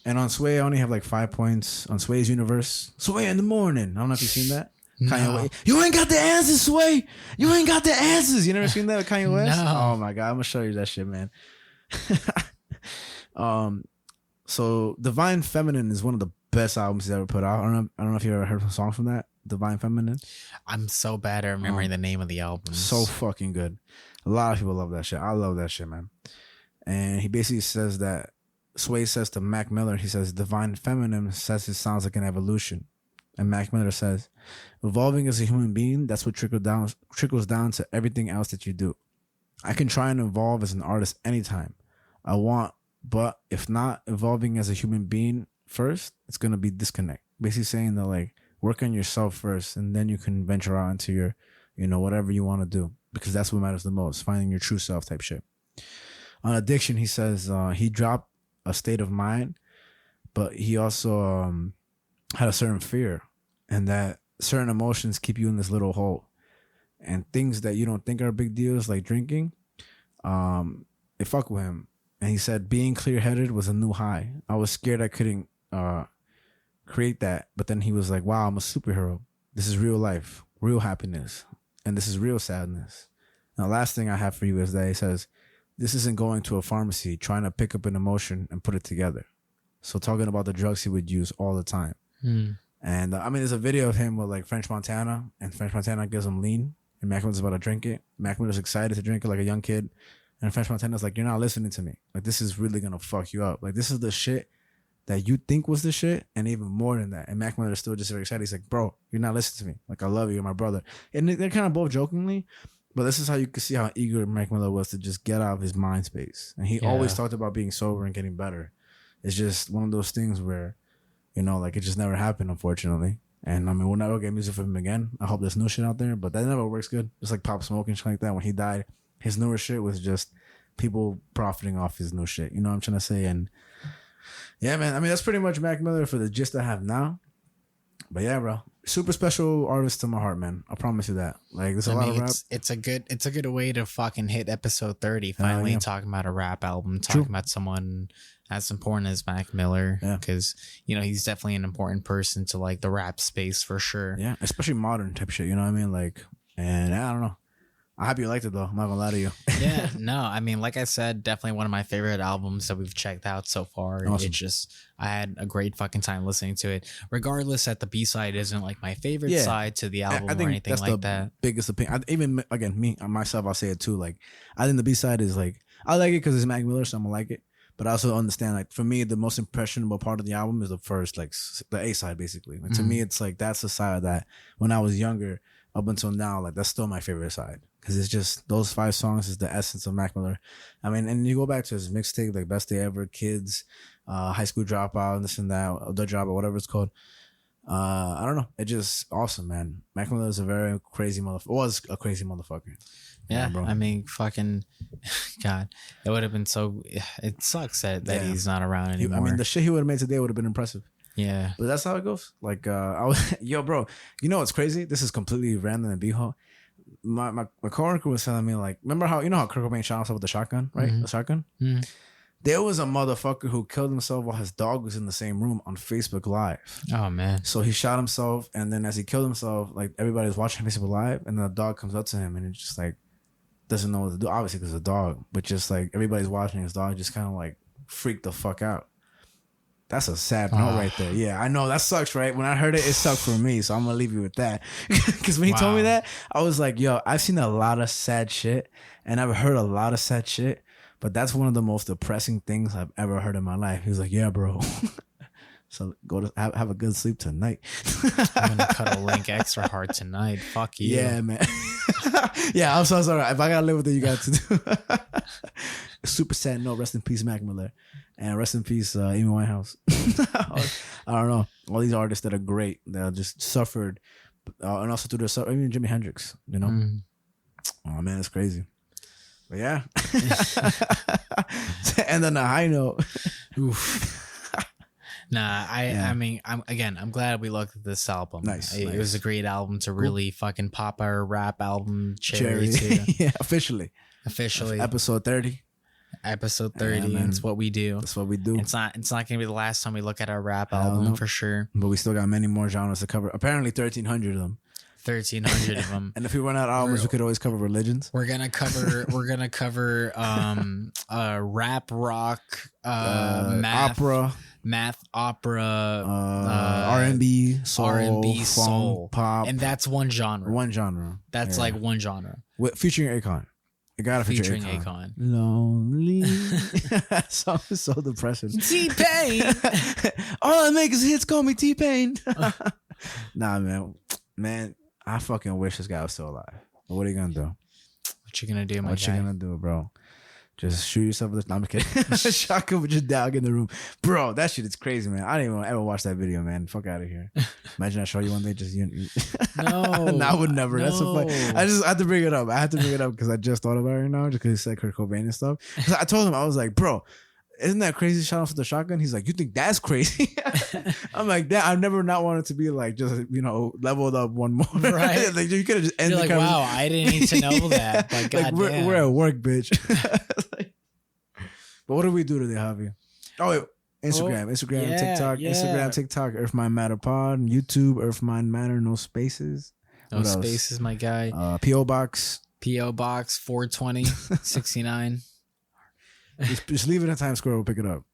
And on Sway, I only have like 5 points. On Sway's universe, Sway in the morning. I don't know if you've seen that. No. Kanye West. You ain't got the answers, Sway. You ain't got the answers. You never seen that with Kanye West? No. Oh my God, I'm gonna show you that shit, man. So Divine Feminine is one of the best albums he's ever put out. I don't know if you ever heard a song from that. Divine Feminine. I'm so bad at remembering the name of the album. So fucking good. A lot of people love that shit. I love that shit, man. And he basically says that Sway says to Mac Miller, he says Divine Feminine says it sounds like an evolution. And Mac Miller says, evolving as a human being, that's what trickles down to everything else that you do. I can try and evolve as an artist anytime I want, but if not evolving as a human being first, it's gonna be disconnect. Basically saying that like work on yourself first, and then you can venture out into your, you know, whatever you want to do, because that's what matters the most, finding your true self type shit. On addiction, he says he dropped a state of mind, but he also had a certain fear, and that certain emotions keep you in this little hole, and things that you don't think are big deals like drinking, they fuck with him. And he said being clear-headed was a new high. I was scared I couldn't create that, but then he was like, wow, I'm a superhero. This is real life, real happiness, and this is real sadness. Now, last thing I have for you is that he says, this isn't going to a pharmacy trying to pick up an emotion and put it together. So talking about the drugs he would use all the time. And I mean, there's a video of him with like French Montana, and French Montana gives him lean, and Mac Miller's about to drink it. Mac Miller's excited to drink it like a young kid, and French Montana's like, you're not listening to me. Like, this is really gonna fuck you up. Like, this is the shit that you think was the shit, and even more than that. And Mac Miller's still just very excited. He's like, bro, you're not listening to me. Like, I love you, you're my brother. And they're kind of both jokingly, but this is how you can see how eager Mac Miller was to just get out of his mind space. And he always talked about being sober and getting better. It's just one of those things where, you know, like, it just never happened, unfortunately. And I mean, we'll never get music from him again. I hope there's new shit out there, but that never works good. Just like Pop Smoke and shit like that. When he died, his newer shit was just people profiting off his new shit. You know what I'm trying to say? And yeah, man. I mean, that's pretty much Mac Miller for the gist I have now. But yeah, bro, super special artist to my heart, man. I promise you that. Like, there's a lot of rap. It's a good way to fucking hit episode 30. Finally, talking about a rap album, talking about someone as important as Mac Miller, because you know he's definitely an important person to like the rap space for sure. Yeah, especially modern type shit. You know what I mean? Like, and I don't know. I hope you liked it though. I'm not gonna lie to you. Yeah, no, I mean, like I said, definitely one of my favorite albums that we've checked out so far. Awesome. It just, I had a great fucking time listening to it. Regardless that the B-side isn't like my favorite side to the album I think or anything that's like the that. biggest opinion. Even again, me myself, I'll say it too. Like, I think the B-side is like, I like it because it's Mac Miller, so I'm gonna like it. But I also understand, like, for me, the most impressionable part of the album is the first, like, the A side, basically. Like, to me, it's like that's the side that when I was younger, up until now, like, that's still my favorite side. Because it's just, those 5 songs is the essence of Mac Miller. I mean, and you go back to his mixtape, like Best Day Ever, Kids, High School Dropout, and this and that, The Dropout, whatever it's called. I don't know. It's just awesome, man. Mac Miller is a very crazy motherfucker. Was a crazy motherfucker. Yeah, bro. I mean, fucking, God, it would have been so. It sucks that he's not around anymore. I mean, the shit he would have made today would have been impressive. Yeah, but that's how it goes. Like, I was, yo, bro, you know what's crazy? This is completely random and b-hole. My coworker was telling me, like, remember how, you know how Kurt Cobain shot himself with the shotgun, right? The shotgun. There was a motherfucker who killed himself while his dog was in the same room on Facebook Live. Oh man! So he shot himself, and then as he killed himself, like, everybody's watching Facebook Live, and then the dog comes up to him, and it's just like, doesn't know what to do, obviously because it's a dog, but just like everybody's watching, his dog just kind of like freaked the fuck out. That's a sad note right there. Yeah, I know that sucks, right? When I heard it sucked for me, so I'm gonna leave you with that. Because when he told me that, I was like, yo, I've seen a lot of sad shit, and I've heard a lot of sad shit, but that's one of the most depressing things I've ever heard in my life. He was like, yeah, bro. So go to have a good sleep tonight. I'm gonna cut a link extra hard tonight. Fuck you. Yeah, man. Yeah, I'm so sorry. If I gotta live with it, you got to do. Super sad. No, rest in peace, Mac Miller, and rest in peace, Amy Winehouse. I don't know. All these artists that are great that just suffered, and also through their even Jimi Hendrix. You know, oh man, it's crazy. But yeah, and then a high note. Oof. Nah, I mean, I'm glad we looked at this album. Nice. It was a great album to really fucking pop our rap album cherry to. Yeah, officially. Episode 30. Episode 30. Yeah, it's what we do. That's what we do. It's not gonna be the last time we look at our rap album for sure. But we still got many more genres to cover. Apparently 1,300 of them. 1,300 of them. And if we run out of albums, we could always cover religions. We're gonna cover rap, rock, math, opera, R&B, soul, pop, and that's one genre. That's like one genre. Featuring Akon. It got to feature Akon. Lonely. Song is so depressing. T-Pain. All I make is hits. Call me T-Pain. Nah, man. I fucking wish this guy was still alive. But what are you gonna do? What you gonna do, my guy? What you gonna do, bro? Just shoot yourself with this. No, I'm kidding. Shotgun with just dog in the room. Bro, that shit is crazy, man. I didn't even ever watch that video, man. Fuck out of here. Imagine I show you one day just you. No. No, I would never. No. That's so funny. I had to bring it up. I had to bring it up because I just thought about it right now, just because he said Kurt Cobain and stuff. Because I told him, I was like, bro, isn't that crazy shot off with the shotgun? He's like, you think that's crazy? I'm like, that I've never not wanted to be like, just, leveled up one more. Right. Like, you could have just ended You're like, wow, I didn't need to know that. Like, like we're at work, bitch. But what do we do today, Javi? Oh, wait. Instagram, TikTok, Instagram, TikTok, Earth Mind Matter Pod, YouTube, Earth Mind Matter, no spaces. No spaces, my guy. P.O. Box 420 69. Just leave it in Times Square. We'll pick it up.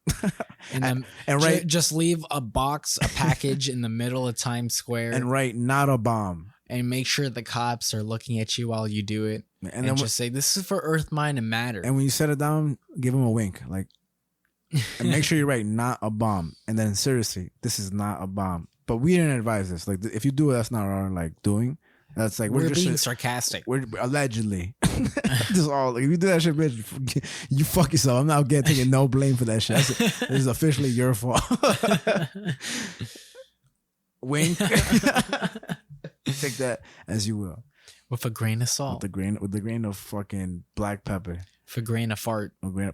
And write, just leave a package in the middle of Times Square, and write "not a bomb." And make sure the cops are looking at you while you do it, and then just say, "This is for Earth, Mind, and Matter." And when you set it down, give them a wink, like, and make sure you write "not a bomb," and then seriously, this is not a bomb. But we didn't advise this. Like, if you do it, that's not our doing. That's like we're just being sarcastic. We're allegedly. Just all if you do that shit, bitch, you fuck yourself. I'm not taking no blame for that shit. This is officially your fault. Wink. Take that as you will. With a grain of salt. With the grain of fucking black pepper. With a grain of fart. Yeah,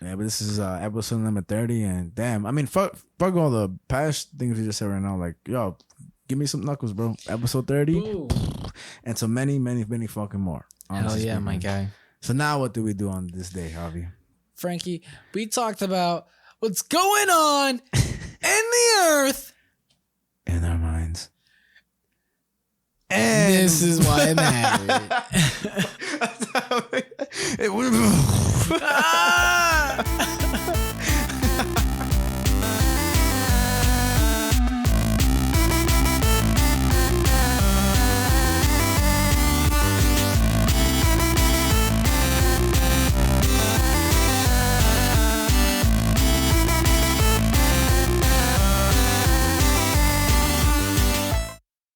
but this is episode number 30, and damn, I mean, fuck all the past things we just said right now. Like, yo, give me some knuckles, bro. Episode 30. Ooh. And so many, many, many fucking more. Hell yeah, my guy. So now what do we do on this day, Javi? Frankie, we talked about what's going on in the earth. In our minds. And this is why it mattered.